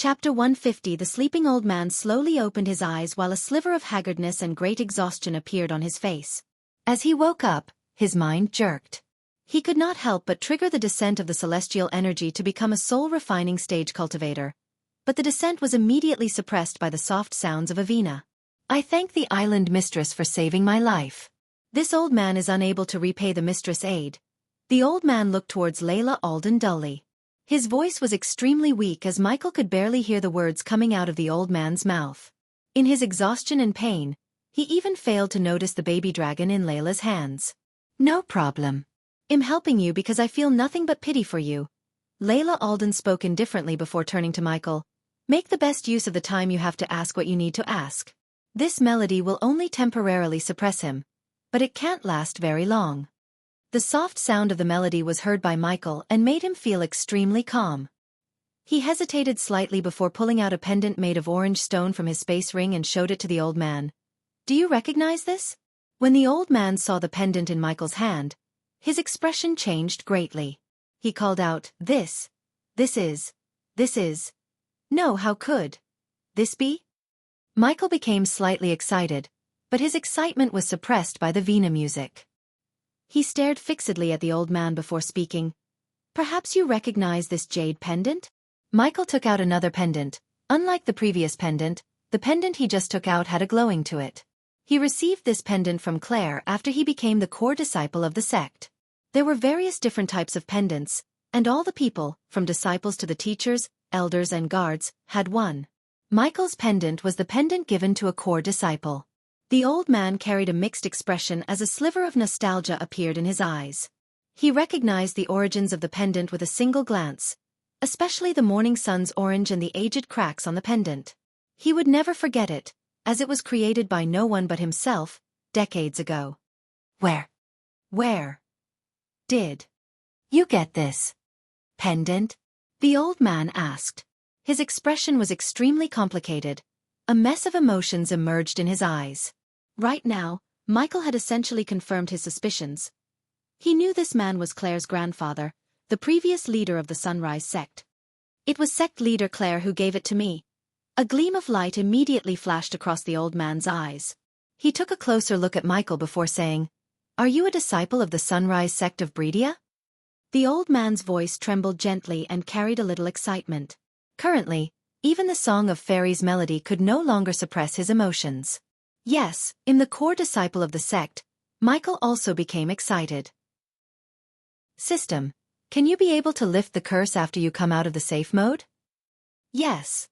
Chapter 150. The sleeping old man slowly opened his eyes while a sliver of haggardness and great exhaustion appeared on his face. As he woke up, his mind jerked. He could not help but trigger the descent of the celestial energy to become a soul-refining stage cultivator. But the descent was immediately suppressed by the soft sounds of Avina. I thank the island mistress for saving my life. This old man is unable to repay the mistress' aid. The old man looked towards Layla Alden dully. His voice was extremely weak as Michael could barely hear the words coming out of the old man's mouth. In his exhaustion and pain, he even failed to notice the baby dragon in Layla's hands. No problem. I'm helping you because I feel nothing but pity for you. Layla Alden spoke indifferently before turning to Michael. Make the best use of the time you have to ask what you need to ask. This melody will only temporarily suppress him, but it can't last very long. The soft sound of the melody was heard by Michael and made him feel extremely calm. He hesitated slightly before pulling out a pendant made of orange stone from his space ring and showed it to the old man. Do you recognize this? When the old man saw the pendant in Michael's hand, his expression changed greatly. He called out, This is. No, how could this be? Michael became slightly excited, but his excitement was suppressed by the Vina music. He stared fixedly at the old man before speaking. Perhaps you recognize this jade pendant? Michael took out another pendant. Unlike the previous pendant, the pendant he just took out had a glowing to it. He received this pendant from Claire after he became the core disciple of the sect. There were various different types of pendants, and all the people, from disciples to the teachers, elders and guards, had one. Michael's pendant was the pendant given to a core disciple. The old man carried a mixed expression as a sliver of nostalgia appeared in his eyes. He recognized the origins of the pendant with a single glance, especially the morning sun's orange and the aged cracks on the pendant. He would never forget it, as it was created by no one but himself, decades ago. Where did you get this pendant? The old man asked. His expression was extremely complicated. A mess of emotions emerged in his eyes. Right now, Michael had essentially confirmed his suspicions. He knew this man was Claire's grandfather, the previous leader of the Sunrise sect. It was sect leader Claire who gave it to me. A gleam of light immediately flashed across the old man's eyes. He took a closer look at Michael before saying, Are you a disciple of the Sunrise sect of Breedia? The old man's voice trembled gently and carried a little excitement. Currently, even the Song of Fairies melody could no longer suppress his emotions. Yes, in the core disciple of the sect, Michael also became excited. System, can you be able to lift the curse after you come out of the safe mode? Yes.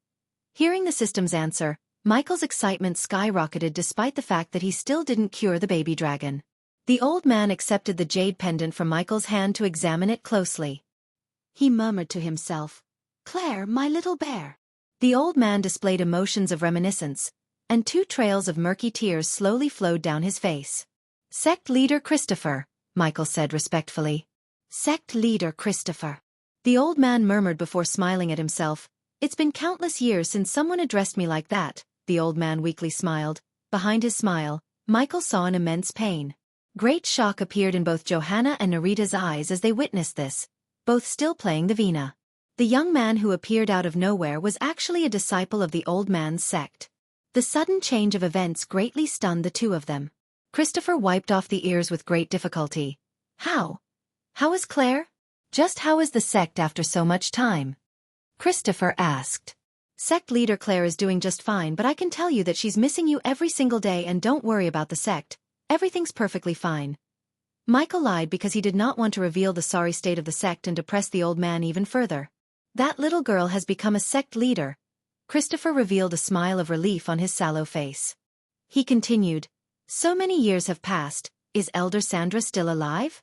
Hearing the system's answer, Michael's excitement skyrocketed despite the fact that he still didn't cure the baby dragon. The old man accepted the jade pendant from Michael's hand to examine it closely. He murmured to himself, Claire, my little bear. The old man displayed emotions of reminiscence, and 2 trails of murky tears slowly flowed down his face. Sect leader Christopher, Michael said respectfully. Sect leader Christopher. The old man murmured before smiling at himself. It's been countless years since someone addressed me like that, the old man weakly smiled. Behind his smile, Michael saw an immense pain. Great shock appeared in both Johanna and Narita's eyes as they witnessed this, both still playing the Vina. The young man who appeared out of nowhere was actually a disciple of the old man's sect. The sudden change of events greatly stunned the two of them. Christopher wiped off the ears with great difficulty. How? How is Claire? Just how is the sect after so much time? Christopher asked. Sect leader Claire is doing just fine, but I can tell you that she's missing you every single day, and don't worry about the sect. Everything's perfectly fine. Michael lied because he did not want to reveal the sorry state of the sect and depress the old man even further. That little girl has become a sect leader. Christopher revealed a smile of relief on his sallow face. He continued, So many years have passed, is Elder Sandra still alive?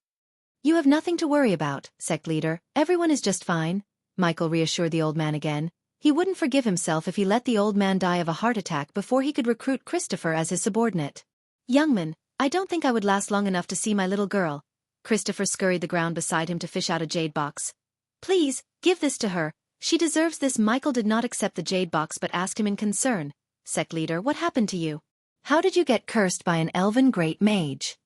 You have nothing to worry about, sect leader, everyone is just fine, Michael reassured the old man again. He wouldn't forgive himself if he let the old man die of a heart attack before he could recruit Christopher as his subordinate. Youngman, I don't think I would last long enough to see my little girl. Christopher scurried the ground beside him to fish out a jade box. Please, give this to her. She deserves this. Michael did not accept the jade box but asked him in concern. Sect leader, what happened to you? How did you get cursed by an elven great mage?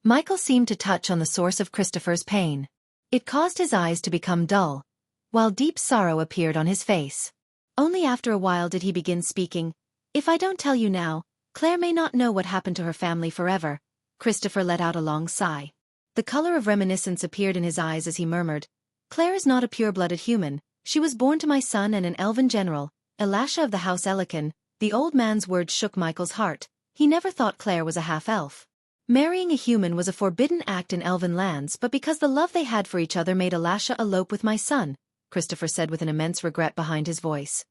Michael seemed to touch on the source of Christopher's pain. It caused his eyes to become dull, while deep sorrow appeared on his face. Only after a while did he begin speaking. If I don't tell you now, Claire may not know what happened to her family forever. Christopher let out a long sigh. The color of reminiscence appeared in his eyes as he murmured, Claire is not a pure-blooded human. She was born to my son and an elven general, Elisha of the House Elican. The old man's words shook Michael's heart. He never thought Claire was a half-elf. Marrying a human was a forbidden act in elven lands, but because the love they had for each other made Elisha elope with my son, Christopher said with an immense regret behind his voice.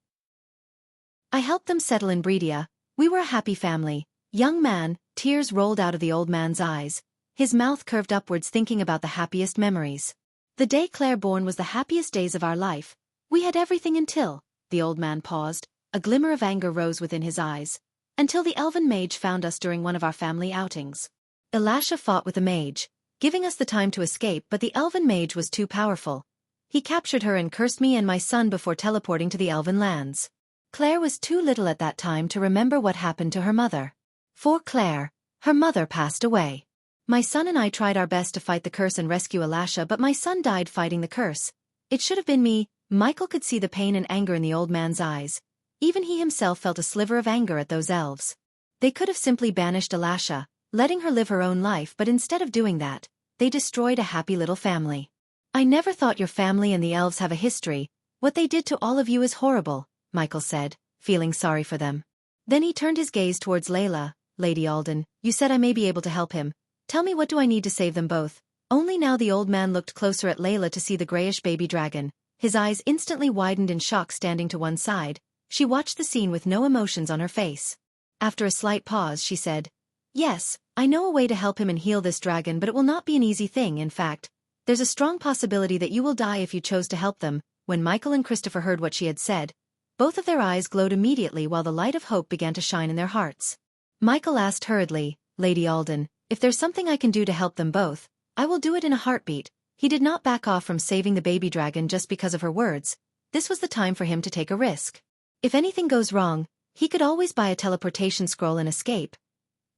I helped them settle in Bredia. We were a happy family. Young man, tears rolled out of the old man's eyes. His mouth curved upwards thinking about the happiest memories. The day Claire born was the happiest days of our life. We had everything until, the old man paused, a glimmer of anger rose within his eyes, until the elven mage found us during one of our family outings. Elisha fought with the mage, giving us the time to escape, but the elven mage was too powerful. He captured her and cursed me and my son before teleporting to the elven lands. Claire was too little at that time to remember what happened to her mother. For Claire, her mother passed away. My son and I tried our best to fight the curse and rescue Elisha, but my son died fighting the curse. It should have been me. Michael could see the pain and anger in the old man's eyes. Even he himself felt a sliver of anger at those elves. They could have simply banished Elisha, letting her live her own life, but instead of doing that, they destroyed a happy little family. I never thought your family and the elves have a history. What they did to all of you is horrible, Michael said, feeling sorry for them. Then he turned his gaze towards Layla. Lady Alden, you said I may be able to help him. Tell me, what do I need to save them both? Only now the old man looked closer at Layla to see the grayish baby dragon. His eyes instantly widened in shock, standing to one side. She watched the scene with no emotions on her face. After a slight pause she said, Yes, I know a way to help him and heal this dragon, but it will not be an easy thing. In fact, there's a strong possibility that you will die if you chose to help them. When Michael and Christopher heard what she had said, both of their eyes glowed immediately while the light of hope began to shine in their hearts. Michael asked hurriedly, Lady Alden, if there's something I can do to help them both, I will do it in a heartbeat. He did not back off from saving the baby dragon just because of her words. This was the time for him to take a risk. If anything goes wrong, he could always buy a teleportation scroll and escape.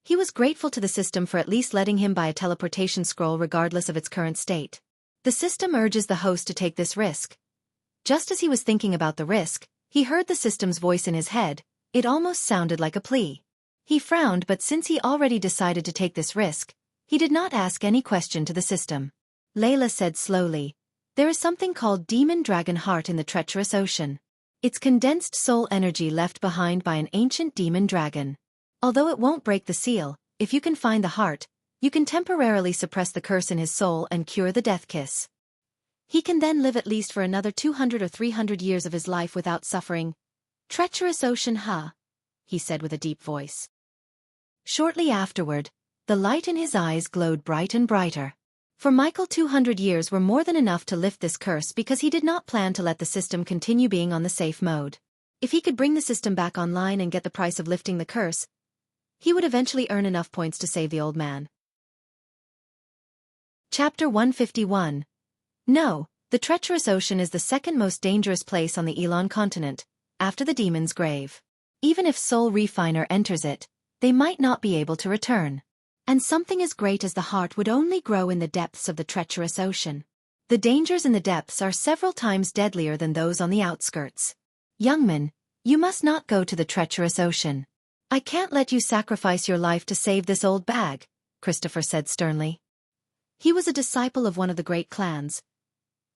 He was grateful to the system for at least letting him buy a teleportation scroll regardless of its current state. The system urges the host to take this risk. Just as he was thinking about the risk, he heard the system's voice in his head. It almost sounded like a plea. He frowned, but since he already decided to take this risk, he did not ask any question to the system. Layla said slowly, There is something called Demon Dragon Heart in the treacherous ocean. It's condensed soul energy left behind by an ancient demon dragon. Although it won't break the seal, if you can find the heart, you can temporarily suppress the curse in his soul and cure the death kiss. He can then live at least for another 200 or 300 years of his life without suffering. Treacherous ocean, huh? He said with a deep voice. Shortly afterward, the light in his eyes glowed bright and brighter. For Michael, 200 years were more than enough to lift this curse because he did not plan to let the system continue being on the safe mode. If he could bring the system back online and get the price of lifting the curse, he would eventually earn enough points to save the old man. Chapter 151. No, the treacherous ocean is the second most dangerous place on the Elon continent, after the demon's grave. Even if Soul Refiner enters it, they might not be able to return. And something as great as the heart would only grow in the depths of the treacherous ocean. The dangers in the depths are several times deadlier than those on the outskirts. Young man, you must not go to the treacherous ocean. I can't let you sacrifice your life to save this old bag, Christopher said sternly. He was a disciple of one of the great clans.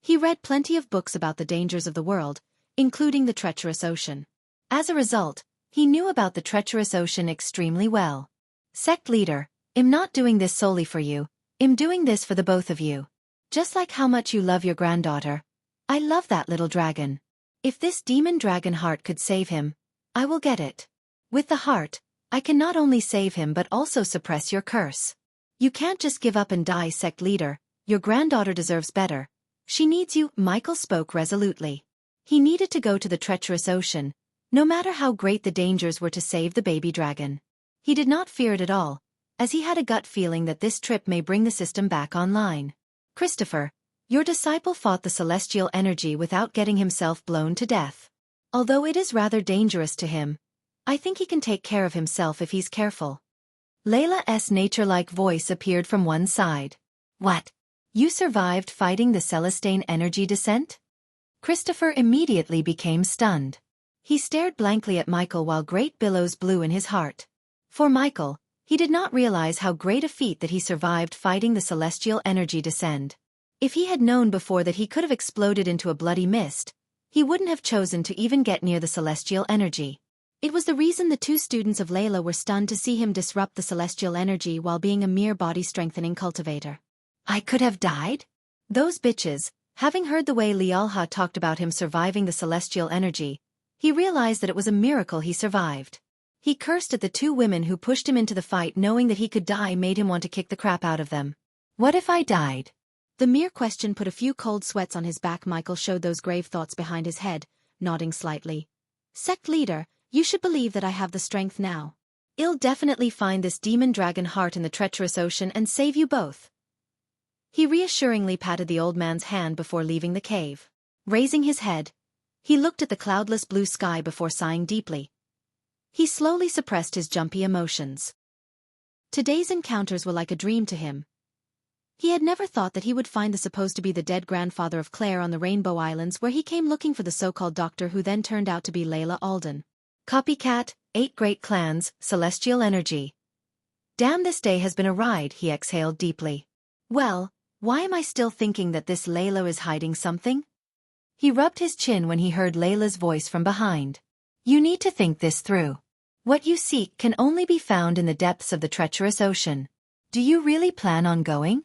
He read plenty of books about the dangers of the world, including the treacherous ocean. As a result, he knew about the treacherous ocean extremely well. Sect leader, I'm not doing this solely for you, I'm doing this for the both of you. Just like how much you love your granddaughter. I love that little dragon. If this demon dragon heart could save him, I will get it. With the heart, I can not only save him but also suppress your curse. You can't just give up and die, sect leader. Your granddaughter deserves better. She needs you. Michael spoke resolutely. He needed to go to the treacherous ocean, no matter how great the dangers were, to save the baby dragon. He did not fear it at all, as he had a gut feeling that this trip may bring the system back online. Christopher, your disciple fought the celestial energy without getting himself blown to death. Although it is rather dangerous to him, I think he can take care of himself if he's careful. Layla's nature-like voice appeared from one side. What? You survived fighting the Celestine energy descent? Christopher immediately became stunned. He stared blankly at Michael while great billows blew in his heart. For Michael, he did not realize how great a feat that he survived fighting the celestial energy descend. If he had known before that he could have exploded into a bloody mist, he wouldn't have chosen to even get near the celestial energy. It was the reason the two students of Layla were stunned to see him disrupt the celestial energy while being a mere body-strengthening cultivator. I could have died? Those bitches, having heard the way Lialha talked about him surviving the celestial energy, he realized that it was a miracle he survived. He cursed at the two women who pushed him into the fight, knowing that he could die made him want to kick the crap out of them. What if I died? The mere question put a few cold sweats on his back. Michael showed those grave thoughts behind his head, nodding slightly. Sect leader, you should believe that I have the strength now. I'll definitely find this demon dragon heart in the treacherous ocean and save you both. He reassuringly patted the old man's hand before leaving the cave. Raising his head, he looked at the cloudless blue sky before sighing deeply. He slowly suppressed his jumpy emotions. Today's encounters were like a dream to him. He had never thought that he would find the supposed to be the dead grandfather of Claire on the Rainbow Islands, where he came looking for the so-called doctor who then turned out to be Layla Alden. Copycat, 8 great clans, celestial energy. Damn, this day has been a ride, he exhaled deeply. Well, why am I still thinking that this Layla is hiding something? He rubbed his chin when he heard Layla's voice from behind. You need to think this through. What you seek can only be found in the depths of the treacherous ocean. Do you really plan on going?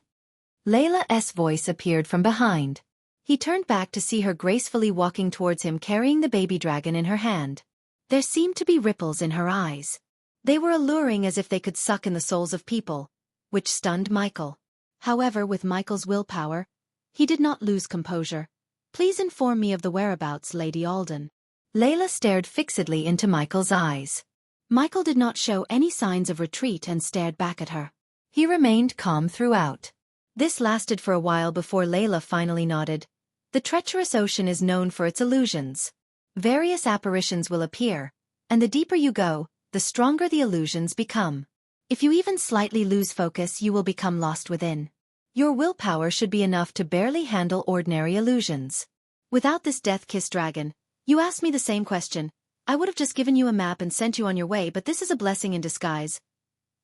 Layla's voice appeared from behind. He turned back to see her gracefully walking towards him carrying the baby dragon in her hand. There seemed to be ripples in her eyes. They were alluring as if they could suck in the souls of people, which stunned Michael. However, with Michael's willpower, he did not lose composure. Please inform me of the whereabouts, Lady Alden. Layla stared fixedly into Michael's eyes. Michael did not show any signs of retreat and stared back at her. He remained calm throughout. This lasted for a while before Layla finally nodded. The treacherous ocean is known for its illusions. Various apparitions will appear, and the deeper you go, the stronger the illusions become. If you even slightly lose focus, you will become lost within. Your willpower should be enough to barely handle ordinary illusions. Without this death-kissed dragon, you asked me the same question, I would have just given you a map and sent you on your way, but this is a blessing in disguise.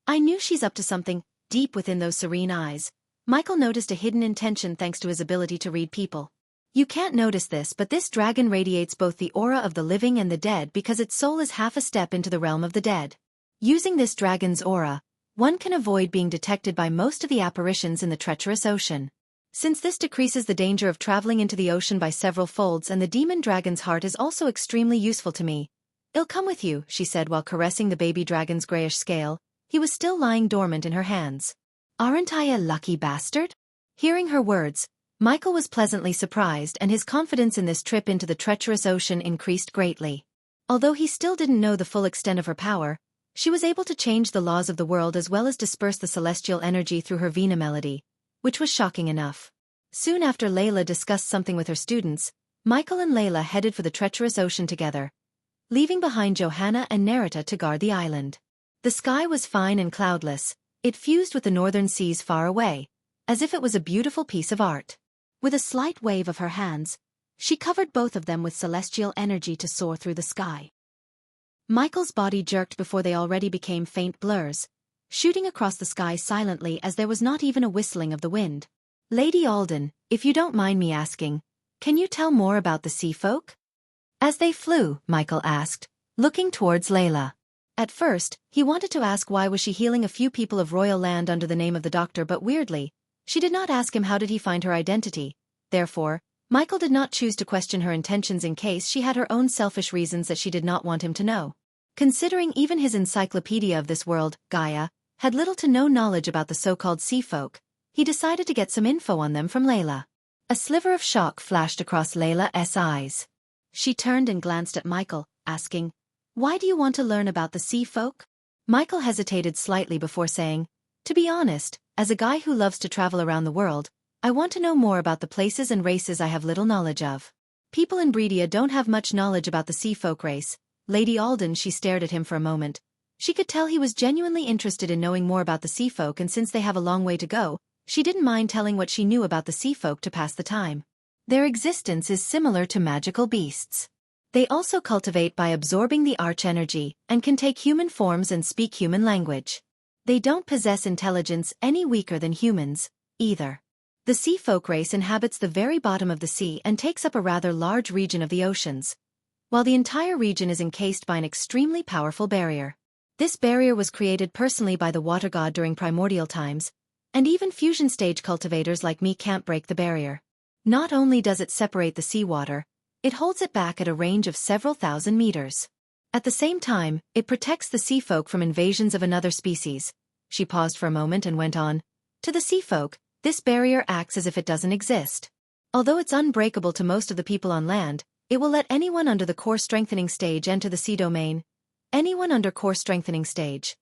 I knew she's up to something, deep within those serene eyes. Michael noticed a hidden intention thanks to his ability to read people. You can't notice this, but this dragon radiates both the aura of the living and the dead because its soul is half a step into the realm of the dead. Using this dragon's aura, one can avoid being detected by most of the apparitions in the treacherous ocean. Since this decreases the danger of traveling into the ocean by several folds, and the demon dragon's heart is also extremely useful to me. I'll come with you, she said while caressing the baby dragon's grayish scale. He was still lying dormant in her hands. Aren't I a lucky bastard? Hearing her words, Michael was pleasantly surprised, and his confidence in this trip into the treacherous ocean increased greatly. Although he still didn't know the full extent of her power, she was able to change the laws of the world as well as disperse the celestial energy through her vena melody, which was shocking enough. Soon after Layla discussed something with her students, Michael and Layla headed for the treacherous ocean together, leaving behind Johanna and Narita to guard the island. The sky was fine and cloudless. It fused with the northern seas far away, as if it was a beautiful piece of art. With a slight wave of her hands, she covered both of them with celestial energy to soar through the sky. Michael's body jerked before they already became faint blurs, shooting across the sky silently as there was not even a whistling of the wind. Lady Alden, if you don't mind me asking, can you tell more about the sea folk? As they flew, Michael asked, looking towards Layla. At first, he wanted to ask why was she healing a few people of royal land under the name of the doctor, but weirdly, she did not ask him how did he find her identity. Therefore, Michael did not choose to question her intentions in case she had her own selfish reasons that she did not want him to know. Considering even his encyclopedia of this world, Gaia, had little to no knowledge about the so-called sea folk, he decided to get some info on them from Layla. A sliver of shock flashed across Layla's eyes. She turned and glanced at Michael, asking, "Why do you want to learn about the sea folk?" Michael hesitated slightly before saying, "To be honest, as a guy who loves to travel around the world, I want to know more about the places and races I have little knowledge of. People in Bredia don't have much knowledge about the sea folk race." Lady Alden, she stared at him for a moment. She could tell he was genuinely interested in knowing more about the sea folk, and since they have a long way to go, she didn't mind telling what she knew about the sea folk to pass the time. Their existence is similar to magical beasts. They also cultivate by absorbing the arch energy and can take human forms and speak human language. They don't possess intelligence any weaker than humans, either. The sea folk race inhabits the very bottom of the sea and takes up a rather large region of the oceans, while the entire region is encased by an extremely powerful barrier. This barrier was created personally by the water god during primordial times, and even fusion stage cultivators like me can't break the barrier. Not only does it separate the seawater, it holds it back at a range of several thousand meters. At the same time, it protects the sea folk from invasions of another species. She paused for a moment and went on. To the sea folk, this barrier acts as if it doesn't exist. Although it's unbreakable to most of the people on land, it will let anyone under the core strengthening stage enter the sea domain. Anyone under core strengthening stage.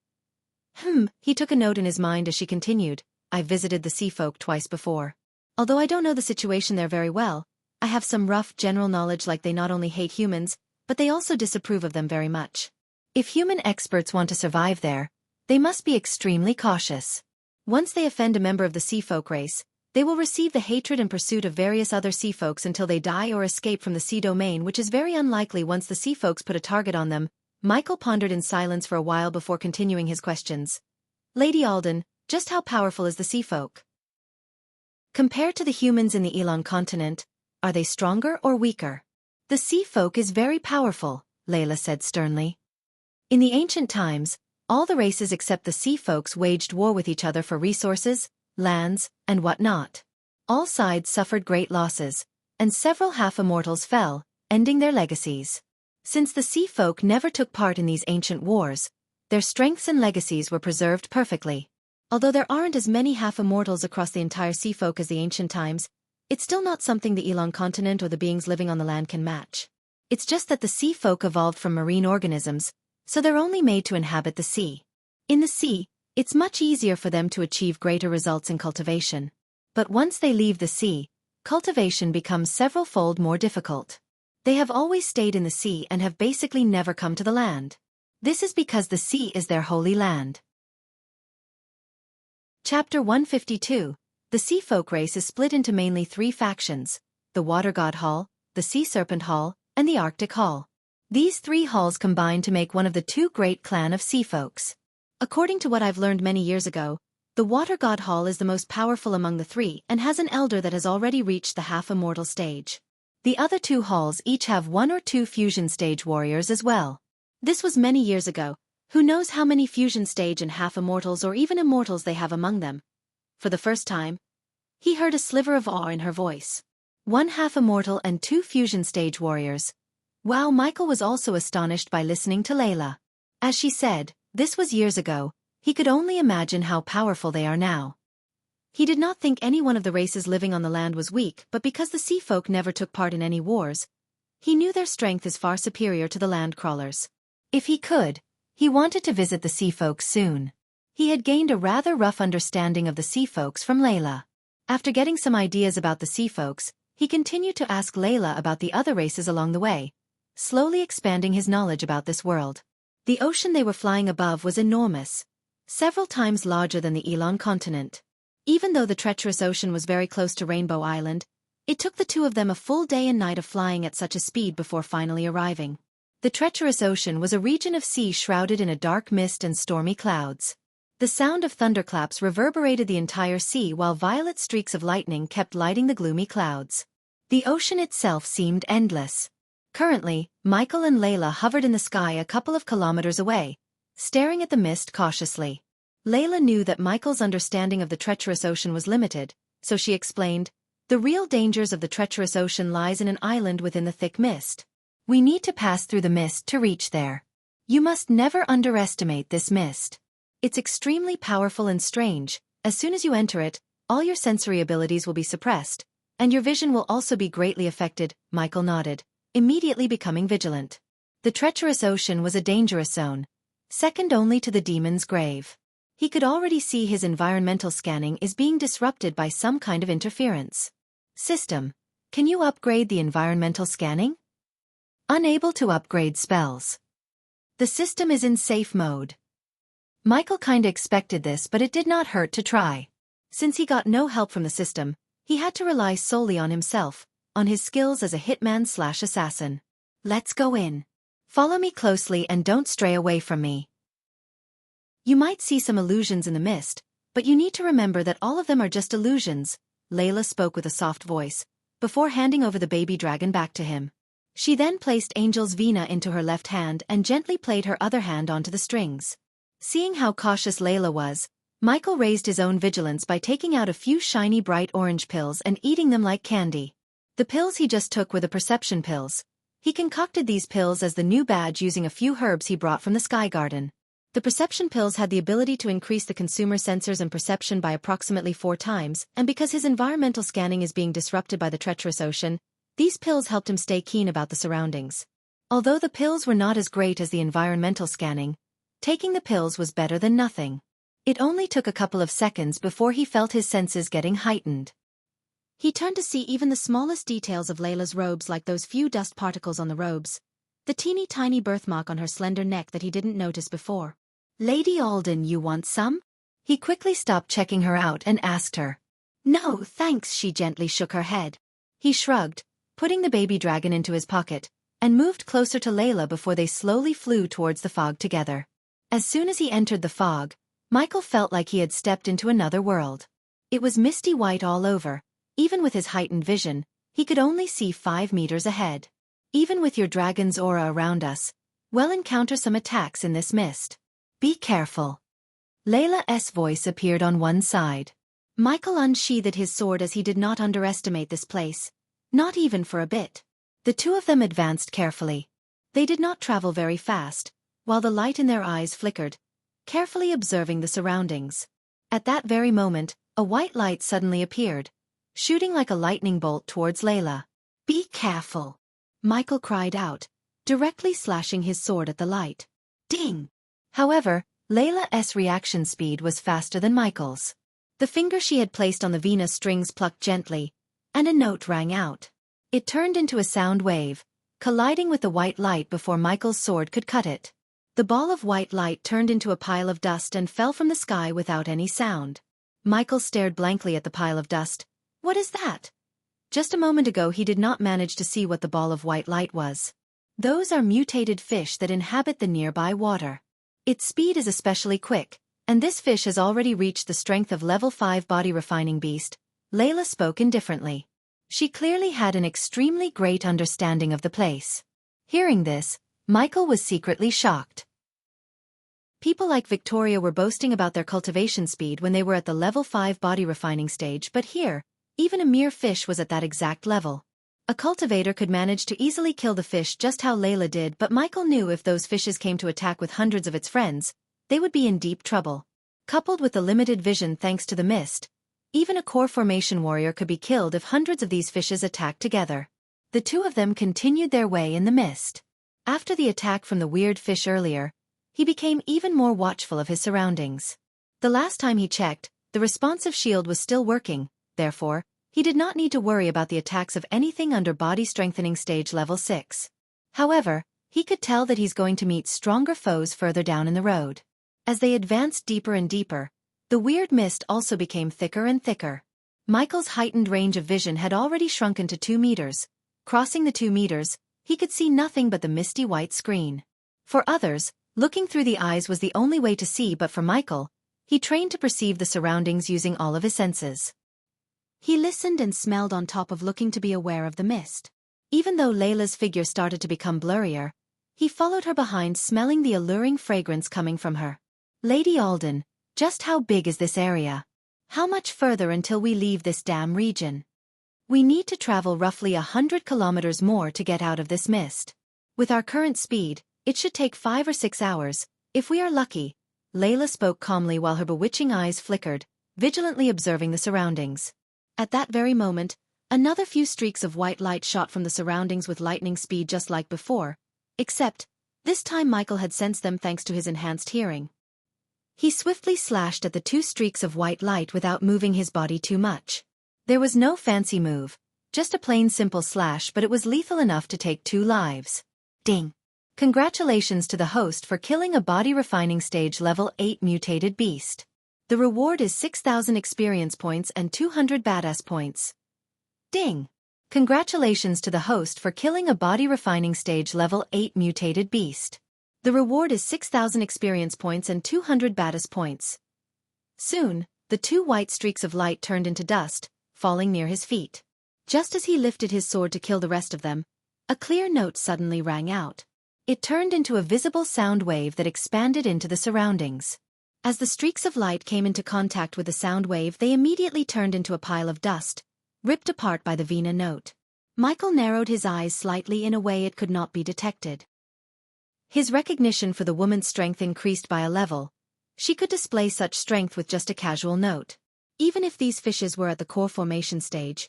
He took a note in his mind as she continued. I've visited the sea folk twice before. Although I don't know the situation there very well, I have some rough general knowledge like they not only hate humans, but they also disapprove of them very much. If human experts want to survive there, they must be extremely cautious. Once they offend a member of the sea folk race, they will receive the hatred and pursuit of various other sea folks until they die or escape from the sea domain, which is very unlikely once the sea folks put a target on them. Michael pondered in silence for a while before continuing his questions. Lady Alden, just how powerful is the sea folk? Compared to the humans in the Elon continent, are they stronger or weaker? The sea folk is very powerful, Layla said sternly. In the ancient times, all the races except the sea folks waged war with each other for resources, lands, and whatnot. All sides suffered great losses, and several half-immortals fell, ending their legacies. Since the sea folk never took part in these ancient wars, their strengths and legacies were preserved perfectly. Although there aren't as many half-immortals across the entire sea folk as the ancient times, it's still not something the Elon continent or the beings living on the land can match. It's just that the sea folk evolved from marine organisms, so they're only made to inhabit the sea. In the sea, it's much easier for them to achieve greater results in cultivation. But once they leave the sea, cultivation becomes several-fold more difficult. They have always stayed in the sea and have basically never come to the land. This is because the sea is their holy land. Chapter 152. The Sea Folk race is split into mainly 3 factions: the Water God Hall, the Sea Serpent Hall, and the Arctic Hall. These 3 halls combine to make one of the 2 great clan of sea folks. According to what I've learned many years ago, the Water God Hall is the most powerful among the 3 and has an elder that has already reached the half-immortal stage. The other 2 halls each have 1 or 2 fusion stage warriors as well. This was many years ago. Who knows how many fusion stage and half-immortals or even immortals they have among them? For the first time, he heard a sliver of awe in her voice. 1 half-immortal and 2 fusion stage warriors. Wow! Michael was also astonished by listening to Layla. As she said, this was years ago. He could only imagine how powerful they are now. He did not think any one of the races living on the land was weak, but because the sea folk never took part in any wars, he knew their strength is far superior to the land crawlers. If he could, he wanted to visit the sea folks soon. He had gained a rather rough understanding of the sea folks from Layla. After getting some ideas about the sea folks, he continued to ask Layla about the other races along the way, slowly expanding his knowledge about this world. The ocean they were flying above was enormous, several times larger than the Elon continent. Even though the treacherous ocean was very close to Rainbow Island, it took the 2 of them a full day and night of flying at such a speed before finally arriving. The treacherous ocean was a region of sea shrouded in a dark mist and stormy clouds. The sound of thunderclaps reverberated the entire sea while violet streaks of lightning kept lighting the gloomy clouds. The ocean itself seemed endless. Currently, Michael and Layla hovered in the sky a couple of kilometers away, staring at the mist cautiously. Layla knew that Michael's understanding of the treacherous ocean was limited, so she explained, "The real dangers of the treacherous ocean lies in an island within the thick mist. We need to pass through the mist to reach there. You must never underestimate this mist. It's extremely powerful and strange. As soon as you enter it, all your sensory abilities will be suppressed, and your vision will also be greatly affected." Michael nodded, immediately becoming vigilant. The treacherous ocean was a dangerous zone, second only to the demon's grave. He could already see his environmental scanning is being disrupted by some kind of interference. System, can you upgrade the environmental scanning? Unable to upgrade spells. The system is in safe mode. Michael kinda expected this, but it did not hurt to try. Since he got no help from the system, he had to rely solely on himself, on his skills as a hitman/assassin. Let's go in. Follow me closely and don't stray away from me. You might see some illusions in the mist, but you need to remember that all of them are just illusions, Layla spoke with a soft voice, before handing over the baby dragon back to him. She then placed Angel's Vina into her left hand and gently played her other hand onto the strings. Seeing how cautious Layla was, Michael raised his own vigilance by taking out a few shiny bright orange pills and eating them like candy. The pills he just took were the perception pills. He concocted these pills as the new badge using a few herbs he brought from the Sky Garden. The perception pills had the ability to increase the consumer sensors and perception by approximately 4 times, and because his environmental scanning is being disrupted by the treacherous ocean, these pills helped him stay keen about the surroundings. Although the pills were not as great as the environmental scanning, taking the pills was better than nothing. It only took a couple of seconds before he felt his senses getting heightened. He turned to see even the smallest details of Layla's robes, like those few dust particles on the robes, the teeny tiny birthmark on her slender neck that he didn't notice before. Lady Alden, you want some? He quickly stopped checking her out and asked her. No, thanks, she gently shook her head. He shrugged, putting the baby dragon into his pocket, and moved closer to Layla before they slowly flew towards the fog together. As soon as he entered the fog, Michael felt like he had stepped into another world. It was misty white all over. Even with his heightened vision, he could only see 5 meters ahead. Even with your dragon's aura around us, we'll encounter some attacks in this mist. Be careful. Layla's voice appeared on one side. Michael unsheathed his sword as he did not underestimate this place, not even for a bit. The two of them advanced carefully. They did not travel very fast, while the light in their eyes flickered, carefully observing the surroundings. At that very moment, a white light suddenly appeared, shooting like a lightning bolt towards Layla. Be careful! Michael cried out, directly slashing his sword at the light. Ding! However, Layla's reaction speed was faster than Michael's. The finger she had placed on the Venus strings plucked gently, and a note rang out. It turned into a sound wave, colliding with the white light before Michael's sword could cut it. The ball of white light turned into a pile of dust and fell from the sky without any sound. Michael stared blankly at the pile of dust. What is that? Just a moment ago he did not manage to see what the ball of white light was. Those are mutated fish that inhabit the nearby water. Its speed is especially quick, and this fish has already reached the strength of level 5 body refining beast. Layla spoke indifferently. She clearly had an extremely great understanding of the place. Hearing this, Michael was secretly shocked. People like Victoria were boasting about their cultivation speed when they were at the level 5 body refining stage, but here, even a mere fish was at that exact level. A cultivator could manage to easily kill the fish just how Layla did, but Michael knew if those fishes came to attack with hundreds of its friends, they would be in deep trouble. Coupled with the limited vision thanks to the mist, even a core formation warrior could be killed if hundreds of these fishes attacked together. The two of them continued their way in the mist. After the attack from the weird fish earlier, he became even more watchful of his surroundings. The last time he checked, the responsive shield was still working. Therefore, he did not need to worry about the attacks of anything under body strengthening stage level 6. However, he could tell that he's going to meet stronger foes further down in the road. As they advanced deeper and deeper, the weird mist also became thicker and thicker. Michael's heightened range of vision had already shrunken to 2 meters. Crossing the 2 meters, he could see nothing but the misty white screen. For others, looking through the eyes was the only way to see, but for Michael, he trained to perceive the surroundings using all of his senses. He listened and smelled on top of looking to be aware of the mist. Even though Layla's figure started to become blurrier, he followed her behind, smelling the alluring fragrance coming from her. Lady Alden, just how big is this area? How much further until we leave this damn region? We need to travel roughly 100 kilometers more to get out of this mist. With our current speed, it should take 5 or 6 hours, if we are lucky. Layla spoke calmly while her bewitching eyes flickered, vigilantly observing the surroundings. At that very moment, another few streaks of white light shot from the surroundings with lightning speed just like before, except, this time Michael had sensed them thanks to his enhanced hearing. He swiftly slashed at the 2 streaks of white light without moving his body too much. There was no fancy move, just a plain simple slash, but it was lethal enough to take 2 lives. Ding! Congratulations to the host for killing a body refining stage level 8 mutated beast. The reward is 6,000 experience points and 200 badass points. Ding! Congratulations to the host for killing a body refining stage level 8 mutated beast. The reward is 6,000 experience points and 200 Batis points. Soon, the 2 white streaks of light turned into dust, falling near his feet. Just as he lifted his sword to kill the rest of them, a clear note suddenly rang out. It turned into a visible sound wave that expanded into the surroundings. As the streaks of light came into contact with the sound wave, they immediately turned into a pile of dust, ripped apart by the Vina note. Michael narrowed his eyes slightly in a way it could not be detected. His recognition for the woman's strength increased by a level. She could display such strength with just a casual note. Even if these fishes were at the core formation stage,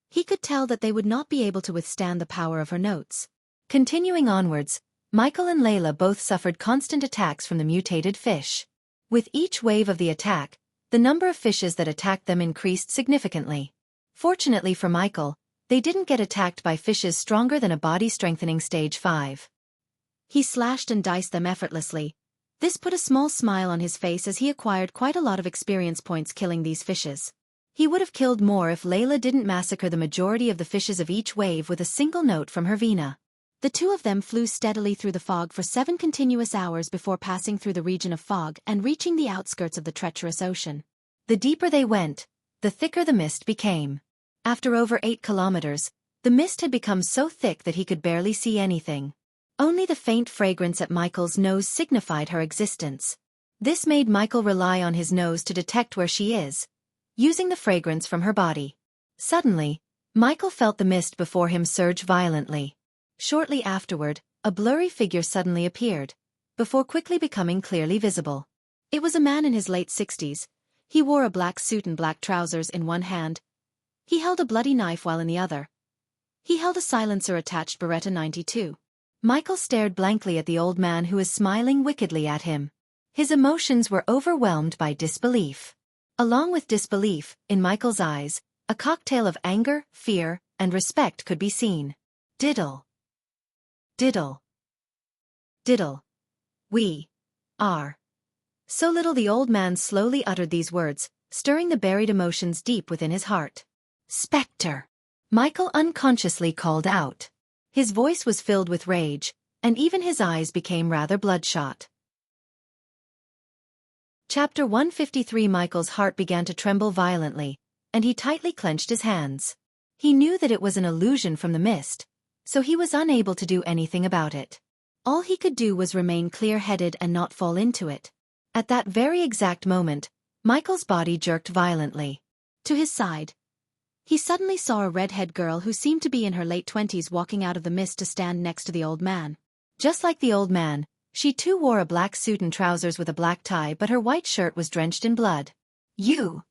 he could tell that they would not be able to withstand the power of her notes. Continuing onwards, Michael and Layla both suffered constant attacks from the mutated fish. With each wave of the attack, the number of fishes that attacked them increased significantly. Fortunately for Michael, they didn't get attacked by fishes stronger than a body-strengthening stage 5. He slashed and diced them effortlessly. This put a small smile on his face as he acquired quite a lot of experience points killing these fishes. He would have killed more if Layla didn't massacre the majority of the fishes of each wave with a single note from her Vina. The 2 of them flew steadily through the fog for 7 continuous hours before passing through the region of fog and reaching the outskirts of the treacherous ocean. The deeper they went, the thicker the mist became. After over 8 kilometers, the mist had become so thick that he could barely see anything. Only the faint fragrance at Michael's nose signified her existence. This made Michael rely on his nose to detect where she is, using the fragrance from her body. Suddenly, Michael felt the mist before him surge violently. Shortly afterward, a blurry figure suddenly appeared, before quickly becoming clearly visible. It was a man in his late 60s. He wore a black suit and black trousers in one hand. He held a bloody knife while in the other. He held a silencer-attached Beretta 92. Michael stared blankly at the old man who was smiling wickedly at him. His emotions were overwhelmed by disbelief. Along with disbelief, in Michael's eyes, a cocktail of anger, fear, and respect could be seen. Diddle. Diddle. Diddle. We are. So little. The old man slowly uttered these words, stirring the buried emotions deep within his heart. Spectre. Michael unconsciously called out. His voice was filled with rage, and even his eyes became rather bloodshot. Chapter 153. Michael's heart began to tremble violently, and he tightly clenched his hands. He knew that it was an illusion from the mist, so he was unable to do anything about it. All he could do was remain clear-headed and not fall into it. At that very exact moment, Michael's body jerked violently. To his side, he suddenly saw a redhead girl who seemed to be in her late 20s walking out of the mist to stand next to the old man. Just like the old man, she too wore a black suit and trousers with a black tie, but her white shirt was drenched in blood. You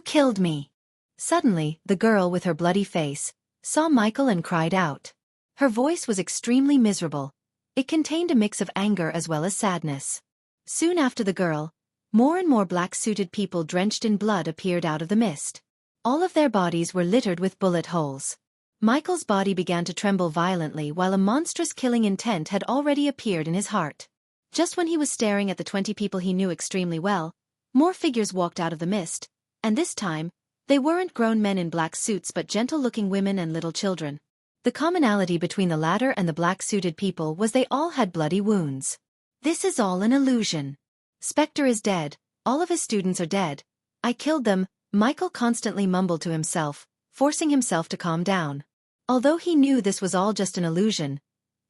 killed me. Suddenly, the girl with her bloody face saw Michael and cried out. Her voice was extremely miserable. It contained a mix of anger as well as sadness. Soon after the girl, more and more black-suited people drenched in blood appeared out of the mist. All of their bodies were littered with bullet holes. Michael's body began to tremble violently while a monstrous killing intent had already appeared in his heart. Just when he was staring at the 20 people he knew extremely well, more figures walked out of the mist, and this time, they weren't grown men in black suits but gentle-looking women and little children. The commonality between the latter and the black-suited people was they all had bloody wounds. This is all an illusion. Spectre is dead, all of his students are dead. I killed them, Michael constantly mumbled to himself, forcing himself to calm down. Although he knew this was all just an illusion,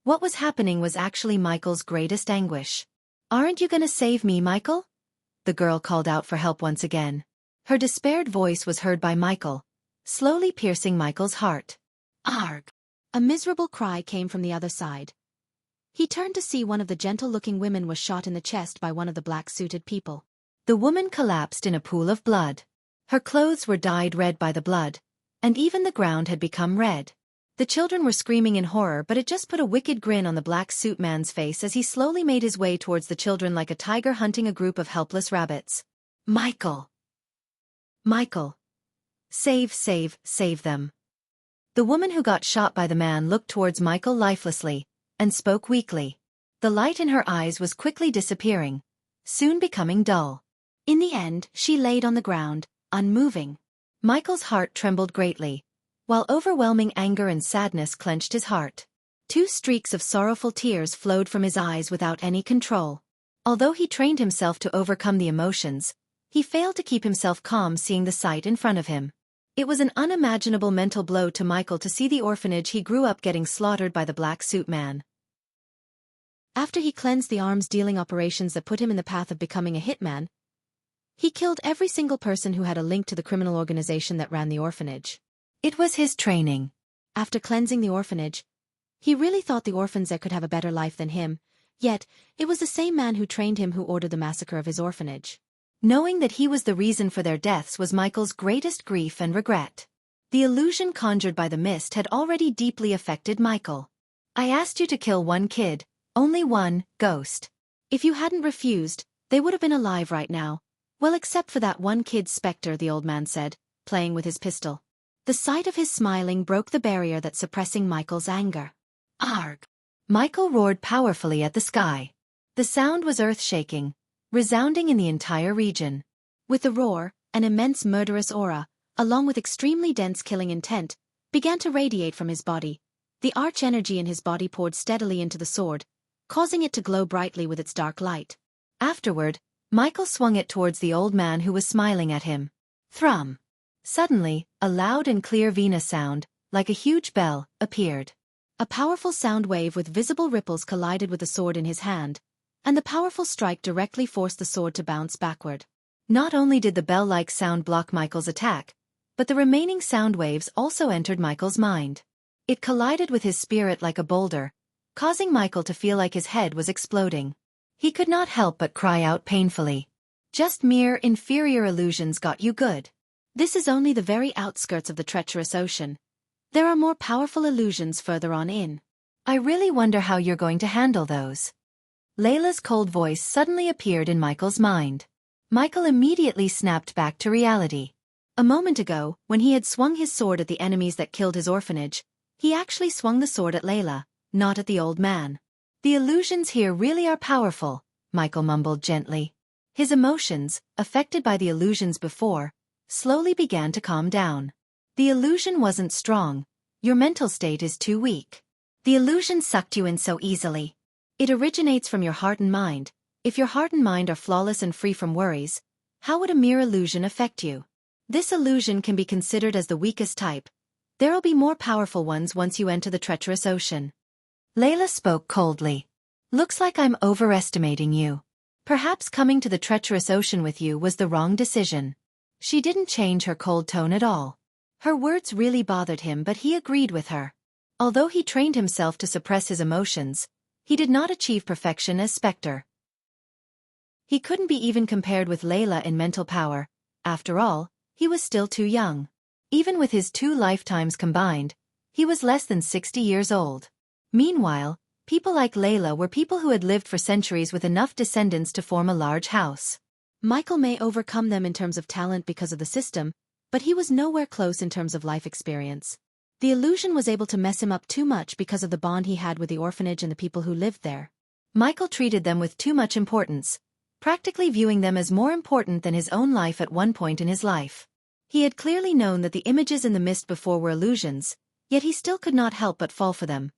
what was happening was actually Michael's greatest anguish. Aren't you gonna save me, Michael? The girl called out for help once again. Her despaired voice was heard by Michael, slowly piercing Michael's heart. Arg! A miserable cry came from the other side. He turned to see one of the gentle-looking women was shot in the chest by one of the black-suited people. The woman collapsed in a pool of blood. Her clothes were dyed red by the blood, and even the ground had become red. The children were screaming in horror, but it just put a wicked grin on the black suit man's face as he slowly made his way towards the children like a tiger hunting a group of helpless rabbits. Michael! Michael! Save them. The woman who got shot by the man looked towards Michael lifelessly, and spoke weakly. The light in her eyes was quickly disappearing, soon becoming dull. In the end, she laid on the ground, unmoving. Michael's heart trembled greatly. while overwhelming anger and sadness clenched his heart. Two streaks of sorrowful tears flowed from his eyes without any control. Although he trained himself to overcome the emotions, he failed to keep himself calm seeing the sight in front of him. It was an unimaginable mental blow to Michael to see the orphanage he grew up getting slaughtered by the black suit man. After he cleansed the arms-dealing operations that put him in the path of becoming a hitman, he killed every single person who had a link to the criminal organization that ran the orphanage. It was his training. After cleansing the orphanage, he really thought the orphans there could have a better life than him, yet it was the same man who trained him who ordered the massacre of his orphanage. Knowing that he was the reason for their deaths was Michael's greatest grief and regret. The illusion conjured by the mist had already deeply affected Michael. I asked you to kill one kid, only one, ghost. If you hadn't refused, they would have been alive right now. Well, except for that one kid, Spectre, the old man said, playing with his pistol. The sight of his smiling broke the barrier that's suppressing Michael's anger. Arg! Michael roared powerfully at the sky. The sound was earth-shaking, resounding in the entire region. With the roar, an immense murderous aura, along with extremely dense killing intent, began to radiate from his body. The arch-energy in his body poured steadily into the sword, causing it to glow brightly with its dark light. Afterward, Michael swung it towards the old man who was smiling at him. Thrum! Suddenly, a loud and clear Venus sound, like a huge bell, appeared. A powerful sound wave with visible ripples collided with the sword in his hand, and the powerful strike directly forced the sword to bounce backward. Not only did the bell-like sound block Michael's attack, but the remaining sound waves also entered Michael's mind. It collided with his spirit like a boulder, causing Michael to feel like his head was exploding. He could not help but cry out painfully. Just mere inferior illusions got you good. This is only the very outskirts of the treacherous ocean. There are more powerful illusions further on in. I really wonder how you're going to handle those. Layla's cold voice suddenly appeared in Michael's mind. Michael immediately snapped back to reality. A moment ago, when he had swung his sword at the enemies that killed his orphanage, he actually swung the sword at Layla, not at the old man. The illusions here really are powerful, Michael mumbled gently. His emotions, affected by the illusions before, slowly began to calm down. The illusion wasn't strong. Your mental state is too weak. The illusion sucked you in so easily. It originates from your heart and mind. If your heart and mind are flawless and free from worries, how would a mere illusion affect you? This illusion can be considered as the weakest type. There'll be more powerful ones once you enter the treacherous ocean. Layla spoke coldly. Looks like I'm overestimating you. Perhaps coming to the treacherous ocean with you was the wrong decision. She didn't change her cold tone at all. Her words really bothered him, but he agreed with her. Although he trained himself to suppress his emotions, he did not achieve perfection as Spectre. He couldn't be even compared with Layla in mental power. After all, he was still too young. Even with his 2 lifetimes combined, he was less than 60 years old. Meanwhile, people like Layla were people who had lived for centuries with enough descendants to form a large house. Michael may overcome them in terms of talent because of the system, but he was nowhere close in terms of life experience. The illusion was able to mess him up too much because of the bond he had with the orphanage and the people who lived there. Michael treated them with too much importance, practically viewing them as more important than his own life at one point in his life. He had clearly known that the images in the mist before were illusions, yet he still could not help but fall for them.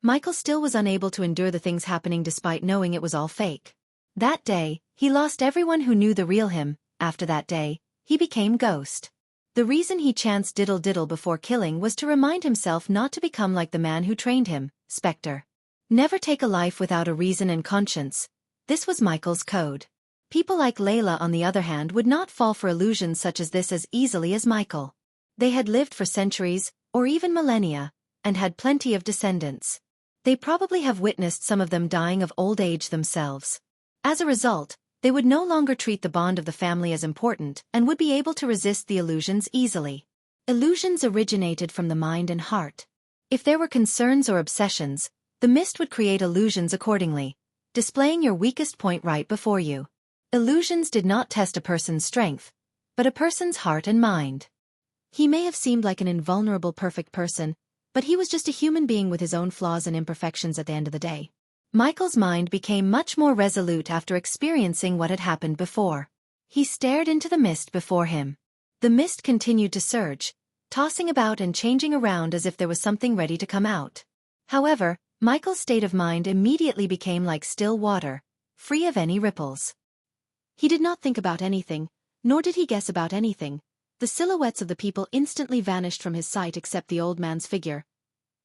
Michael still was unable to endure the things happening despite knowing it was all fake. That day, he lost everyone who knew the real him. After that day, he became Ghost. The reason he chanced diddle-diddle before killing was to remind himself not to become like the man who trained him, Spectre. Never take a life without a reason and conscience. This was Michael's code. People like Layla, on the other hand, would not fall for illusions such as this as easily as Michael. They had lived for centuries, or even millennia, and had plenty of descendants. They probably have witnessed some of them dying of old age themselves. As a result, they would no longer treat the bond of the family as important and would be able to resist the illusions easily. Illusions originated from the mind and heart. If there were concerns or obsessions, the mist would create illusions accordingly, displaying your weakest point right before you. Illusions did not test a person's strength, but a person's heart and mind. He may have seemed like an invulnerable perfect person, but he was just a human being with his own flaws and imperfections at the end of the day. Michael's mind became much more resolute after experiencing what had happened before. He stared into the mist before him. The mist continued to surge, tossing about and changing around as if there was something ready to come out. However, Michael's state of mind immediately became like still water, free of any ripples. He did not think about anything, nor did he guess about anything. The silhouettes of the people instantly vanished from his sight except the old man's figure.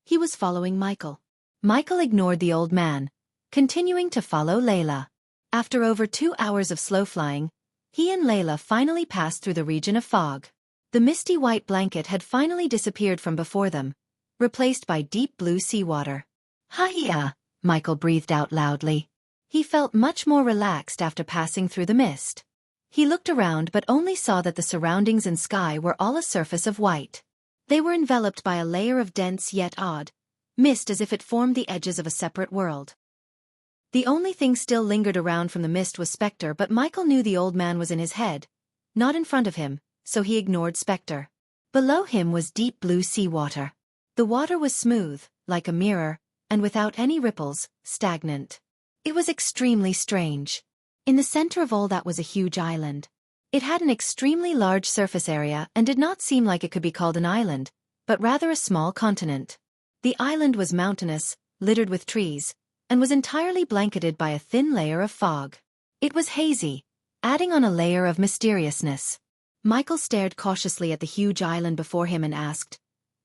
He was following Michael. Michael ignored the old man, continuing to follow Layla. After over 2 hours of slow flying, he and Layla finally passed through the region of fog. The misty white blanket had finally disappeared from before them, replaced by deep blue seawater. "Hi-ya," Michael breathed out loudly. He felt much more relaxed after passing through the mist. He looked around but only saw that the surroundings and sky were all a surface of white. They were enveloped by a layer of dense yet odd mist as if it formed the edges of a separate world. The only thing still lingered around from the mist was Spectre, but Michael knew the old man was in his head, not in front of him, so he ignored Spectre. Below him was deep blue seawater. The water was smooth, like a mirror, and without any ripples, stagnant. It was extremely strange. In the center of all that was a huge island. It had an extremely large surface area and did not seem like it could be called an island, but rather a small continent. The island was mountainous, littered with trees, and was entirely blanketed by a thin layer of fog. It was hazy, adding on a layer of mysteriousness. Michael stared cautiously at the huge island before him and asked,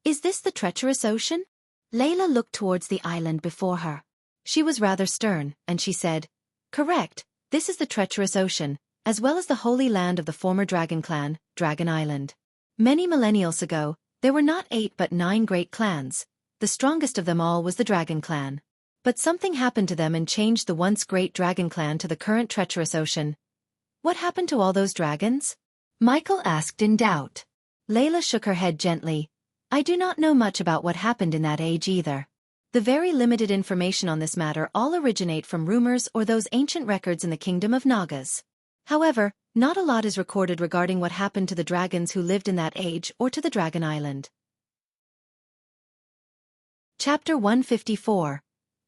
"Is this the treacherous ocean?" Layla looked towards the island before her. She was rather stern, and she said, "Correct, this is the treacherous ocean, as well as the holy land of the former dragon clan, Dragon Island. Many millennials ago, there were not 8 but 9 great clans. The strongest of them all was the Dragon Clan. But something happened to them and changed the once great Dragon Clan to the current treacherous ocean." "What happened to all those dragons?" Michael asked in doubt. Layla shook her head gently. "I do not know much about what happened in that age either. The very limited information on this matter all originate from rumors or those ancient records in the kingdom of Nagas. However, not a lot is recorded regarding what happened to the dragons who lived in that age or to the Dragon Island." Chapter 154.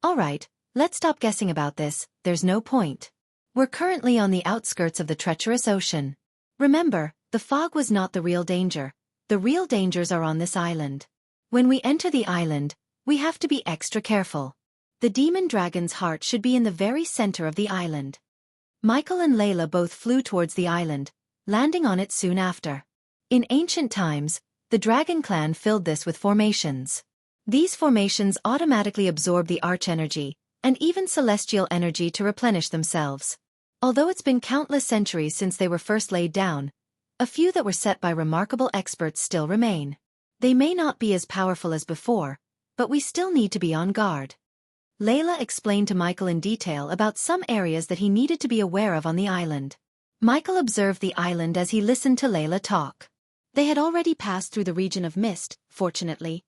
Alright, let's stop guessing about this, there's no point. We're currently on the outskirts of the treacherous ocean. Remember, the fog was not the real danger. The real dangers are on this island. When we enter the island, we have to be extra careful. The demon dragon's heart should be in the very center of the island. Michael and Layla both flew towards the island, landing on it soon after. In ancient times, the Dragon Clan filled this with formations. These formations automatically absorb the arch-energy, and even celestial energy to replenish themselves. Although it's been countless centuries since they were first laid down, a few that were set by remarkable experts still remain. They may not be as powerful as before, but we still need to be on guard. Layla explained to Michael in detail about some areas that he needed to be aware of on the island. Michael observed the island as he listened to Layla talk. They had already passed through the region of mist, fortunately.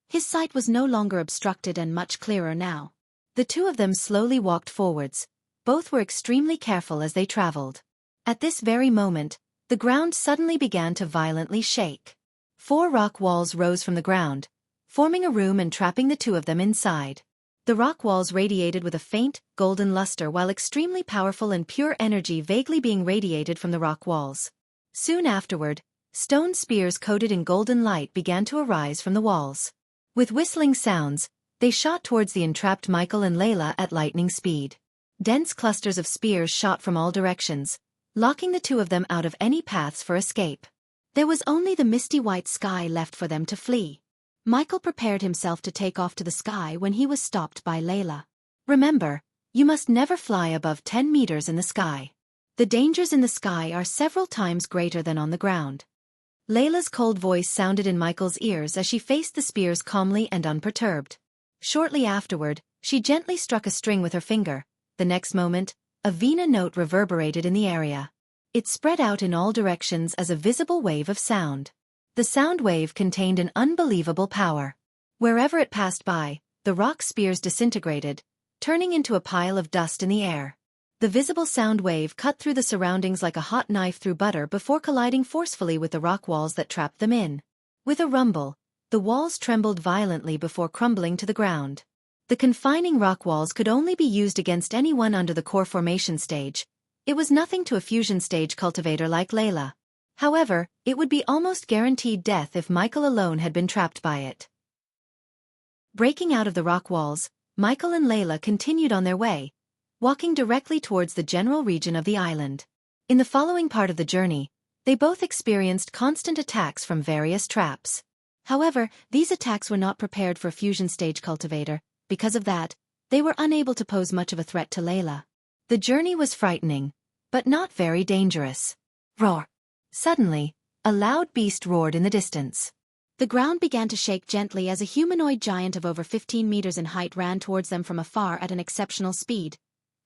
His sight was no longer obstructed and much clearer now. The two of them slowly walked forwards. Both were extremely careful as they traveled. At this very moment, the ground suddenly began to violently shake. 4 rock walls rose from the ground, forming a room and trapping the two of them inside. The rock walls radiated with a faint, golden luster while extremely powerful and pure energy vaguely being radiated from the rock walls. Soon afterward, stone spears coated in golden light began to arise from the walls. With whistling sounds, they shot towards the entrapped Michael and Layla at lightning speed. Dense clusters of spears shot from all directions, locking the two of them out of any paths for escape. There was only the misty white sky left for them to flee. Michael prepared himself to take off to the sky when he was stopped by Layla. "Remember, you must never fly above 10 meters in the sky. The dangers in the sky are several times greater than on the ground." Layla's cold voice sounded in Michael's ears as she faced the spears calmly and unperturbed. Shortly afterward, she gently struck a string with her finger. The next moment, a vina note reverberated in the area. It spread out in all directions as a visible wave of sound. The sound wave contained an unbelievable power. Wherever it passed by, the rock spears disintegrated, turning into a pile of dust in the air. The visible sound wave cut through the surroundings like a hot knife through butter before colliding forcefully with the rock walls that trapped them in. With a rumble, the walls trembled violently before crumbling to the ground. The confining rock walls could only be used against anyone under the core formation stage. It was nothing to a fusion stage cultivator like Layla. However, it would be almost guaranteed death if Michael alone had been trapped by it. Breaking out of the rock walls, Michael and Layla continued on their way, walking directly towards the general region of the island. In the following part of the journey, they both experienced constant attacks from various traps. However, these attacks were not prepared for a fusion stage cultivator. Because of that, they were unable to pose much of a threat to Layla. The journey was frightening, but not very dangerous. Roar! Suddenly, a loud beast roared in the distance. The ground began to shake gently as a humanoid giant of over 15 meters in height ran towards them from afar at an exceptional speed,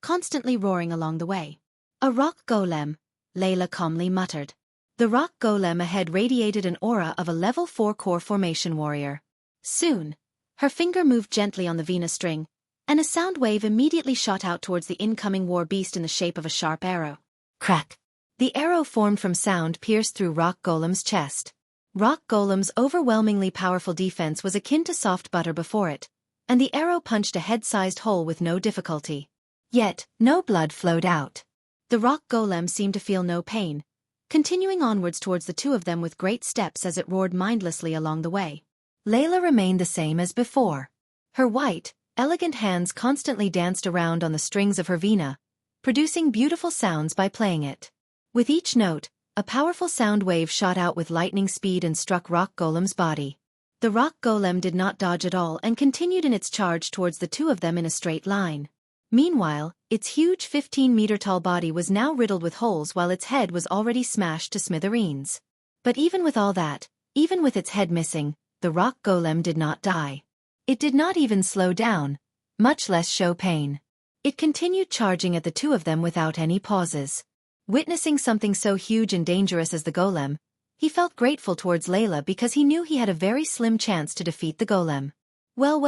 constantly roaring along the way. A rock golem, Layla calmly muttered. The rock golem ahead radiated an aura of a level 4 core formation warrior. Soon, her finger moved gently on the Vena string, and a sound wave immediately shot out towards the incoming war beast in the shape of a sharp arrow. Crack! The arrow formed from sound pierced through Rock Golem's chest. Rock Golem's overwhelmingly powerful defense was akin to soft butter before it, and the arrow punched a head-sized hole with no difficulty. Yet, no blood flowed out. The Rock Golem seemed to feel no pain, continuing onwards towards the two of them with great steps as it roared mindlessly along the way. Layla remained the same as before. Her white, elegant hands constantly danced around on the strings of her Vena, producing beautiful sounds by playing it. With each note, a powerful sound wave shot out with lightning speed and struck Rock Golem's body. The Rock Golem did not dodge at all and continued in its charge towards the two of them in a straight line. Meanwhile, its huge 15-meter-tall body was now riddled with holes while its head was already smashed to smithereens. But even with all that, even with its head missing, the Rock Golem did not die. It did not even slow down, much less show pain. It continued charging at the two of them without any pauses. Witnessing something so huge and dangerous as the golem, he felt grateful towards Layla because he knew he had a very slim chance to defeat the golem. Well,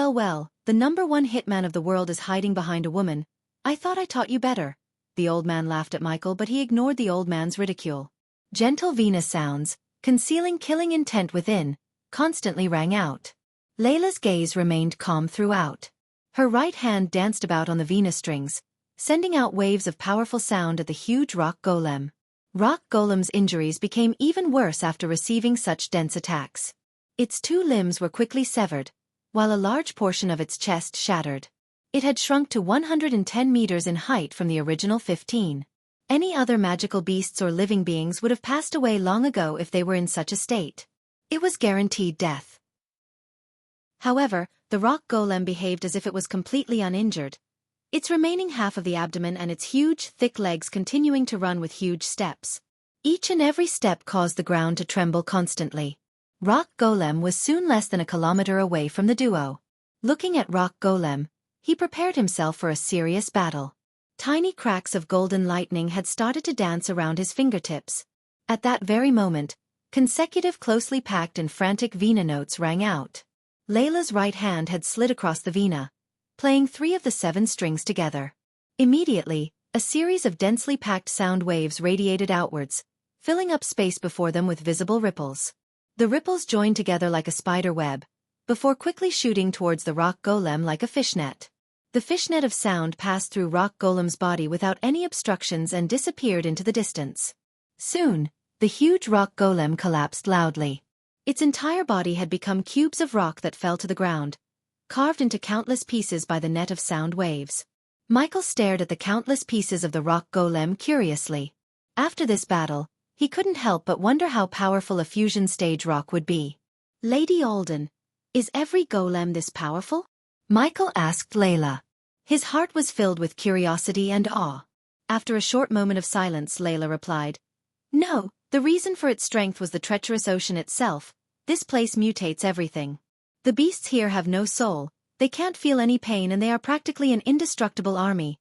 the #1 hitman of the world is hiding behind a woman. I thought I taught you better. The old man laughed at Michael, but he ignored the old man's ridicule. Gentle Vena sounds, concealing killing intent within, constantly rang out. Layla's gaze remained calm throughout. Her right hand danced about on the Vena strings, sending out waves of powerful sound at the huge Rock Golem. Rock Golem's injuries became even worse after receiving such dense attacks. Its 2 limbs were quickly severed, while a large portion of its chest shattered. It had shrunk to 110 meters in height from the original 15. Any other magical beasts or living beings would have passed away long ago if they were in such a state. It was guaranteed death. However, the Rock Golem behaved as if it was completely uninjured, its remaining half of the abdomen and its huge, thick legs continuing to run with huge steps. Each and every step caused the ground to tremble constantly. Rock Golem was soon less than a kilometer away from the duo. Looking at Rock Golem, he prepared himself for a serious battle. Tiny cracks of golden lightning had started to dance around his fingertips. At that very moment, consecutive closely packed and frantic Vena notes rang out. Layla's right hand had slid across the Vena, playing 3 of the 7 strings together. Immediately, a series of densely packed sound waves radiated outwards, filling up space before them with visible ripples. The ripples joined together like a spider web, before quickly shooting towards the Rock Golem like a fishnet. The fishnet of sound passed through Rock Golem's body without any obstructions and disappeared into the distance. Soon, the huge Rock Golem collapsed loudly. Its entire body had become cubes of rock that fell to the ground, carved into countless pieces by the net of sound waves. Michael stared at the countless pieces of the Rock Golem curiously. After this battle, he couldn't help but wonder how powerful a fusion stage rock would be. Lady Alden, is every golem this powerful? Michael asked Layla. His heart was filled with curiosity and awe. After a short moment of silence, Layla replied, "No, the reason for its strength was the treacherous ocean itself. This place mutates everything. The beasts here have no soul, they can't feel any pain, and they are practically an indestructible army."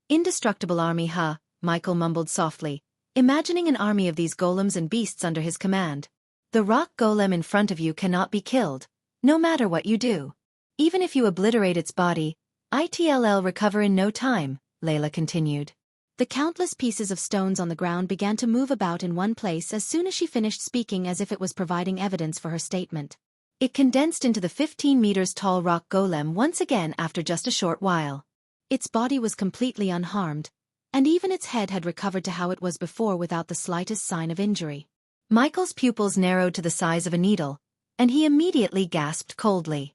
Indestructible army, huh? Michael mumbled softly, imagining an army of these golems and beasts under his command. The Rock Golem in front of you cannot be killed, no matter what you do. Even if you obliterate its body, it'll recover in no time, Layla continued. The countless pieces of stones on the ground began to move about in one place as soon as she finished speaking, as if it was providing evidence for her statement. It condensed into the 15 meters tall Rock Golem once again after just a short while. Its body was completely unharmed, and even its head had recovered to how it was before without the slightest sign of injury. Michael's pupils narrowed to the size of a needle, and he immediately gasped coldly.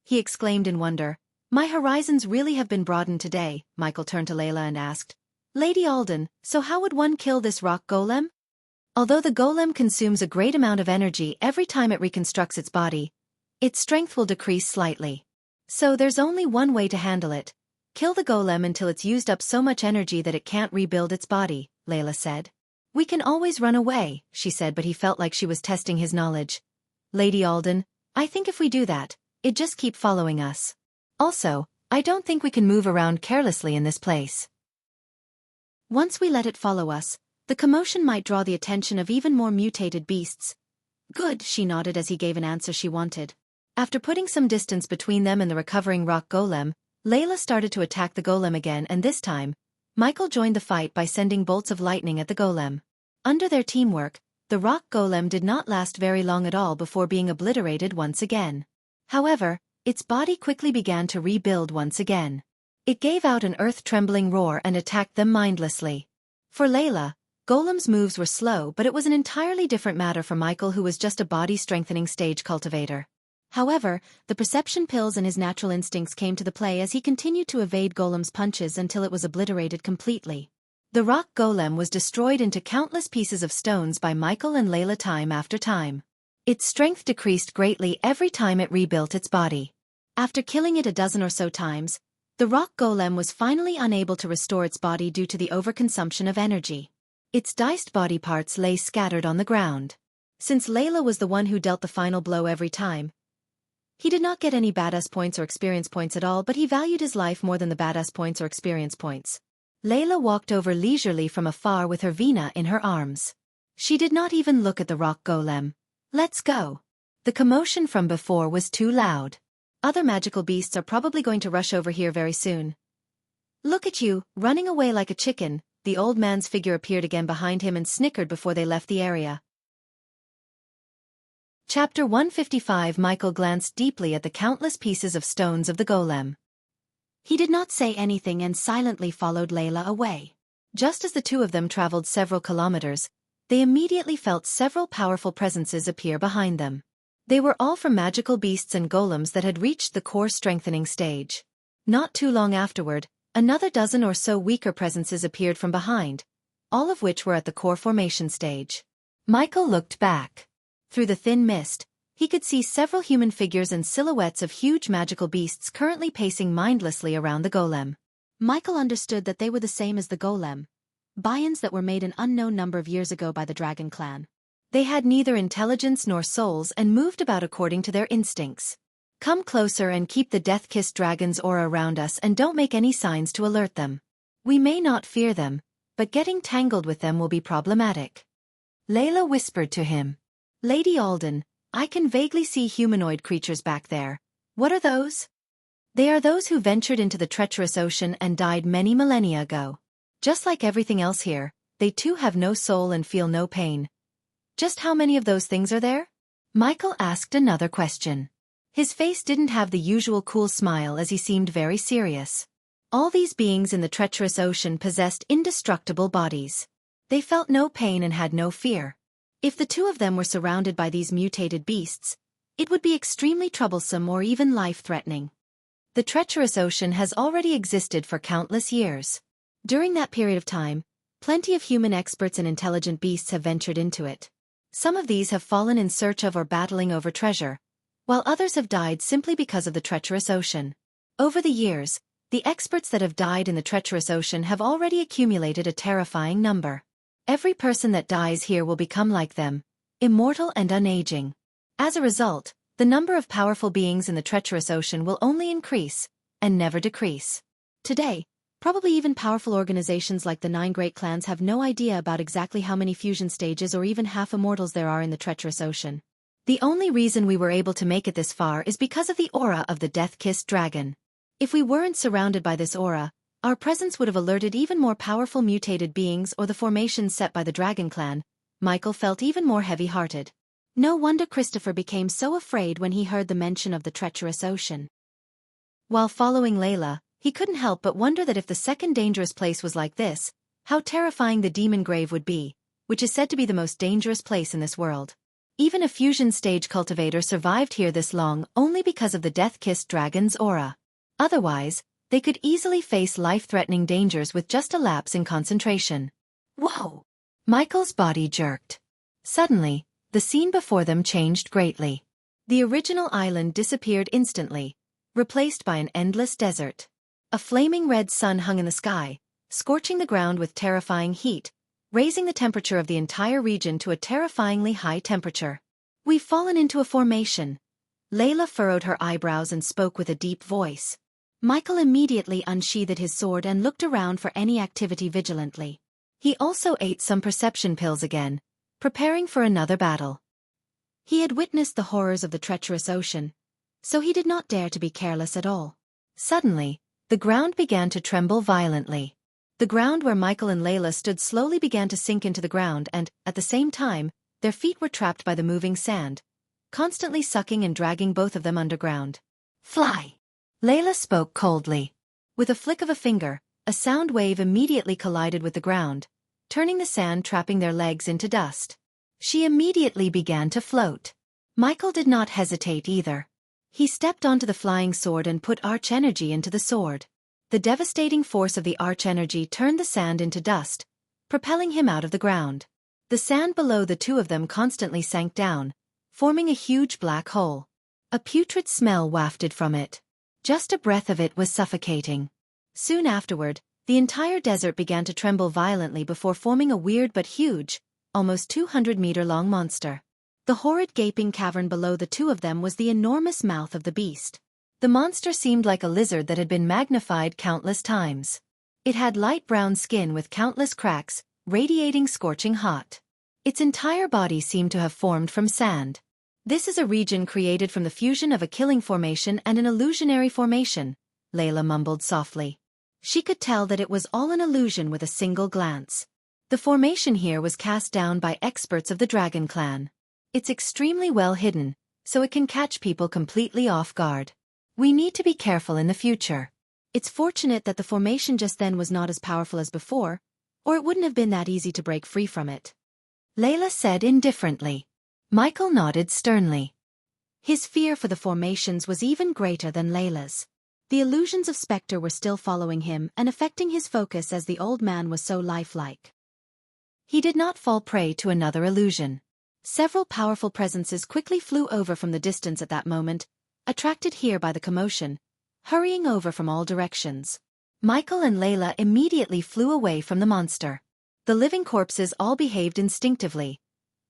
He exclaimed in wonder, "My horizons really have been broadened today." Michael turned to Layla and asked, "Lady Alden, so how would one kill this rock golem?" Although the golem consumes a great amount of energy every time it reconstructs its body, its strength will decrease slightly. So there's only one way to handle it. Kill the golem until it's used up so much energy that it can't rebuild its body, Layla said. "We can always run away," she said, but he felt like she was testing his knowledge. "Lady Alden, I think if we do that, it'd just keep following us. Also, I don't think we can move around carelessly in this place. Once we let it follow us, the commotion might draw the attention of even more mutated beasts." "Good," she nodded as he gave an answer she wanted. After putting some distance between them and the recovering rock golem, Layla started to attack the golem again, and this time, Michael joined the fight by sending bolts of lightning at the golem. Under their teamwork, the rock golem did not last very long at all before being obliterated once again. However, its body quickly began to rebuild once again. It gave out an earth-trembling roar and attacked them mindlessly. For Layla, Golem's moves were slow, but it was an entirely different matter for Michael, who was just a body-strengthening stage cultivator. However, the perception pills and his natural instincts came to the play as he continued to evade Golem's punches until it was obliterated completely. The rock golem was destroyed into countless pieces of stones by Michael and Layla time after time. Its strength decreased greatly every time it rebuilt its body. After killing it a dozen or so times, the rock golem was finally unable to restore its body due to the overconsumption of energy. Its diced body parts lay scattered on the ground. Since Layla was the one who dealt the final blow every time, he did not get any badass points or experience points at all, but he valued his life more than the badass points or experience points. Layla walked over leisurely from afar with her Vina in her arms. She did not even look at the rock golem. "Let's go." The commotion from before was too loud. "Other magical beasts are probably going to rush over here very soon." "Look at you, running away like a chicken." The old man's figure appeared again behind him and snickered before they left the area. Chapter 155. Michael glanced deeply at the countless pieces of stones of the golem. He did not say anything and silently followed Layla away. Just as the two of them traveled several kilometers, they immediately felt several powerful presences appear behind them. They were all from magical beasts and golems that had reached the core strengthening stage. Not too long afterward, another dozen or so weaker presences appeared from behind, all of which were at the core formation stage. Michael looked back. Through the thin mist, he could see several human figures and silhouettes of huge magical beasts currently pacing mindlessly around the golem. Michael understood that they were the same as the golem, Bions that were made an unknown number of years ago by the Dragon Clan. They had neither intelligence nor souls and moved about according to their instincts. "Come closer and keep the death-kissed dragon's aura around us and don't make any signs to alert them. We may not fear them, but getting tangled with them will be problematic," Layla whispered to him. "Lady Alden, I can vaguely see humanoid creatures back there. What are those?" "They are those who ventured into the treacherous ocean and died many millennia ago. Just like everything else here, they too have no soul and feel no pain." "Just how many of those things are there?" Michael asked another question. His face didn't have the usual cool smile as he seemed very serious. All these beings in the treacherous ocean possessed indestructible bodies. They felt no pain and had no fear. If the two of them were surrounded by these mutated beasts, it would be extremely troublesome or even life-threatening. The treacherous ocean has already existed for countless years. During that period of time, plenty of human experts and intelligent beasts have ventured into it. Some of these have fallen in search of or battling over treasure, while others have died simply because of the treacherous ocean. Over the years, the experts that have died in the treacherous ocean have already accumulated a terrifying number. Every person that dies here will become like them, immortal and unaging. As a result, the number of powerful beings in the treacherous ocean will only increase, and never decrease. Today, probably even powerful organizations like the 9 Great Clans have no idea about exactly how many fusion stages or even half immortals there are in the treacherous ocean. The only reason we were able to make it this far is because of the aura of the death-kissed dragon. If we weren't surrounded by this aura, our presence would have alerted even more powerful mutated beings or the formations set by the Dragon Clan. Michael felt even more heavy-hearted. No wonder Christopher became so afraid when he heard the mention of the treacherous ocean. While following Layla, he couldn't help but wonder that if the second dangerous place was like this, how terrifying the demon grave would be. which is said to be the most dangerous place in this world. Even a fusion stage cultivator survived here this long only because of the death-kissed dragon's aura. Otherwise, they could easily face life-threatening dangers with just a lapse in concentration. Whoa! Michael's body jerked. Suddenly, the scene before them changed greatly. The original island disappeared instantly, replaced by an endless desert. A flaming red sun hung in the sky, scorching the ground with terrifying heat, raising the temperature of the entire region to a terrifyingly high temperature. "We've fallen into a formation." Layla furrowed her eyebrows and spoke with a deep voice. Michael immediately unsheathed his sword and looked around for any activity vigilantly. He also ate some perception pills again, preparing for another battle. He had witnessed the horrors of the treacherous ocean, so he did not dare to be careless at all. Suddenly, the ground began to tremble violently. The ground where Michael and Layla stood slowly began to sink into the ground and, at the same time, their feet were trapped by the moving sand, constantly sucking and dragging both of them underground. "Fly!" Layla spoke coldly. With a flick of a finger, a sound wave immediately collided with the ground, turning the sand trapping their legs into dust. She immediately began to float. Michael did not hesitate either. He stepped onto the flying sword and put arch energy into the sword. The devastating force of the arch energy turned the sand into dust, propelling him out of the ground. The sand below the two of them constantly sank down, forming a huge black hole. A putrid smell wafted from it. Just a breath of it was suffocating. Soon afterward, the entire desert began to tremble violently before forming a weird but huge, almost 200-meter-long monster. The horrid gaping cavern below the two of them was the enormous mouth of the beast. The monster seemed like a lizard that had been magnified countless times. It had light brown skin with countless cracks, radiating scorching hot. Its entire body seemed to have formed from sand. "This is a region created from the fusion of a killing formation and an illusionary formation," Layla mumbled softly. She could tell that it was all an illusion with a single glance. The formation here was cast down by experts of the Dragon Clan. It's extremely well hidden, so it can catch people completely off guard. We need to be careful in the future. It's fortunate that the formation just then was not as powerful as before, or it wouldn't have been that easy to break free from it. Layla said indifferently. Michael nodded sternly. His fear for the formations was even greater than Layla's. The illusions of Spectre were still following him and affecting his focus as the old man was so lifelike. He did not fall prey to another illusion. Several powerful presences quickly flew over from the distance at that moment, attracted here by the commotion, hurrying over from all directions. Michael and Layla immediately flew away from the monster. The living corpses all behaved instinctively.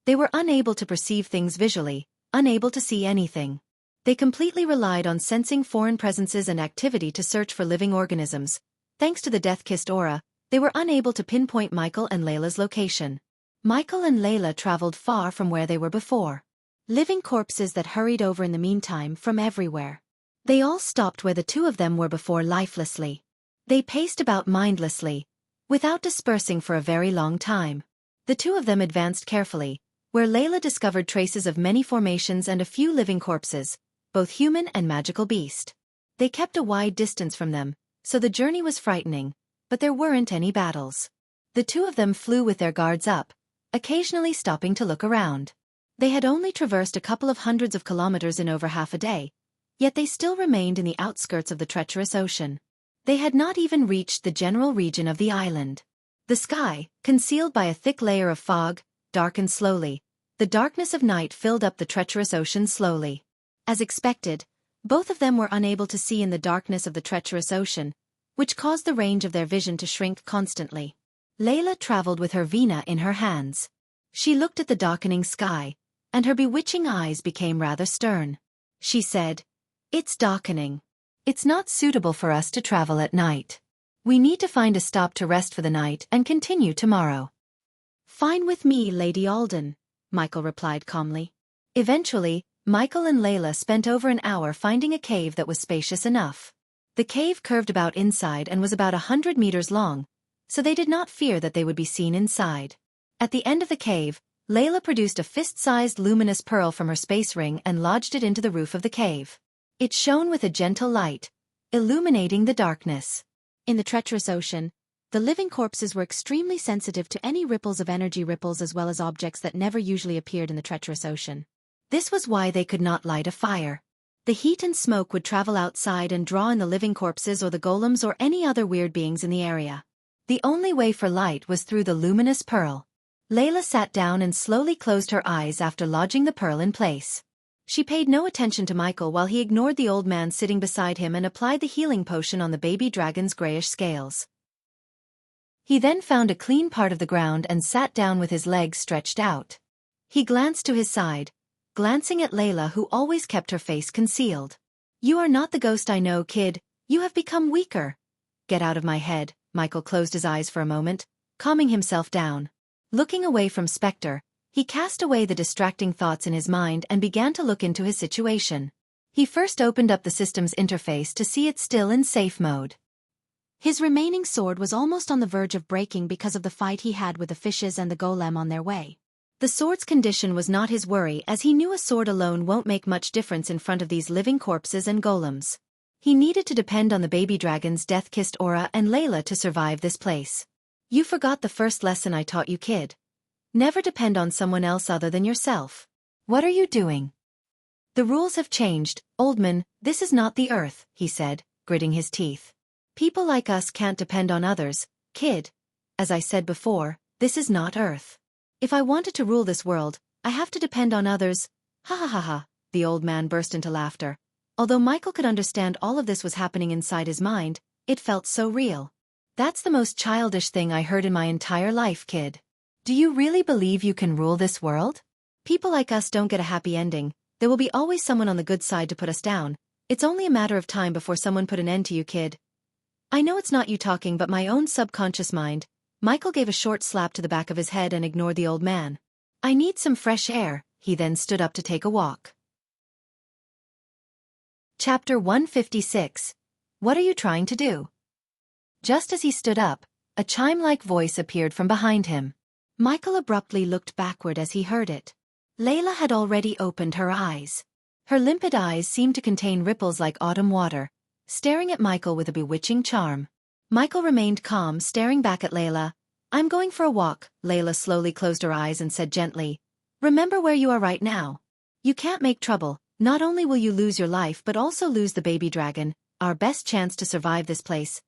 They were unable to perceive things visually, unable to see anything. They completely relied on sensing foreign presences and activity to search for living organisms. Thanks to the death-kissed aura, they were unable to pinpoint Michael and Layla's location. Michael and Layla traveled far from where they were before. Living corpses that hurried over in the meantime from everywhere. They all stopped where the two of them were before lifelessly. They paced about mindlessly, without dispersing for a very long time. The two of them advanced carefully, where Layla discovered traces of many formations and a few living corpses, both human and magical beast. They kept a wide distance from them, so the journey was frightening, but there weren't any battles. The two of them flew with their guards up, occasionally stopping to look around. They had only traversed a couple of hundreds of kilometers in over half a day, yet they still remained in the outskirts of the treacherous ocean. They had not even reached the general region of the island. The sky, concealed by a thick layer of fog, darkened slowly. The darkness of night filled up the treacherous ocean slowly. As expected, both of them were unable to see in the darkness of the treacherous ocean, which caused the range of their vision to shrink constantly. Layla traveled with her vina in her hands. She looked at the darkening sky, and her bewitching eyes became rather stern. She said, "It's darkening. It's not suitable for us to travel at night. We need to find a stop to rest for the night and continue tomorrow." "Fine with me, Lady Alden," Michael replied calmly. Eventually, Michael and Layla spent over an hour finding a cave that was spacious enough. The cave curved about inside and was about 100 meters long, so they did not fear that they would be seen inside. At the end of the cave, Layla produced a fist-sized luminous pearl from her space ring and lodged it into the roof of the cave. It shone with a gentle light, illuminating the darkness. In the treacherous ocean, The living corpses were extremely sensitive to any ripples of energy ripples as well as objects that never usually appeared in the treacherous ocean. This was why they could not light a fire. The heat and smoke would travel outside and draw in the living corpses or the golems or any other weird beings in the area. The only way for light was through the luminous pearl. Layla sat down and slowly closed her eyes after lodging the pearl in place. She paid no attention to Michael while he ignored the old man sitting beside him and applied the healing potion on the baby dragon's grayish scales. He then found a clean part of the ground and sat down with his legs stretched out. He glanced to his side, glancing at Layla who always kept her face concealed. "You are not the ghost I know, kid. You have become weaker." "Get out of my head." Michael closed his eyes for a moment, calming himself down. Looking away from Spectre, he cast away the distracting thoughts in his mind and began to look into his situation. He first opened up the system's interface to see it still in safe mode. His remaining sword was almost on the verge of breaking because of the fight he had with the fishes and the golem on their way. The sword's condition was not his worry as he knew a sword alone won't make much difference in front of these living corpses and golems. He needed to depend on the baby dragon's death-kissed aura and Layla to survive this place. "You forgot the first lesson I taught you, kid. Never depend on someone else other than yourself." "What are you doing?" "The rules have changed, old man. This is not the Earth," he said, gritting his teeth. "People like us can't depend on others, kid. As I said before, this is not Earth. If I wanted to rule this world, I have to depend on others." "Ha ha ha ha," the old man burst into laughter. Although Michael could understand all of this was happening inside his mind, it felt so real. "That's the most childish thing I heard in my entire life, kid. Do you really believe you can rule this world? People like us don't get a happy ending. There will be always someone on the good side to put us down. It's only a matter of time before someone put an end to you, kid." "I know it's not you talking but my own subconscious mind." Michael gave a short slap to the back of his head and ignored the old man. "I need some fresh air." He then stood up to take a walk. Chapter 156. What are you trying to do? Just as he stood up, a chime-like voice appeared from behind him. Michael abruptly looked backward as he heard it. Layla had already opened her eyes. Her limpid eyes seemed to contain ripples like autumn water, staring at Michael with a bewitching charm. Michael remained calm, staring back at Layla. "I'm going for a walk." Layla slowly closed her eyes and said gently, "Remember where you are right now. You can't make trouble. Not only will you lose your life but also lose the baby dragon, our best chance to survive this place.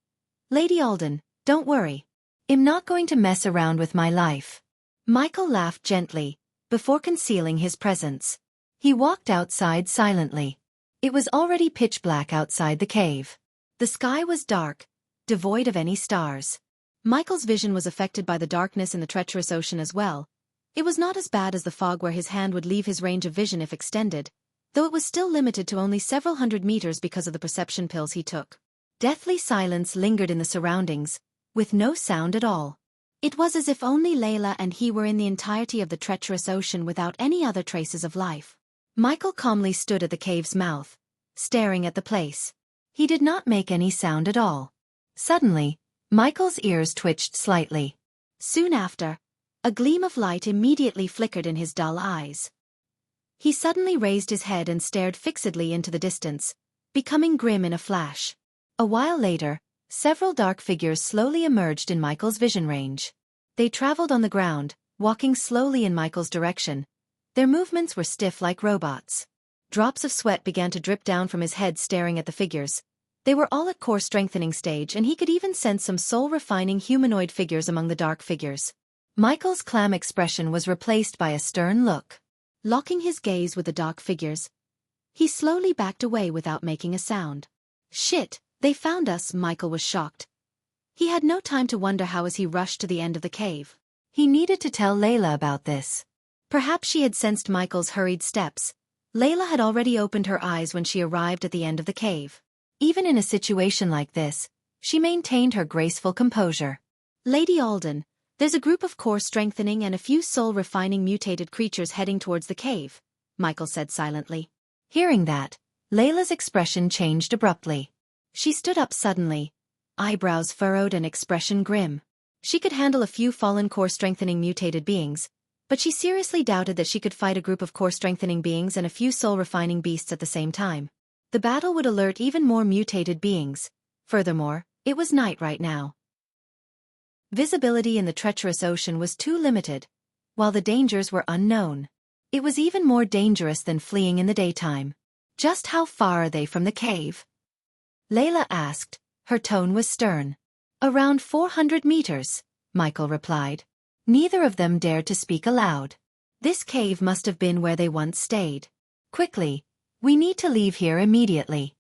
Lady Alden, don't worry. I'm not going to mess around with my life." Michael laughed gently, before concealing his presence. He walked outside silently. It was already pitch black outside the cave. The sky was dark, devoid of any stars. Michael's vision was affected by the darkness in the treacherous ocean as well. It was not as bad as the fog where his hand would leave his range of vision if extended, though it was still limited to only several hundred meters because of the perception pills he took. Deathly silence lingered in the surroundings, with no sound at all. It was as if only Layla and he were in the entirety of the treacherous ocean without any other traces of life. Michael calmly stood at the cave's mouth, staring at the place. He did not make any sound at all. Suddenly, Michael's ears twitched slightly. Soon after, a gleam of light immediately flickered in his dull eyes. He suddenly raised his head and stared fixedly into the distance, becoming grim in a flash. A while later, several dark figures slowly emerged in Michael's vision range. They traveled on the ground, walking slowly in Michael's direction. Their movements were stiff like robots. Drops of sweat began to drip down from his head staring at the figures. They were all at core strengthening stage and he could even sense some soul-refining humanoid figures among the dark figures. Michael's calm expression was replaced by a stern look. Locking his gaze with the dark figures, he slowly backed away without making a sound. "Shit, they found us," Michael was shocked. He had no time to wonder how as he rushed to the end of the cave. He needed to tell Layla about this. Perhaps she had sensed Michael's hurried steps. Layla had already opened her eyes when she arrived at the end of the cave. Even in a situation like this, she maintained her graceful composure. "Lady Alden, there's a group of core strengthening and a few soul-refining mutated creatures heading towards the cave," Michael said silently. Hearing that, Layla's expression changed abruptly. She stood up suddenly, eyebrows furrowed and expression grim. She could handle a few fallen core strengthening mutated beings, but she seriously doubted that she could fight a group of core strengthening beings and a few soul-refining beasts at the same time. The battle would alert even more mutated beings. Furthermore, it was night right now. Visibility in the treacherous ocean was too limited, while the dangers were unknown. It was even more dangerous than fleeing in the daytime. Just how far are they from the cave? Layla asked. Her tone was stern. Around 400 meters, Michael replied. Neither of them dared to speak aloud. This cave must have been where they once stayed. Quickly, we need to leave here immediately.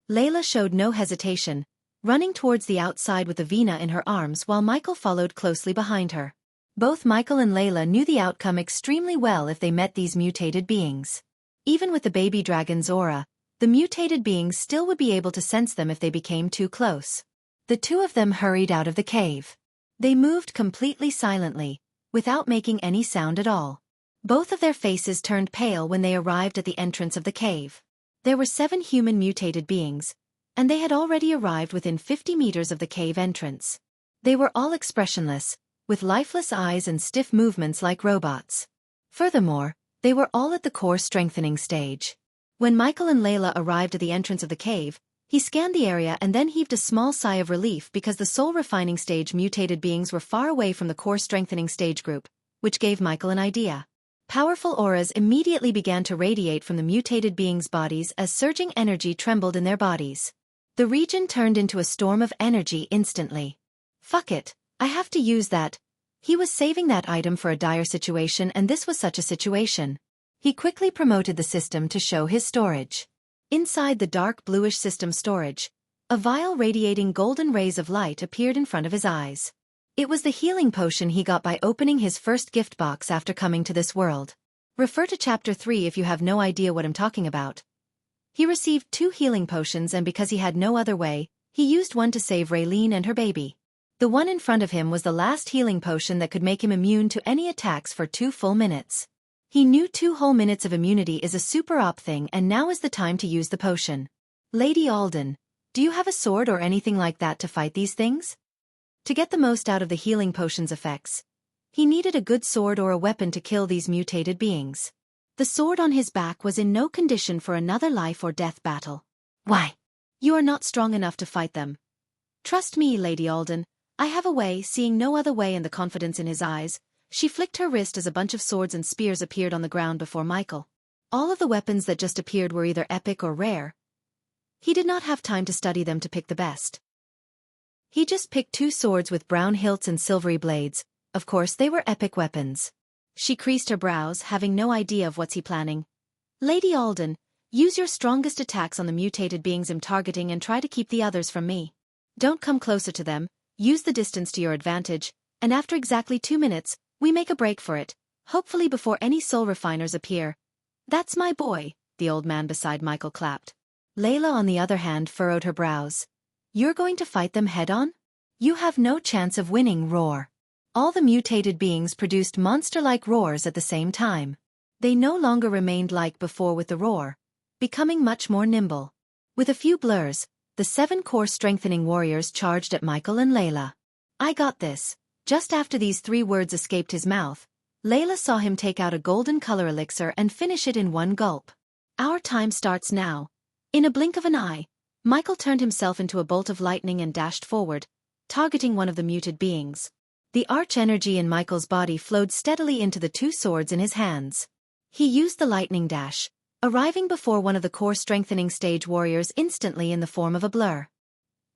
Layla showed no hesitation, running towards the outside with Avina in her arms while Michael followed closely behind her. Both Michael and Layla knew the outcome extremely well if they met these mutated beings. Even with the baby dragon's aura, the mutated beings still would be able to sense them if they became too close. The two of them hurried out of the cave. They moved completely silently, without making any sound at all. Both of their faces turned pale when they arrived at the entrance of the cave. There were 7 human mutated beings, and they had already arrived within 50 meters of the cave entrance. They were all expressionless, with lifeless eyes and stiff movements like robots. Furthermore, they were all at the core strengthening stage. When Michael and Layla arrived at the entrance of the cave, he scanned the area and then heaved a small sigh of relief because the soul refining stage mutated beings were far away from the core strengthening stage group, which gave Michael an idea. Powerful auras immediately began to radiate from the mutated beings' bodies as surging energy trembled in their bodies. The region turned into a storm of energy instantly. Fuck it, I have to use that. He was saving that item for a dire situation, and this was such a situation. He quickly promoted the system to show his storage. Inside the dark bluish system storage, a vial radiating golden rays of light appeared in front of his eyes. It was the healing potion he got by opening his first gift box after coming to this world. Refer to Chapter 3 if you have no idea what I'm talking about. He received 2 healing potions, and because he had no other way, he used one to save Raylene and her baby. The one in front of him was the last healing potion that could make him immune to any attacks for 2 full minutes. He knew 2 whole minutes of immunity is a super op thing, and now is the time to use the potion. Lady Alden, do you have a sword or anything like that to fight these things? To get the most out of the healing potion's effects, he needed a good sword or a weapon to kill these mutated beings. The sword on his back was in no condition for another life or death battle. Why? You are not strong enough to fight them. Trust me, Lady Alden, I have a way. Seeing no other way and the confidence in his eyes, she flicked her wrist as a bunch of swords and spears appeared on the ground before Michael. All of the weapons that just appeared were either epic or rare. He did not have time to study them to pick the best. He just picked 2 swords with brown hilts and silvery blades. Of course they were epic weapons. She creased her brows, having no idea of what's he planning. Lady Alden, use your strongest attacks on the mutated beings I'm targeting and try to keep the others from me. Don't come closer to them, use the distance to your advantage, and after exactly 2 minutes, we make a break for it, hopefully before any soul refiners appear. That's my boy, the old man beside Michael clapped. Layla on the other hand furrowed her brows. You're going to fight them head-on? You have no chance of winning. Roar. All the mutated beings produced monster-like roars at the same time. They no longer remained like before with the roar, becoming much more nimble. With a few blurs, the 7 core strengthening warriors charged at Michael and Layla. I got this. Just after these 3 words escaped his mouth, Layla saw him take out a golden color elixir and finish it in one gulp. Our time starts now. In a blink of an eye, Michael turned himself into a bolt of lightning and dashed forward, targeting one of the muted beings. The arch energy in Michael's body flowed steadily into the 2 swords in his hands. He used the lightning dash, arriving before one of the core strengthening stage warriors instantly in the form of a blur.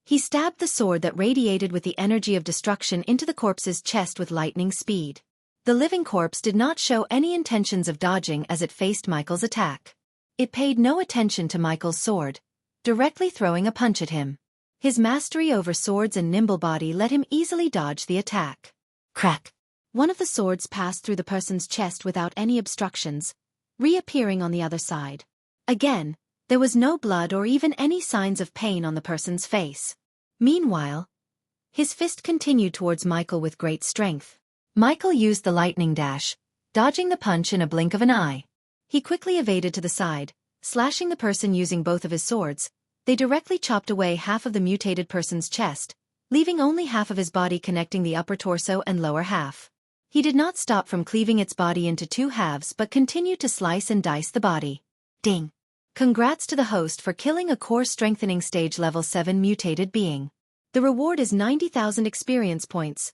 He stabbed the sword that radiated with the energy of destruction into the corpse's chest with lightning speed. The living corpse did not show any intentions of dodging as it faced Michael's attack. It paid no attention to Michael's sword, directly throwing a punch at him. His mastery over swords and nimble body let him easily dodge the attack. Crack! One of the swords passed through the person's chest without any obstructions, reappearing on the other side. Again, there was no blood or even any signs of pain on the person's face. Meanwhile, his fist continued towards Michael with great strength. Michael used the lightning dash, dodging the punch in a blink of an eye. He quickly evaded to the side, slashing the person using both of his swords. They directly chopped away half of the mutated person's chest, leaving only half of his body connecting the upper torso and lower half. He did not stop from cleaving its body into 2 halves but continued to slice and dice the body. Ding! Congrats to the host for killing a core strengthening stage level 7 mutated being. The reward is 90,000 experience points.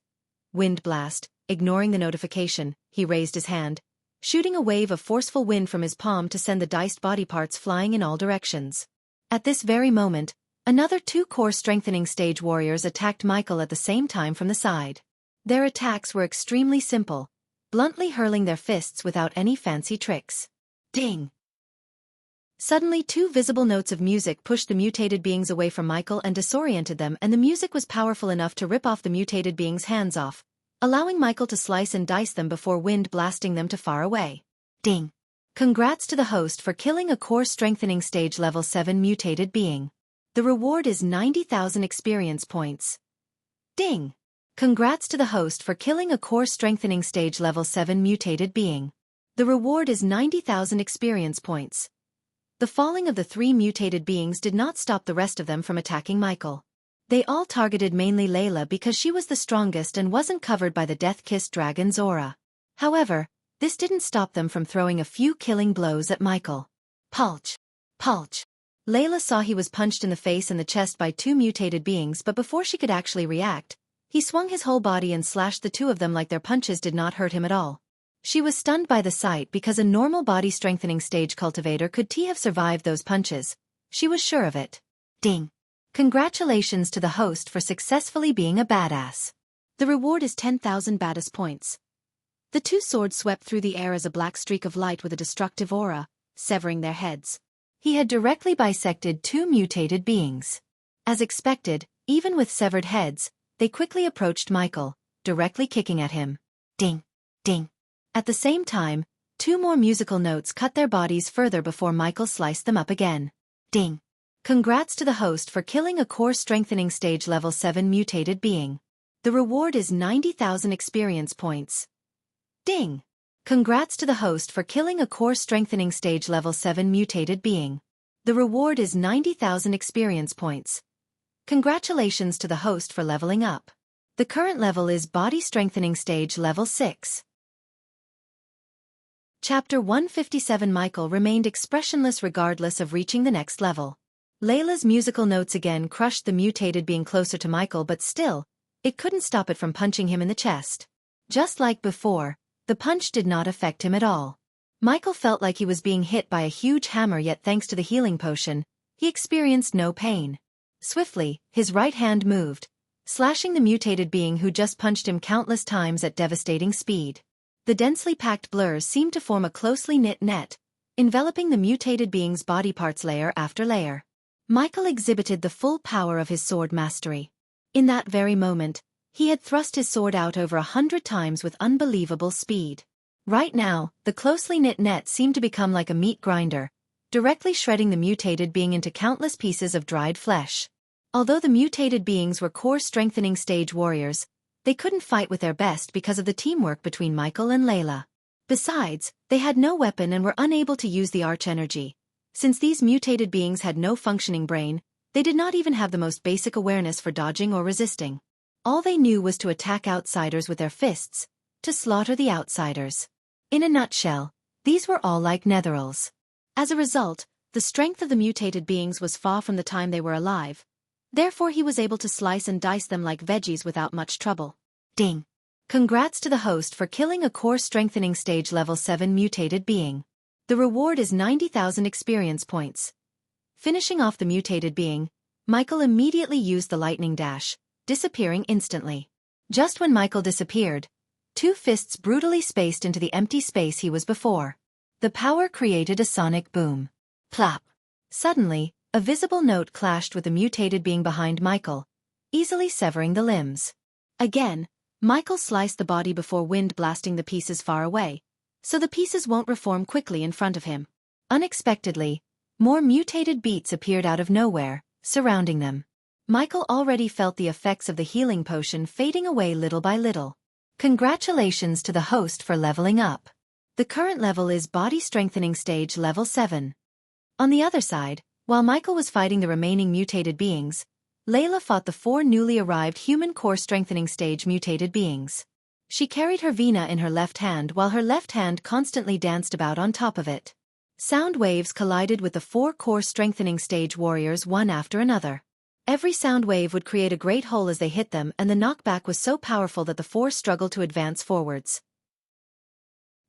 Wind blast. Ignoring the notification, he raised his hand, shooting a wave of forceful wind from his palm to send the diced body parts flying in all directions. At this very moment, another 2 core strengthening stage warriors attacked Michael at the same time from the side. Their attacks were extremely simple, bluntly hurling their fists without any fancy tricks. Ding! Suddenly 2 visible notes of music pushed the mutated beings away from Michael and disoriented them, and the music was powerful enough to rip off the mutated beings' hands off, allowing Michael to slice and dice them before wind blasting them to far away. Ding! Congrats to the host for killing a core strengthening stage level 7 mutated being. The reward is 90,000 experience points. Ding! Congrats to the host for killing a core strengthening stage level 7 mutated being. The reward is 90,000 experience points. The falling of the 3 mutated beings did not stop the rest of them from attacking Michael. They all targeted mainly Layla because she was the strongest and wasn't covered by the death-kissed dragon's aura. However, this didn't stop them from throwing a few killing blows at Michael. Pulch! Pulch! Layla saw he was punched in the face and the chest by 2 mutated beings, but before she could actually react, he swung his whole body and slashed the 2 of them like their punches did not hurt him at all. She was stunned by the sight because a normal body strengthening stage cultivator could have survived those punches. She was sure of it. Ding! Congratulations to the host for successfully being a badass. The reward is 10,000 badass points. The 2 swords swept through the air as a black streak of light with a destructive aura, severing their heads. He had directly bisected 2 mutated beings. As expected, even with severed heads, they quickly approached Michael, directly kicking at him. Ding! Ding! At the same time, 2 more musical notes cut their bodies further before Michael sliced them up again. Ding! Congrats to the host for killing a core strengthening stage level 7 mutated being. The reward is 90,000 experience points. Ding! Congrats to the host for killing a core strengthening stage level 7 mutated being. The reward is 90,000 experience points. Congratulations to the host for leveling up. The current level is body strengthening stage level 6. Chapter 157. Michael remained expressionless regardless of reaching the next level. Layla's musical notes again crushed the mutated being closer to Michael, but still, it couldn't stop it from punching him in the chest. Just like before, the punch did not affect him at all. Michael felt like he was being hit by a huge hammer, yet thanks to the healing potion, he experienced no pain. Swiftly, his right hand moved, slashing the mutated being who just punched him countless times at devastating speed. The densely packed blurs seemed to form a closely knit net, enveloping the mutated being's body parts layer after layer. Michael exhibited the full power of his sword mastery. In that very moment, he had thrust his sword out over 100 times with unbelievable speed. Right now, the closely knit net seemed to become like a meat grinder, directly shredding the mutated being into countless pieces of dried flesh. Although the mutated beings were core strengthening stage warriors, they couldn't fight with their best because of the teamwork between Michael and Layla. Besides, they had no weapon and were unable to use the arch energy. Since these mutated beings had no functioning brain, they did not even have the most basic awareness for dodging or resisting. All they knew was to attack outsiders with their fists, to slaughter the outsiders. In a nutshell, these were all like netherils. As a result, the strength of the mutated beings was far from the time they were alive. Therefore he was able to slice and dice them like veggies without much trouble. Ding! Congrats to the host for killing a core strengthening stage level 7 mutated being. The reward is 90,000 experience points. Finishing off the mutated being, Michael immediately used the lightning dash, disappearing instantly. Just when Michael disappeared, 2 fists brutally spaced into the empty space he was before. The power created a sonic boom. Plop! Suddenly, a visible note clashed with the mutated being behind Michael, easily severing the limbs. Again, Michael sliced the body before wind blasting the pieces far away, so the pieces won't reform quickly in front of him. Unexpectedly, more mutated beats appeared out of nowhere, surrounding them. Michael already felt the effects of the healing potion fading away little by little. Congratulations to the host for leveling up. The current level is body strengthening stage level 7. On the other side, while Michael was fighting the remaining mutated beings, Layla fought the 4 newly arrived human core strengthening stage mutated beings. She carried her Vina in her left hand while her left hand constantly danced about on top of it. Sound waves collided with the 4 core strengthening stage warriors one after another. Every sound wave would create a great hole as they hit them, and the knockback was so powerful that the four struggled to advance forwards.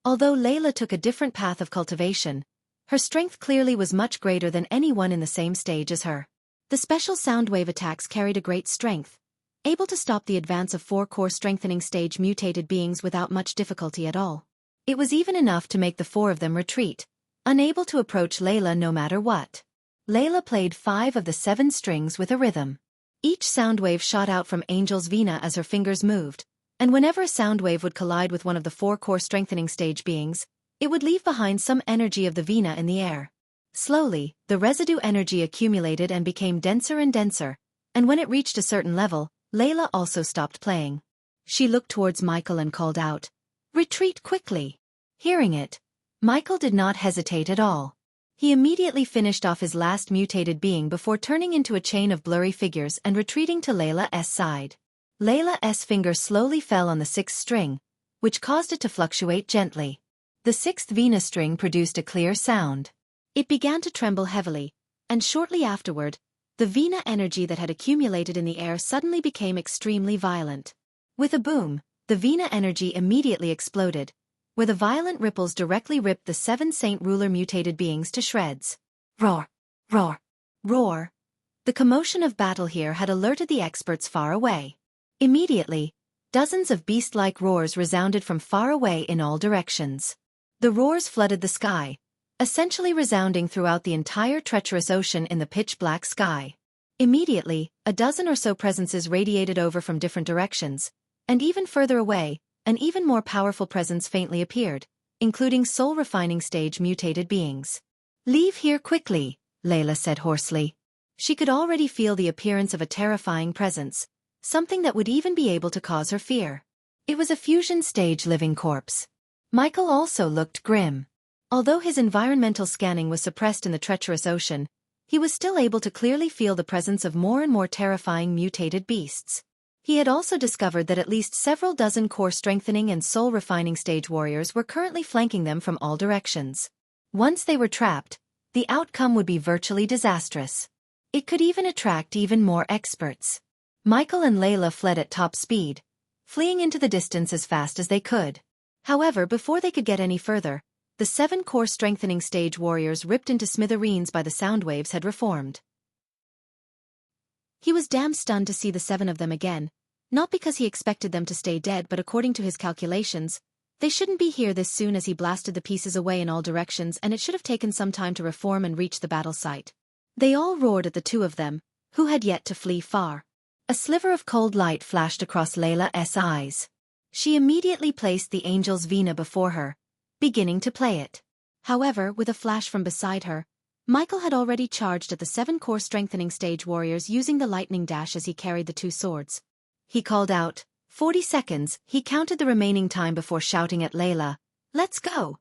Although Layla took a different path of cultivation, her strength clearly was much greater than anyone in the same stage as her. The special sound wave attacks carried a great strength, able to stop the advance of four core strengthening stage mutated beings without much difficulty at all. It was even enough to make the four of them retreat, unable to approach Layla no matter what. Layla played 5 of the 7 strings with a rhythm. Each sound wave shot out from Angel's vena as her fingers moved, and whenever a sound wave would collide with one of the 4 core strengthening stage beings, it would leave behind some energy of the vena in the air. Slowly, the residue energy accumulated and became denser and denser, and when it reached a certain level, Layla also stopped playing. She looked towards Michael and called out, "Retreat quickly!" Hearing it, Michael did not hesitate at all. He immediately finished off his last mutated being before turning into a chain of blurry figures and retreating to Layla's side. Layla's finger slowly fell on the 6th string, which caused it to fluctuate gently. The 6th vena string produced a clear sound. It began to tremble heavily, and shortly afterward, the vena energy that had accumulated in the air suddenly became extremely violent. With a boom, the vena energy immediately exploded, where the violent ripples directly ripped the 7 Saint Ruler mutated beings to shreds. Roar! Roar! Roar! The commotion of battle here had alerted the experts far away. Immediately, dozens of beast-like roars resounded from far away in all directions. The roars flooded the sky, essentially resounding throughout the entire treacherous ocean in the pitch-black sky. Immediately, a dozen or so presences radiated over from different directions, and even further away, an even more powerful presence faintly appeared, including soul-refining stage mutated beings. "Leave here quickly," Layla said hoarsely. She could already feel the appearance of a terrifying presence, something that would even be able to cause her fear. It was a fusion stage living corpse. Michael also looked grim. Although his environmental scanning was suppressed in the treacherous ocean, he was still able to clearly feel the presence of more and more terrifying mutated beasts. He had also discovered that at least several dozen core strengthening and soul refining stage warriors were currently flanking them from all directions. Once they were trapped, the outcome would be virtually disastrous. It could even attract even more experts. Michael and Layla fled at top speed, fleeing into the distance as fast as they could. However, before they could get any further, the 7 core strengthening stage warriors ripped into smithereens by the sound waves had reformed. He was damn stunned to see the 7 of them again, not because he expected them to stay dead but according to his calculations, they shouldn't be here this soon as he blasted the pieces away in all directions and it should have taken some time to reform and reach the battle site. They all roared at the 2 of them, who had yet to flee far. A sliver of cold light flashed across Layla's eyes. She immediately placed the angel's vena before her, beginning to play it. However, with a flash from beside her, Michael had already charged at the 7 core strengthening stage warriors using the lightning dash as he carried the 2 swords. He called out, 40 seconds, he counted the remaining time before shouting at Layla, "Let's go!"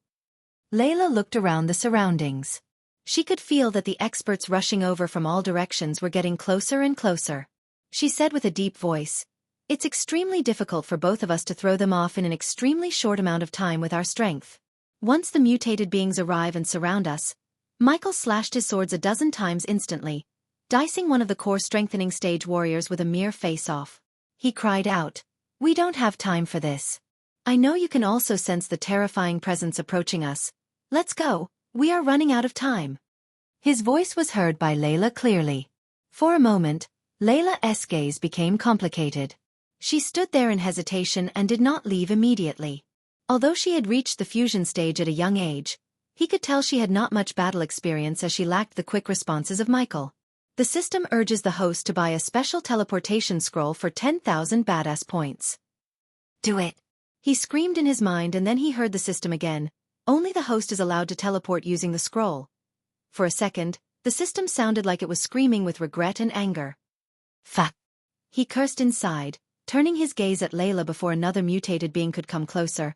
Layla looked around the surroundings. She could feel that the experts rushing over from all directions were getting closer and closer. She said with a deep voice, "It's extremely difficult for both of us to throw them off in an extremely short amount of time with our strength. Once the mutated beings arrive and surround us," Michael slashed his swords a dozen times instantly, dicing one of the core strengthening stage warriors with a mere face-off. He cried out, "We don't have time for this. I know you can also sense the terrifying presence approaching us. Let's go, we are running out of time." His voice was heard by Layla clearly. For a moment, Layla's gaze became complicated. She stood there in hesitation and did not leave immediately. Although she had reached the fusion stage at a young age, he could tell she had not much battle experience as she lacked the quick responses of Michael. The system urges the host to buy a special teleportation scroll for 10,000 badass points. "Do it!" He screamed in his mind and then he heard the system again. Only the host is allowed to teleport using the scroll. For a second, the system sounded like it was screaming with regret and anger. "Fuck!" He cursed inside, turning his gaze at Layla before another mutated being could come closer.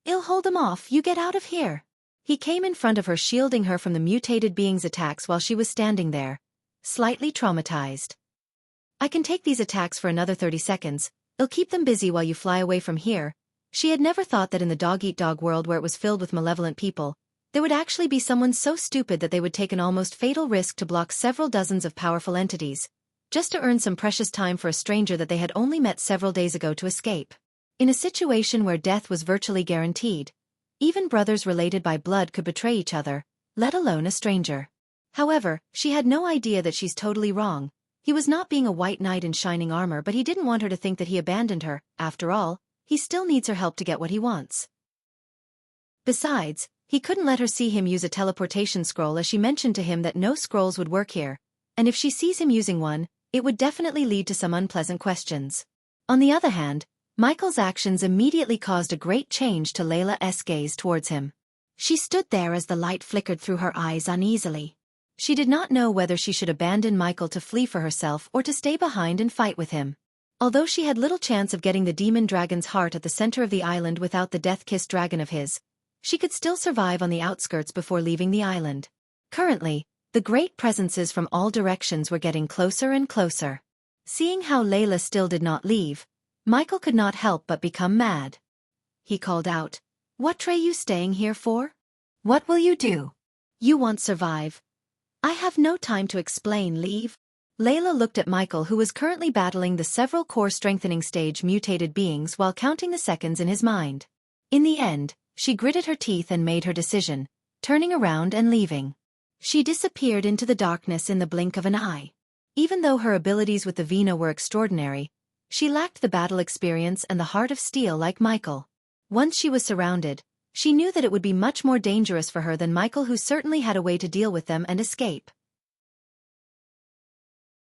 "I'll hold them off, you get out of here." He came in front of her, shielding her from the mutated being's attacks while she was standing there, slightly traumatized. "I can take these attacks for another 30 seconds, I'll keep them busy while you fly away from here." She had never thought that in the dog-eat-dog world where it was filled with malevolent people, there would actually be someone so stupid that they would take an almost fatal risk to block several dozens of powerful entities, just to earn some precious time for a stranger that they had only met several days ago to escape. In a situation where death was virtually guaranteed, even brothers related by blood could betray each other, let alone a stranger. However, she had no idea that she's totally wrong. He was not being a white knight in shining armor, but he didn't want her to think that he abandoned her. After all, he still needs her help to get what he wants. Besides, he couldn't let her see him use a teleportation scroll, as she mentioned to him that no scrolls would work here, and if she sees him using one, it would definitely lead to some unpleasant questions. On the other hand, Michael's actions immediately caused a great change to Layla's gaze towards him. She stood there as the light flickered through her eyes uneasily. She did not know whether she should abandon Michael to flee for herself or to stay behind and fight with him. Although she had little chance of getting the demon dragon's heart at the center of the island without the death-kissed dragon of his, she could still survive on the outskirts before leaving the island. Currently, the great presences from all directions were getting closer and closer. Seeing how Layla still did not leave, Michael could not help but become mad. He called out, "What are you staying here for? What will you do? You won't survive. I have no time to explain, leave." Layla looked at Michael, who was currently battling the several core strengthening stage mutated beings while counting the seconds in his mind. In the end, she gritted her teeth and made her decision, turning around and leaving. She disappeared into the darkness in the blink of an eye. Even though her abilities with the Vina were extraordinary, she lacked the battle experience and the heart of steel like Michael. Once she was surrounded, she knew that it would be much more dangerous for her than Michael, who certainly had a way to deal with them and escape.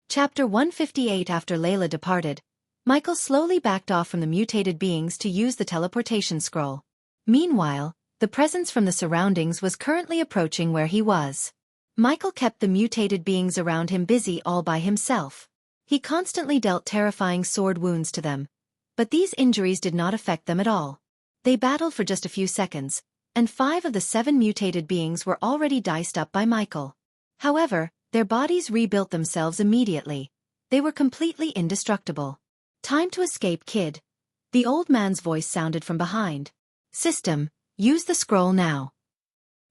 Chapter 158. After Layla departed, Michael slowly backed off from the mutated beings to use the teleportation scroll. Meanwhile, the presence from the surroundings was currently approaching where he was. Michael kept the mutated beings around him busy all by himself. He constantly dealt terrifying sword wounds to them, but these injuries did not affect them at all. They battled for just a few seconds, and 5 of the 7 mutated beings were already diced up by Michael. However, their bodies rebuilt themselves immediately. They were completely indestructible. "Time to escape, kid." The old man's voice sounded from behind. "System, use the scroll now."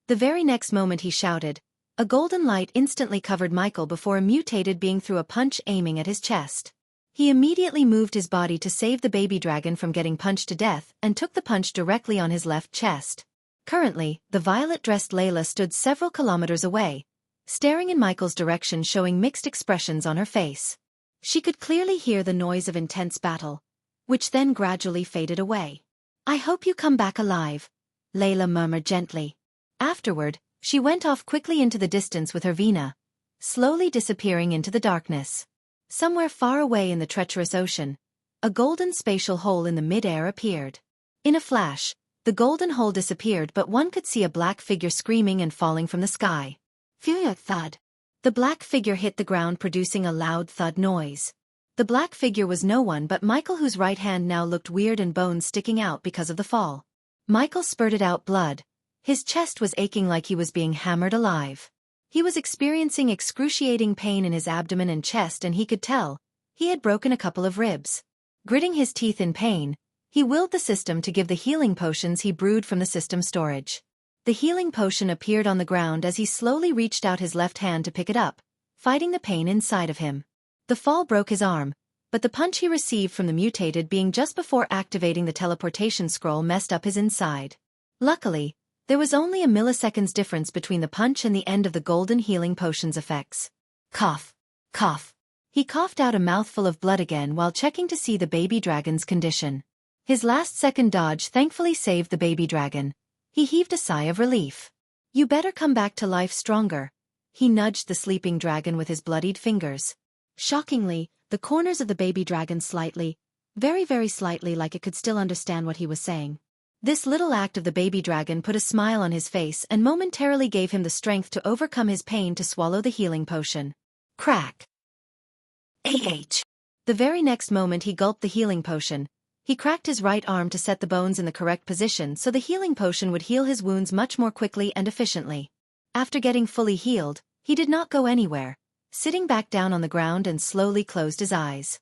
The very next moment he shouted. A golden light instantly covered Michael before a mutated being threw a punch aiming at his chest. He immediately moved his body to save the baby dragon from getting punched to death and took the punch directly on his left chest. Currently, the violet-dressed Layla stood several kilometers away, staring in Michael's direction, showing mixed expressions on her face. She could clearly hear the noise of intense battle, which then gradually faded away. "I hope you come back alive," Layla murmured gently. Afterward, she went off quickly into the distance with her Vina, slowly disappearing into the darkness. Somewhere far away in the treacherous ocean, a golden spatial hole in the mid-air appeared. In a flash, the golden hole disappeared, but one could see a black figure screaming and falling from the sky. Feel thud. The black figure hit the ground, producing a loud thud noise. The black figure was no one but Michael, whose right hand now looked weird and bones sticking out because of the fall. Michael spurted out blood. His chest was aching like he was being hammered alive. He was experiencing excruciating pain in his abdomen and chest, and he could tell he had broken a couple of ribs. Gritting his teeth in pain, he willed the system to give the healing potions he brewed from the system storage. The healing potion appeared on the ground as he slowly reached out his left hand to pick it up, fighting the pain inside of him. The fall broke his arm, but the punch he received from the mutated being just before activating the teleportation scroll messed up his inside. Luckily, there was only a millisecond's difference between the punch and the end of the golden healing potion's effects. Cough. Cough. He coughed out a mouthful of blood again while checking to see the baby dragon's condition. His last-second dodge thankfully saved the baby dragon. He heaved a sigh of relief. "You better come back to life stronger." He nudged the sleeping dragon with his bloodied fingers. Shockingly, the corners of the baby dragon slightly, very very slightly, like it could still understand what he was saying. This little act of the baby dragon put a smile on his face and momentarily gave him the strength to overcome his pain to swallow the healing potion. Crack. The very next moment he gulped the healing potion. He cracked his right arm to set the bones in the correct position so the healing potion would heal his wounds much more quickly and efficiently. After getting fully healed, he did not go anywhere, sitting back down on the ground and slowly closed his eyes.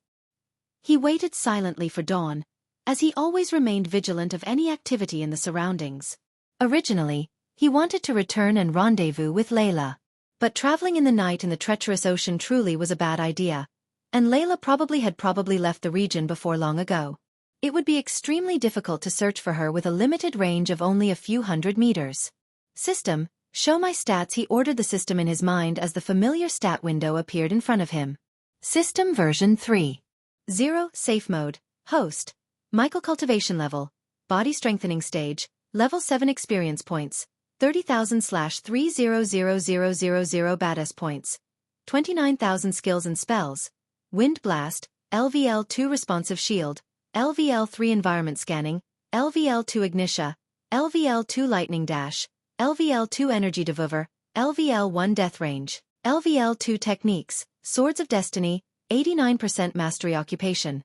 He waited silently for dawn, as he always remained vigilant of any activity in the surroundings. Originally, he wanted to return and rendezvous with Layla. But traveling in the night in the treacherous ocean truly was a bad idea. and Layla probably left the region before long ago. It would be extremely difficult to search for her with a limited range of only a few hundred meters. System, show my stats. He ordered the system in his mind as the familiar stat window appeared in front of him. System version 3.0 Safe mode. Host. Michael cultivation level. Body strengthening stage. Level 7 experience points. 30,000/3000000 badass points. 29,000 skills and spells. Wind blast. LVL2 responsive shield. LVL3 environment scanning. LVL2 ignition. LVL2 lightning dash. LVL2 energy devour. LVL1 death range. LVL2 techniques. Swords of Destiny. 89% mastery occupation.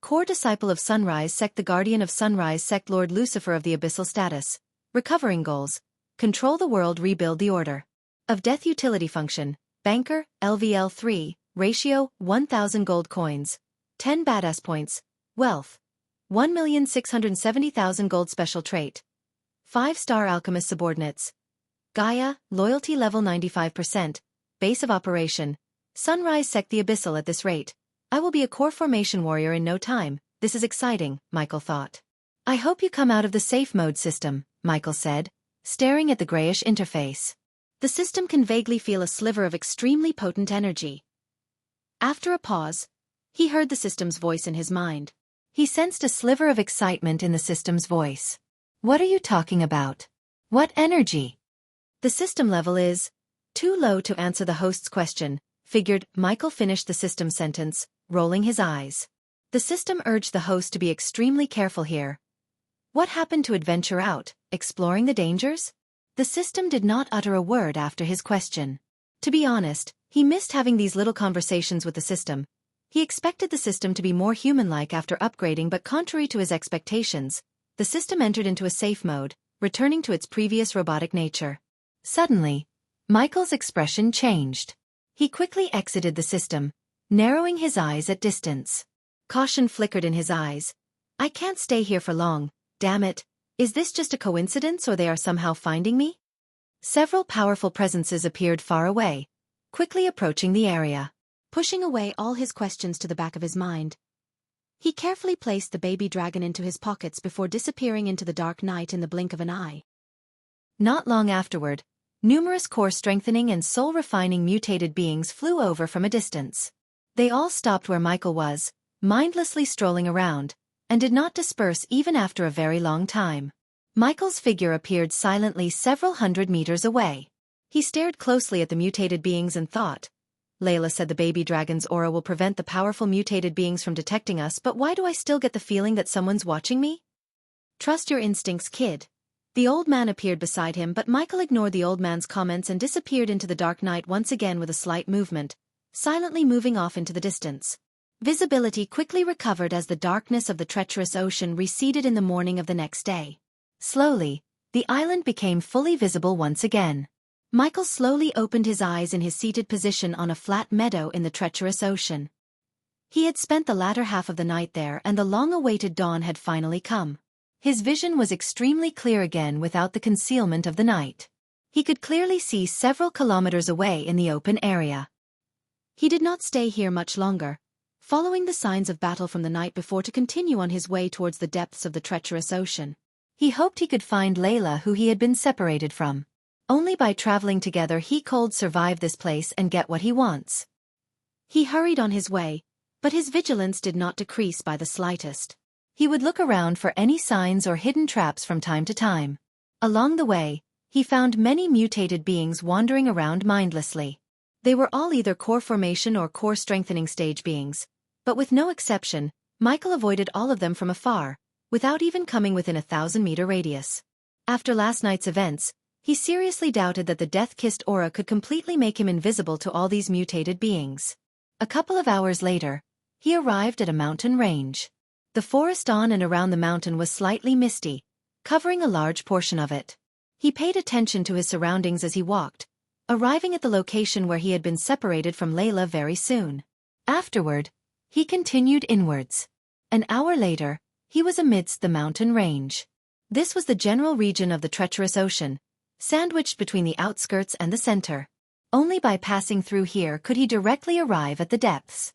Core disciple of Sunrise Sect, the guardian of Sunrise Sect, Lord Lucifer of the abyssal status. Recovering goals. Control the world, rebuild the order. Of death utility function. Banker, LVL3, ratio, 1,000 gold coins. 10 badass points. Wealth. 1,670,000 gold special trait. 5-star alchemist subordinates. Gaia, loyalty level 95%. Base of operation. Sunrise Sect, the abyssal. At this rate, I will be a core formation warrior in no time. This is exciting, Michael thought. I hope you come out of the safe mode, system, Michael said, staring at the grayish interface. The system can vaguely feel a sliver of extremely potent energy. After a pause, he heard the system's voice in his mind. He sensed a sliver of excitement in the system's voice. What are you talking about? What energy? The system level is too low to answer the host's question, figured. Michael finished the system sentence, rolling his eyes. The system urged the host to be extremely careful here. What happened to adventure out, exploring the dangers? The system did not utter a word after his question. To be honest, he missed having these little conversations with the system. He expected the system to be more human-like after upgrading, but contrary to his expectations, the system entered into a safe mode, returning to its previous robotic nature. Suddenly, Michael's expression changed. He quickly exited the system, narrowing his eyes at distance. Caution flickered in his eyes. I can't stay here for long, damn it. Is this just a coincidence, or they are somehow finding me? Several powerful presences appeared far away, quickly approaching the area. Pushing away all his questions to the back of his mind, he carefully placed the baby dragon into his pockets before disappearing into the dark night in the blink of an eye. Not long afterward, numerous core-strengthening and soul-refining mutated beings flew over from a distance. They all stopped where Michael was, mindlessly strolling around, and did not disperse even after a very long time. Michael's figure appeared silently several hundred meters away. He stared closely at the mutated beings and thought, Layla said the baby dragon's aura will prevent the powerful mutated beings from detecting us, but why do I still get the feeling that someone's watching me? Trust your instincts, kid. The old man appeared beside him, but Michael ignored the old man's comments and disappeared into the dark night once again with a slight movement, silently moving off into the distance. Visibility quickly recovered as the darkness of the treacherous ocean receded in the morning of the next day. Slowly, the island became fully visible once again. Michael slowly opened his eyes in his seated position on a flat meadow in the treacherous ocean. He had spent the latter half of the night there, and the long-awaited dawn had finally come. His vision was extremely clear again without the concealment of the night. He could clearly see several kilometers away in the open area. He did not stay here much longer, following the signs of battle from the night before to continue on his way towards the depths of the treacherous ocean. He hoped he could find Layla, who he had been separated from. Only by traveling together he could survive this place and get what he wants. He hurried on his way, but his vigilance did not decrease by the slightest. He would look around for any signs or hidden traps from time to time. Along the way, he found many mutated beings wandering around mindlessly. They were all either core formation or core strengthening stage beings, but with no exception, Michael avoided all of them from afar, without even coming within a 1,000-meter radius. After last night's events, he seriously doubted that the death-kissed aura could completely make him invisible to all these mutated beings. A couple of hours later, he arrived at a mountain range. The forest on and around the mountain was slightly misty, covering a large portion of it. He paid attention to his surroundings as he walked, arriving at the location where he had been separated from Layla very soon. Afterward, he continued inwards. An hour later, he was amidst the mountain range. This was the general region of the treacherous ocean, sandwiched between the outskirts and the center. Only by passing through here could he directly arrive at the depths.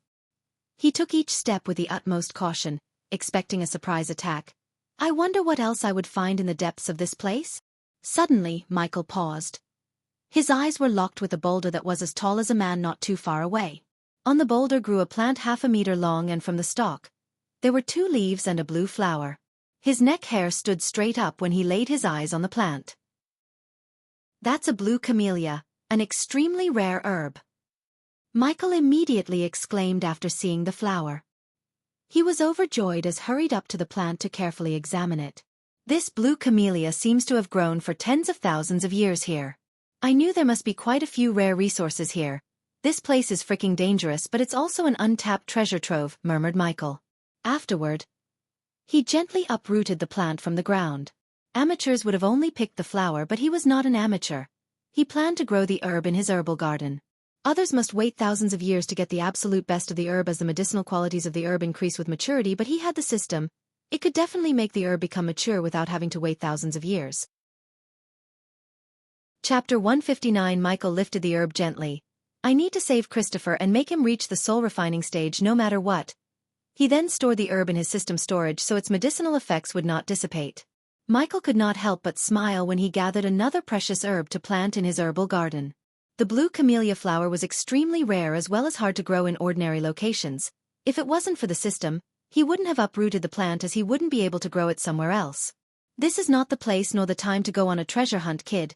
He took each step with the utmost caution, expecting a surprise attack. I wonder what else I would find in the depths of this place? Suddenly, Michael paused. His eyes were locked with a boulder that was as tall as a man not too far away. On the boulder grew a plant half a meter long, and from the stalk there were 2 leaves and a blue flower. His neck hair stood straight up when he laid his eyes on the plant. That's a blue camellia, an extremely rare herb, Michael immediately exclaimed after seeing the flower. He was overjoyed as hurried up to the plant to carefully examine it. This blue camellia seems to have grown for tens of thousands of years here. I knew there must be quite a few rare resources here. This place is freaking dangerous, but it's also an untapped treasure trove, murmured Michael. Afterward, he gently uprooted the plant from the ground. Amateurs would have only picked the flower, but he was not an amateur. He planned to grow the herb in his herbal garden. Others must wait thousands of years to get the absolute best of the herb as the medicinal qualities of the herb increase with maturity, but he had the system. It could definitely make the herb become mature without having to wait thousands of years. Chapter 159. Michael lifted the herb gently. I need to save Christopher and make him reach the soul refining stage no matter what. He then stored the herb in his system storage so its medicinal effects would not dissipate. Michael could not help but smile when he gathered another precious herb to plant in his herbal garden. The blue camellia flower was extremely rare as well as hard to grow in ordinary locations. If it wasn't for the system, he wouldn't have uprooted the plant, as he wouldn't be able to grow it somewhere else. This is not the place nor the time to go on a treasure hunt, kid.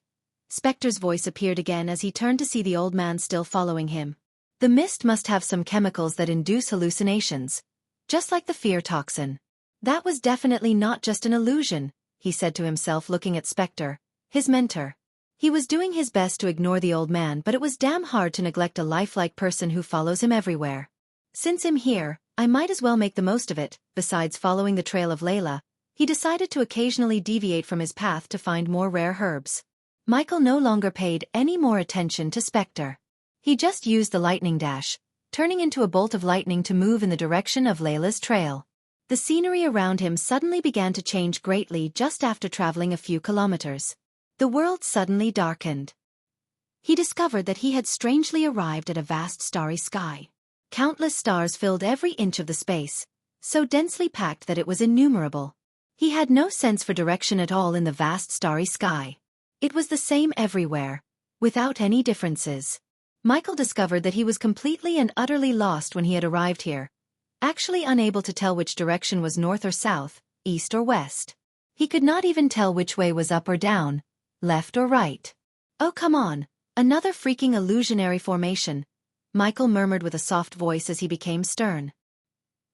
Spectre's voice appeared again as he turned to see the old man still following him. The mist must have some chemicals that induce hallucinations, just like the fear toxin. That was definitely not just an illusion, he said to himself, looking at Spectre, his mentor. He was doing his best to ignore the old man, but it was damn hard to neglect a lifelike person who follows him everywhere. Since I'm here, I might as well make the most of it. Besides following the trail of Layla, he decided to occasionally deviate from his path to find more rare herbs. Michael no longer paid any more attention to Spectre. He just used the lightning dash, turning into a bolt of lightning to move in the direction of Layla's trail. The scenery around him suddenly began to change greatly just after traveling a few kilometers. The world suddenly darkened. He discovered that he had strangely arrived at a vast starry sky. Countless stars filled every inch of the space, so densely packed that it was innumerable. He had no sense for direction at all in the vast starry sky. It was the same everywhere, without any differences. Michael discovered that he was completely and utterly lost when he had arrived here, actually unable to tell which direction was north or south, east or west. He could not even tell which way was up or down, left or right. Oh, come on, another freaking illusionary formation, Michael murmured with a soft voice as he became stern.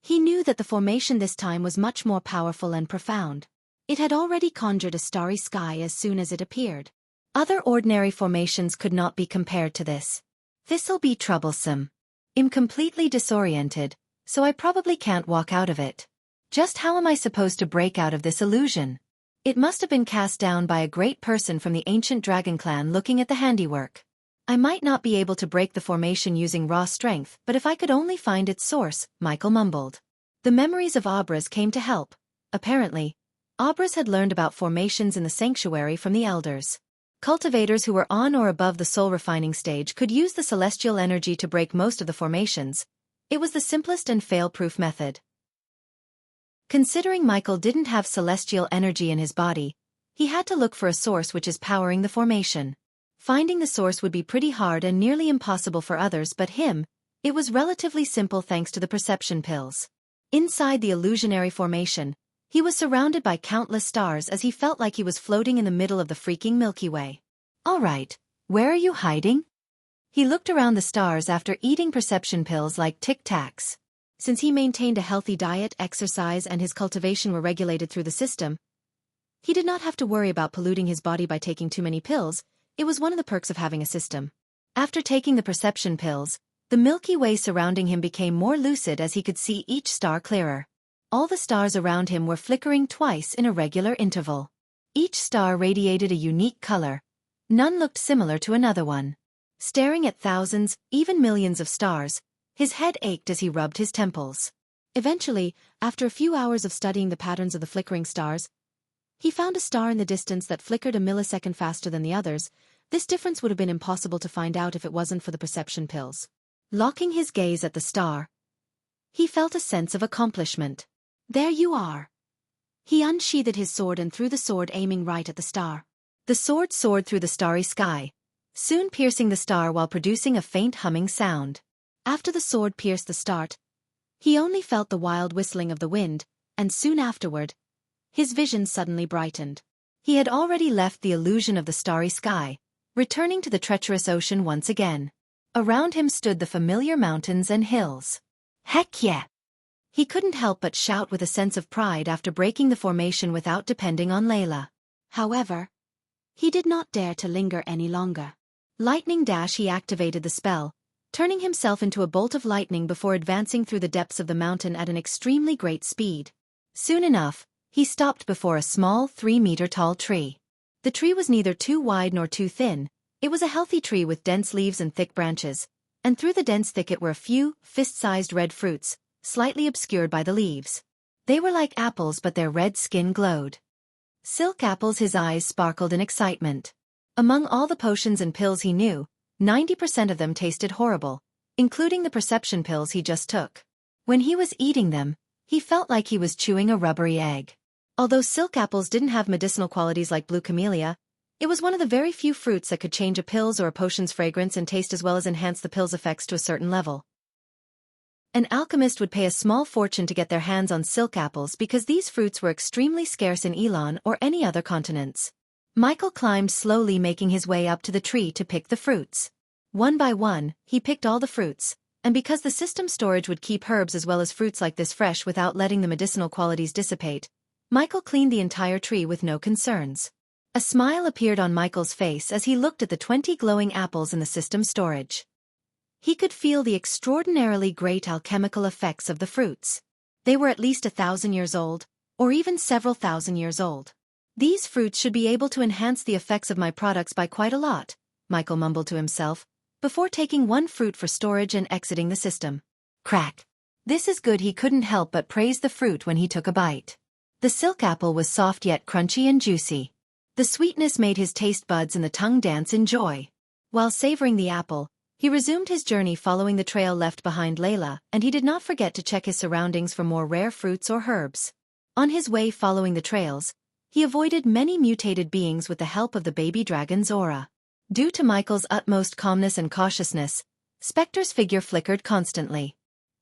He knew that the formation this time was much more powerful and profound. It had already conjured a starry sky as soon as it appeared. Other ordinary formations could not be compared to this. This'll be troublesome. I'm completely disoriented, so I probably can't walk out of it. Just how am I supposed to break out of this illusion? It must have been cast down by a great person from the ancient dragon clan. Looking at the handiwork, I might not be able to break the formation using raw strength, but if I could only find its source, Michael mumbled. The memories of Abras came to help. Apparently, Abras had learned about formations in the sanctuary from the elders. Cultivators who were on or above the soul refining stage could use the celestial energy to break most of the formations. It was the simplest and fail-proof method. Considering Michael didn't have celestial energy in his body, he had to look for a source which is powering the formation. Finding the source would be pretty hard and nearly impossible for others, but him, it was relatively simple thanks to the perception pills. Inside the illusionary formation, he was surrounded by countless stars as he felt like he was floating in the middle of the freaking Milky Way. All right, where are you hiding? He looked around the stars after eating perception pills like Tic Tacs. Since he maintained a healthy diet, exercise, and his cultivation were regulated through the system, he did not have to worry about polluting his body by taking too many pills. It was one of the perks of having a system. After taking the perception pills, the Milky Way surrounding him became more lucid as he could see each star clearer. All the stars around him were flickering twice in a regular interval. Each star radiated a unique color. None looked similar to another one. Staring at thousands, even millions of stars, his head ached as he rubbed his temples. Eventually, after a few hours of studying the patterns of the flickering stars, he found a star in the distance that flickered a millisecond faster than the others. This difference would have been impossible to find out if it wasn't for the perception pills. Locking his gaze at the star, He felt a sense of accomplishment. There you are. He unsheathed his sword and threw the sword, aiming right at the star. The sword soared through the starry sky, soon piercing the star while producing a faint humming sound. After the sword pierced the star, he only felt the wild whistling of the wind, and soon afterward, his vision suddenly brightened. He had already left the illusion of the starry sky, returning to the treacherous ocean once again. Around him stood the familiar mountains and hills. Heck yeah! He couldn't help but shout with a sense of pride after breaking the formation without depending on Layla. However, he did not dare to linger any longer. Lightning dash, he activated the spell, turning himself into a bolt of lightning before advancing through the depths of the mountain at an extremely great speed. Soon enough, he stopped before a small 3-meter-tall tree. The tree was neither too wide nor too thin. It was a healthy tree with dense leaves and thick branches, and through the dense thicket were a few fist-sized red fruits, slightly obscured by the leaves. They were like apples, but their red skin glowed. Silk apples, his eyes sparkled in excitement. Among all the potions and pills he knew, 90% of them tasted horrible, including the perception pills he just took. When he was eating them, he felt like he was chewing a rubbery egg. Although silk apples didn't have medicinal qualities like blue camellia, it was one of the very few fruits that could change a pill's or a potion's fragrance and taste as well as enhance the pill's effects to a certain level. An alchemist would pay a small fortune to get their hands on silk apples because these fruits were extremely scarce in Elon or any other continents. Michael climbed slowly, making his way up to the tree to pick the fruits. One by one, he picked all the fruits, and because the system storage would keep herbs as well as fruits like this fresh without letting the medicinal qualities dissipate, Michael cleaned the entire tree with no concerns. A smile appeared on Michael's face as he looked at the 20 glowing apples in the system storage. He could feel the extraordinarily great alchemical effects of the fruits. They were at least 1,000 years old, or even several thousand years old. These fruits should be able to enhance the effects of my products by quite a lot, Michael mumbled to himself, before taking one fruit for storage and exiting the system. Crack! This is good. He couldn't help but praise the fruit when he took a bite. The silk apple was soft yet crunchy and juicy. The sweetness made his taste buds and the tongue dance in joy. While savoring the apple, he resumed his journey following the trail left behind Layla, and he did not forget to check his surroundings for more rare fruits or herbs. On his way following the trails, he avoided many mutated beings with the help of the baby dragon's aura. Due to Michael's utmost calmness and cautiousness, Spectre's figure flickered constantly.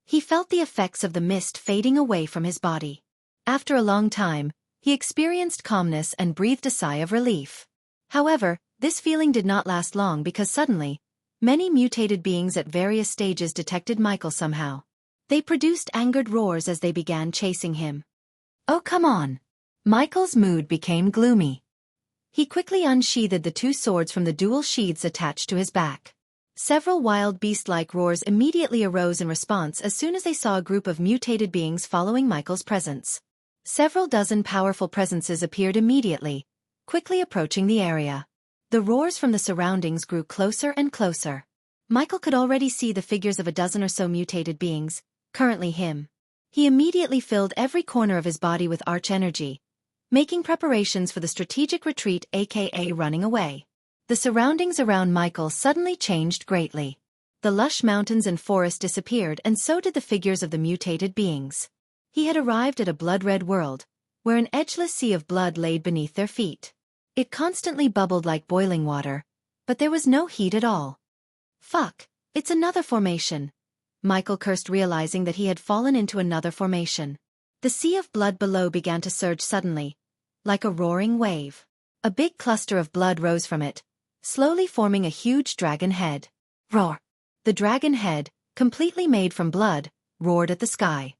He felt the effects of the mist fading away from his body. After a long time, he experienced calmness and breathed a sigh of relief. However, this feeling did not last long because suddenly, many mutated beings at various stages detected Michael somehow. They produced angered roars as they began chasing him. Oh, come on! Michael's mood became gloomy. He quickly unsheathed the 2 swords from the dual sheaths attached to his back. Several wild beast-like roars immediately arose in response as soon as they saw a group of mutated beings following Michael's presence. Several dozen powerful presences appeared immediately, quickly approaching the area. The roars from the surroundings grew closer and closer. Michael could already see the figures of a dozen or so mutated beings, currently him. He immediately filled every corner of his body with arch energy, making preparations for the strategic retreat, aka running away. The surroundings around Michael suddenly changed greatly. The lush mountains and forest disappeared, and so did the figures of the mutated beings. He had arrived at a blood-red world, where an edgeless sea of blood laid beneath their feet. It constantly bubbled like boiling water, but there was no heat at all. Fuck, it's another formation. Michael cursed, realizing that he had fallen into another formation. The sea of blood below began to surge suddenly, like a roaring wave. A big cluster of blood rose from it, slowly forming a huge dragon head. Roar! The dragon head, completely made from blood, roared at the sky.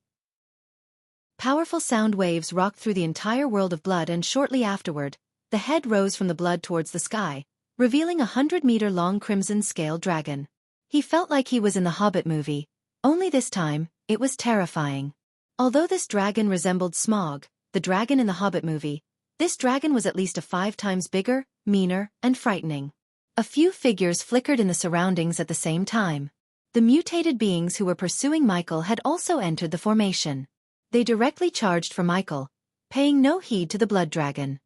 Powerful sound waves rocked through the entire world of blood, and shortly afterward, the head rose from the blood towards the sky, revealing a 100-meter-long crimson-scale dragon. He felt like he was in the Hobbit movie, only this time, it was terrifying. Although this dragon resembled Smaug, the dragon in the Hobbit movie, this dragon was at least 5 times bigger, meaner, and frightening. A few figures flickered in the surroundings at the same time. The mutated beings who were pursuing Michael had also entered the formation. They directly charged for Michael, paying no heed to the blood dragon.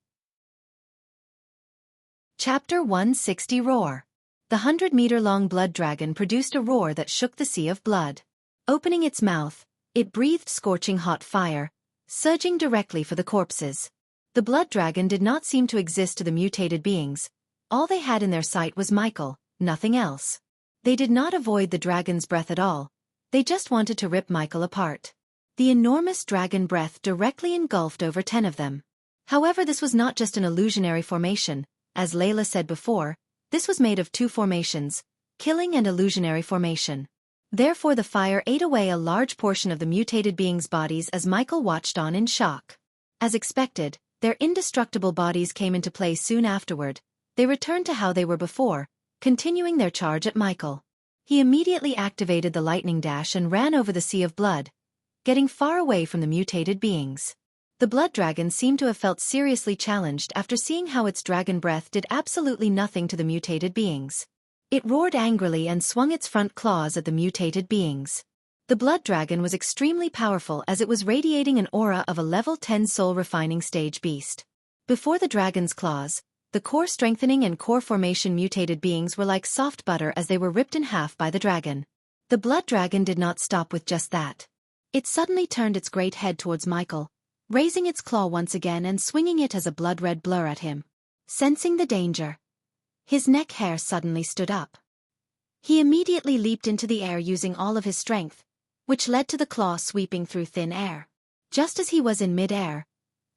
Chapter 160 Roar. The 100-meter-long blood dragon produced a roar that shook the sea of blood. Opening its mouth, It breathed scorching hot fire, surging directly for the corpses. The blood dragon did not seem to exist to the mutated beings. All they had in their sight was Michael, nothing else. They did not avoid the dragon's breath at all. They just wanted to rip Michael apart. The enormous dragon breath directly engulfed over 10 of them. However, this was not just an illusionary formation. As Layla said before, this was made of 2 formations, killing and illusionary formation. Therefore the fire ate away a large portion of the mutated beings' bodies as Michael watched on in shock. As expected, their indestructible bodies came into play soon afterward. They returned to how they were before, continuing their charge at Michael. He immediately activated the lightning dash and ran over the sea of blood, getting far away from the mutated beings. The blood dragon seemed to have felt seriously challenged after seeing how its dragon breath did absolutely nothing to the mutated beings. It roared angrily and swung its front claws at the mutated beings. The blood dragon was extremely powerful as it was radiating an aura of a level 10 soul refining stage beast. Before the dragon's claws, the core strengthening and core formation mutated beings were like soft butter as they were ripped in half by the dragon. The blood dragon did not stop with just that. It suddenly turned its great head towards Michael, raising its claw once again and swinging it as a blood-red blur at him. Sensing the danger, his neck hair suddenly stood up. He immediately leaped into the air using all of his strength, which led to the claw sweeping through thin air. Just as he was in mid-air,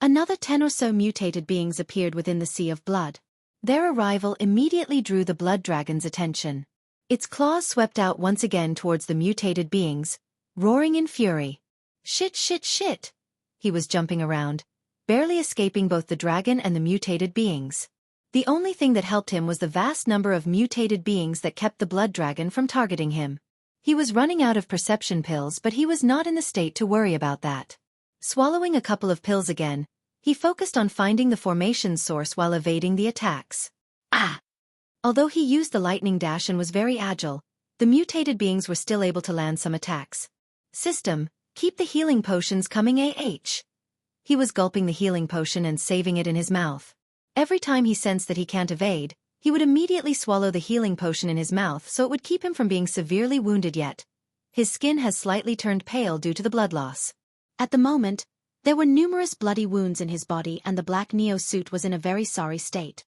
another 10 or so mutated beings appeared within the sea of blood. Their arrival immediately drew the blood dragon's attention. Its claws swept out once again towards the mutated beings, roaring in fury. Shit, shit, shit! He was jumping around, barely escaping both the dragon and the mutated beings. The only thing that helped him was the vast number of mutated beings that kept the blood dragon from targeting him. He was running out of perception pills, but he was not in the state to worry about that. Swallowing a couple of pills again, he focused on finding the formation source while evading the attacks. Although he used the lightning dash and was very agile, the mutated beings were still able to land some attacks. System, keep the healing potions coming He was gulping the healing potion and saving it in his mouth. Every time he sensed that he can't evade, he would immediately swallow the healing potion in his mouth so it would keep him from being severely wounded yet. His skin has slightly turned pale due to the blood loss. At the moment, there were numerous bloody wounds in his body and the black Neo suit was in a very sorry state.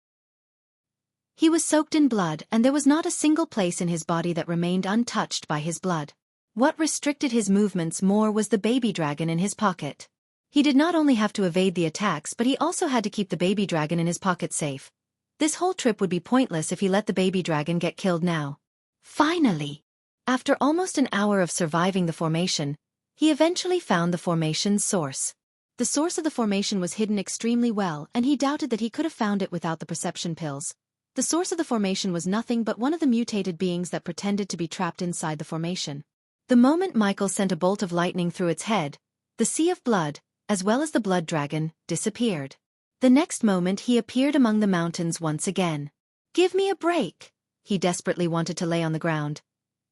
He was soaked in blood and there was not a single place in his body that remained untouched by his blood. What restricted his movements more was the baby dragon in his pocket. He did not only have to evade the attacks but he also had to keep the baby dragon in his pocket safe. This whole trip would be pointless if he let the baby dragon get killed now. Finally! After almost an hour of surviving the formation, he eventually found the formation's source. The source of the formation was hidden extremely well and he doubted that he could have found it without the perception pills. The source of the formation was nothing but one of the mutated beings that pretended to be trapped inside the formation. The moment Michael sent a bolt of lightning through its head, the sea of blood, as well as the blood dragon, disappeared. The next moment he appeared among the mountains once again. Give me a break! He desperately wanted to lay on the ground,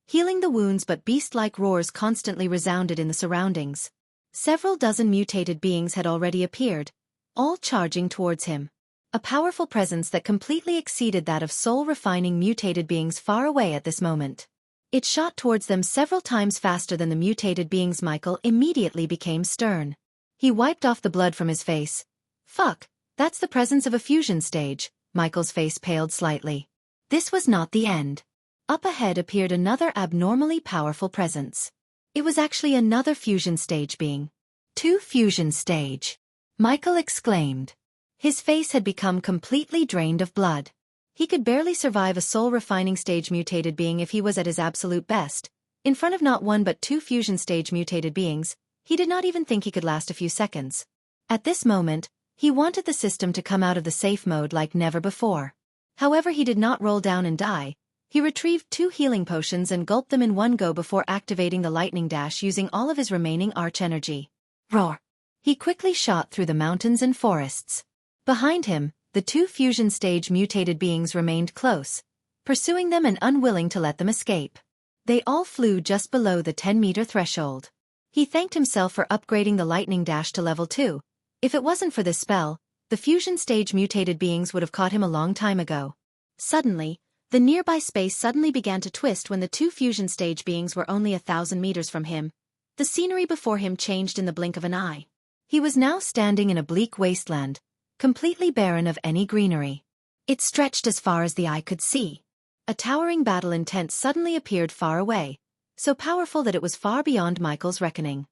healing the wounds, but beast-like roars constantly resounded in the surroundings. Several dozen mutated beings had already appeared, all charging towards him. A powerful presence that completely exceeded that of soul-refining mutated beings far away at this moment. It shot towards them several times faster than the mutated beings. Michael immediately became stern. He wiped off the blood from his face. Fuck, that's the presence of a fusion stage. Michael's face paled slightly. This was not the end. Up ahead appeared another abnormally powerful presence. It was actually another fusion stage being. 2 fusion stage. Michael exclaimed. His face had become completely drained of blood. He could barely survive a soul-refining stage mutated being if he was at his absolute best. In front of not 1 but 2 fusion stage mutated beings, he did not even think he could last a few seconds. At this moment, he wanted the system to come out of the safe mode like never before. However, he did not roll down and die. He retrieved 2 healing potions and gulped them in one go before activating the lightning dash using all of his remaining arch energy. Roar! He quickly shot through the mountains and forests. Behind him, the 2 fusion stage mutated beings remained close, pursuing them and unwilling to let them escape. They all flew just below the 10-meter threshold. He thanked himself for upgrading the lightning dash to level 2. If it wasn't for this spell, the fusion stage mutated beings would have caught him a long time ago. Suddenly, the nearby space suddenly began to twist when the 2 fusion stage beings were only 1,000 meters from him. The scenery before him changed in the blink of an eye. He was now standing in a bleak wasteland, completely barren of any greenery. It stretched as far as the eye could see. A towering battle intent suddenly appeared far away, so powerful that it was far beyond Michael's reckoning.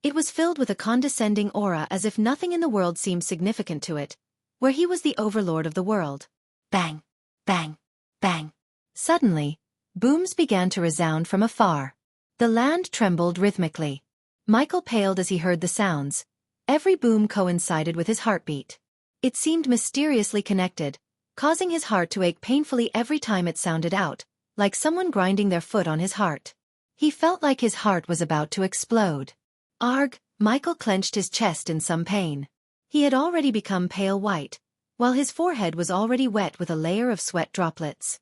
It was filled with a condescending aura as if nothing in the world seemed significant to it, where he was the overlord of the world. Bang! Bang! Bang! Suddenly, booms began to resound from afar. The land trembled rhythmically. Michael paled as he heard the sounds. Every boom coincided with his heartbeat. It seemed mysteriously connected, causing his heart to ache painfully every time it sounded out, like someone grinding their foot on his heart. He felt like his heart was about to explode. Arg! Michael clenched his chest in some pain. He had already become pale white, while his forehead was already wet with a layer of sweat droplets.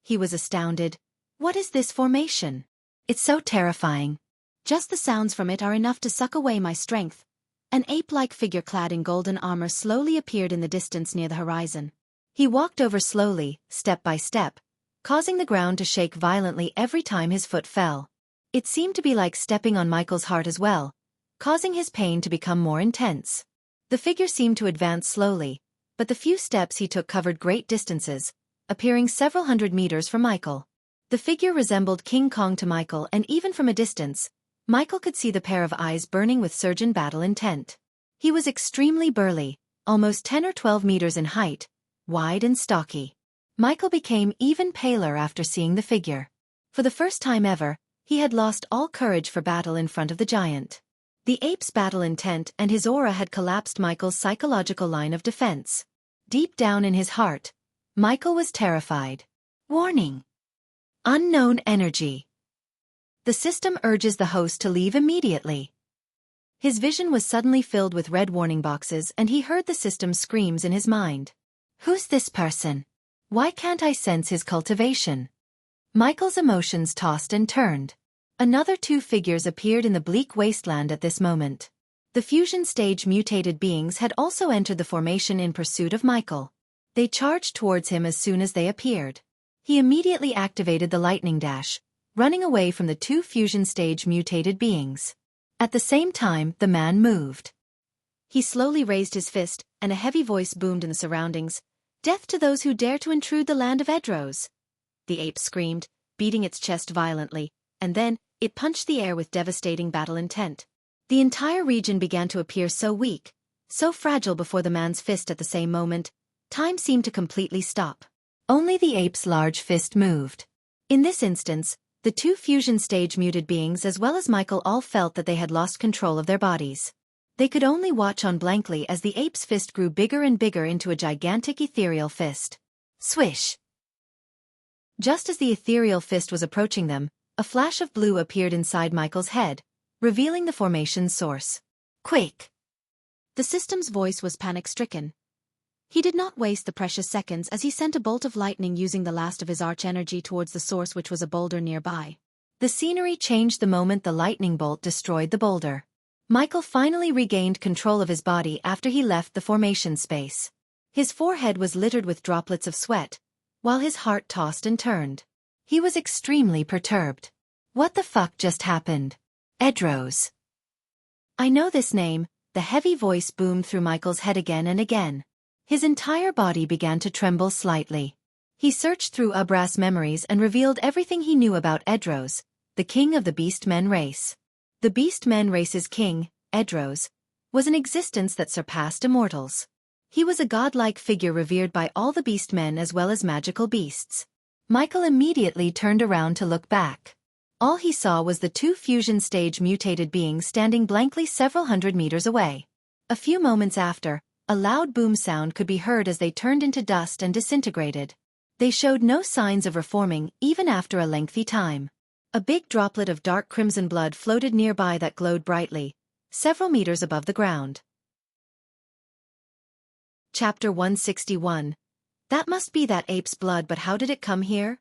He was astounded. What is this formation? It's so terrifying. Just the sounds from it are enough to suck away my strength. An ape-like figure clad in golden armor slowly appeared in the distance near the horizon. He walked over slowly, step by step, causing the ground to shake violently every time his foot fell. It seemed to be like stepping on Michael's heart as well, causing his pain to become more intense. The figure seemed to advance slowly, but the few steps he took covered great distances, appearing several hundred meters from Michael. The figure resembled King Kong to Michael, and even from a distance, Michael could see the pair of eyes burning with surgeon battle intent. He was extremely burly, almost 10 or 12 meters in height, wide and stocky. Michael became even paler after seeing the figure. For the first time ever, he had lost all courage for battle in front of the giant. The ape's battle intent and his aura had collapsed Michael's psychological line of defense. Deep down in his heart, Michael was terrified. Warning! Unknown energy. The system urges the host to leave immediately. His vision was suddenly filled with red warning boxes and he heard the system's screams in his mind. Who's this person? Why can't I sense his cultivation? Michael's emotions tossed and turned. Another two figures appeared in the bleak wasteland at this moment. The fusion stage mutated beings had also entered the formation in pursuit of Michael. They charged towards him as soon as they appeared. He immediately activated the lightning dash, running away from the two fusion stage mutated beings. At the same time, the man moved. He slowly raised his fist, and a heavy voice boomed in the surroundings. Death to those who dare to intrude the land of Edros! The ape screamed, beating its chest violently, and then, it punched the air with devastating battle intent. The entire region began to appear so weak, so fragile before the man's fist at the same moment, time seemed to completely stop. Only the ape's large fist moved. In this instance, the two fusion stage muted beings as well as Michael all felt that they had lost control of their bodies. They could only watch on blankly as the ape's fist grew bigger and bigger into a gigantic ethereal fist. Swish! Just as the ethereal fist was approaching them, a flash of blue appeared inside Michael's head, revealing the formation's source. Quick! The system's voice was panic-stricken. He did not waste the precious seconds as he sent a bolt of lightning using the last of his arch-energy towards the source, which was a boulder nearby. The scenery changed the moment the lightning bolt destroyed the boulder. Michael finally regained control of his body after he left the formation space. His forehead was littered with droplets of sweat, while his heart tossed and turned. He was extremely perturbed. What the fuck just happened? Edros. I know this name, the heavy voice boomed through Michael's head again and again. His entire body began to tremble slightly. He searched through Ubras' memories and revealed everything he knew about Edros, the king of the Beastmen race. The Beastmen race's king, Edros, was an existence that surpassed immortals. He was a godlike figure revered by all the Beastmen as well as magical beasts. Michael immediately turned around to look back. All he saw was the two fusion stage mutated beings standing blankly several hundred meters away. A few moments after, a loud boom sound could be heard as they turned into dust and disintegrated. They showed no signs of reforming even after a lengthy time. A big droplet of dark crimson blood floated nearby that glowed brightly, several meters above the ground. Chapter 161. That must be that ape's blood, but how did it come here?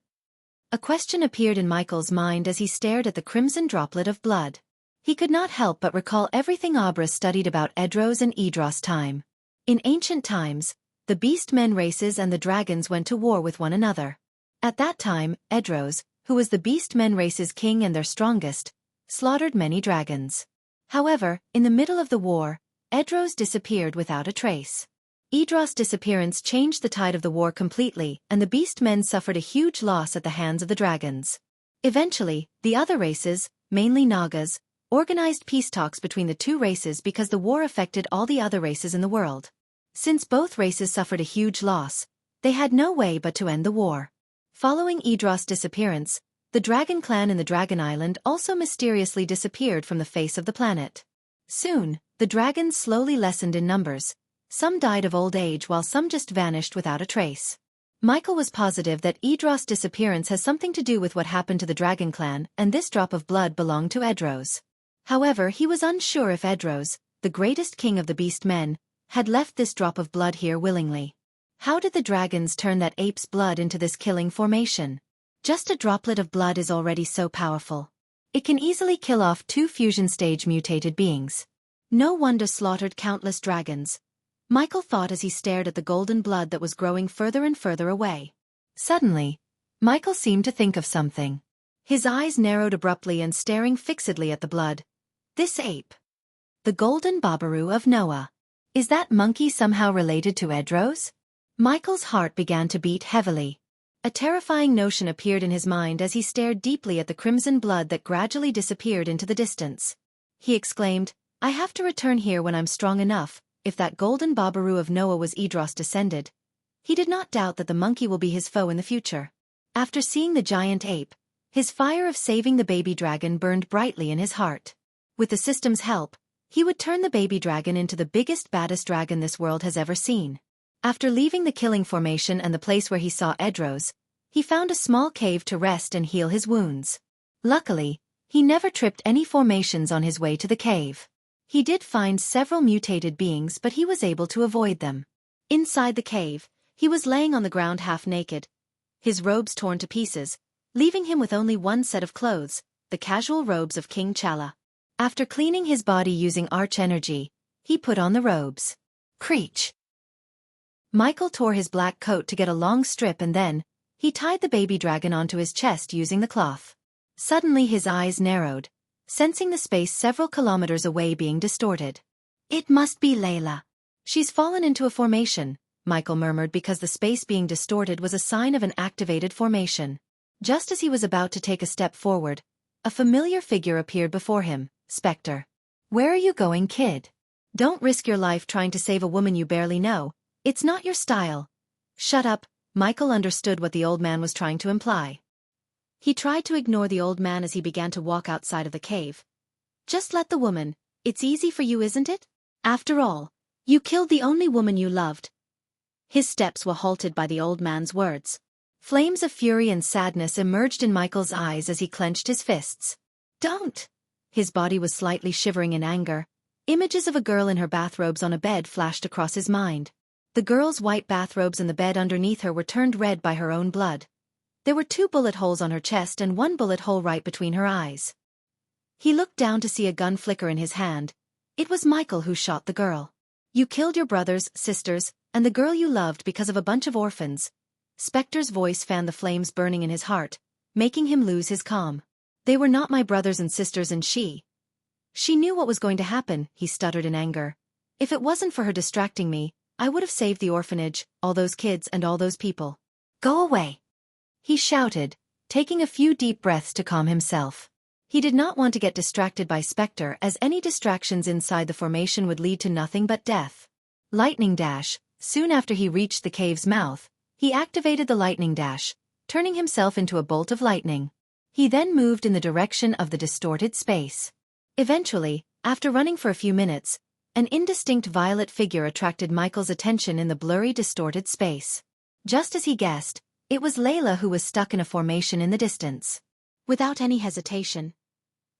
A question appeared in Michael's mind as he stared at the crimson droplet of blood. He could not help but recall everything Abra studied about Edros and Idros' time. In ancient times, the Beastmen races and the dragons went to war with one another. At that time, Edros, who was the Beastmen race's king and their strongest, slaughtered many dragons. However, in the middle of the war, Edros disappeared without a trace. Idros' disappearance changed the tide of the war completely, and the beast men suffered a huge loss at the hands of the dragons. Eventually, the other races, mainly Nagas, organized peace talks between the two races because the war affected all the other races in the world. Since both races suffered a huge loss, they had no way but to end the war. Following Idros' disappearance, the Dragon Clan in the Dragon Island also mysteriously disappeared from the face of the planet. Soon, the dragons slowly lessened in numbers. Some died of old age while some just vanished without a trace. Michael was positive that Idros' disappearance has something to do with what happened to the Dragon Clan, and this drop of blood belonged to Edros. However, he was unsure if Edros, the greatest king of the beast men, had left this drop of blood here willingly. How did the dragons turn that ape's blood into this killing formation? Just a droplet of blood is already so powerful. It can easily kill off 2 fusion-stage mutated beings. No wonder slaughtered countless dragons, Michael thought as he stared at the golden blood that was growing further and further away. Suddenly, Michael seemed to think of something. His eyes narrowed abruptly and staring fixedly at the blood. This ape. The golden Babaru of Noah. Is that monkey somehow related to Edros? Michael's heart began to beat heavily. A terrifying notion appeared in his mind as he stared deeply at the crimson blood that gradually disappeared into the distance. He exclaimed, I have to return here when I'm strong enough. If that golden Babaru of Noah was Idros descended, he did not doubt that the monkey will be his foe in the future. After seeing the giant ape, his fire of saving the baby dragon burned brightly in his heart. With the system's help, he would turn the baby dragon into the biggest, baddest dragon this world has ever seen. After leaving the killing formation and the place where he saw Edros, he found a small cave to rest and heal his wounds. Luckily, he never tripped any formations on his way to the cave. He did find several mutated beings, but he was able to avoid them. Inside the cave, he was laying on the ground half naked, his robes torn to pieces, leaving him with only one set of clothes, the casual robes of King Chala. After cleaning his body using arch energy, he put on the robes. Creech! Michael tore his black coat to get a long strip and then, he tied the baby dragon onto his chest using the cloth. Suddenly his eyes narrowed, sensing the space several kilometers away being distorted. It must be Layla. She's fallen into a formation, Michael murmured because the space being distorted was a sign of an activated formation. Just as he was about to take a step forward, a familiar figure appeared before him, Spectre. Where are you going, kid? Don't risk your life trying to save a woman you barely know. It's not your style. Shut up, Michael understood what the old man was trying to imply. He tried to ignore the old man as he began to walk outside of the cave. Just let the woman, it's easy for you, isn't it? After all, you killed the only woman you loved. His steps were halted by the old man's words. Flames of fury and sadness emerged in Michael's eyes as he clenched his fists. Don't! His body was slightly shivering in anger. Images of a girl in her bathrobes on a bed flashed across his mind. The girl's white bathrobes and the bed underneath her were turned red by her own blood. There were 2 bullet holes on her chest and 1 bullet hole right between her eyes. He looked down to see a gun flicker in his hand. It was Michael who shot the girl. You killed your brothers, sisters, and the girl you loved because of a bunch of orphans. Spectre's voice fanned the flames burning in his heart, making him lose his calm. They were not my brothers and sisters, and she knew what was going to happen, he stuttered in anger. If it wasn't for her distracting me, I would have saved the orphanage, all those kids and all those people. Go away! He shouted, taking a few deep breaths to calm himself. He did not want to get distracted by Spectre, as any distractions inside the formation would lead to nothing but death. Lightning Dash. Soon after he reached the cave's mouth, he activated the Lightning Dash, turning himself into a bolt of lightning. He then moved in the direction of the distorted space. Eventually, after running for a few minutes, an indistinct violet figure attracted Michael's attention in the blurry, distorted space. Just as he guessed, it was Layla who was stuck in a formation in the distance. Without any hesitation,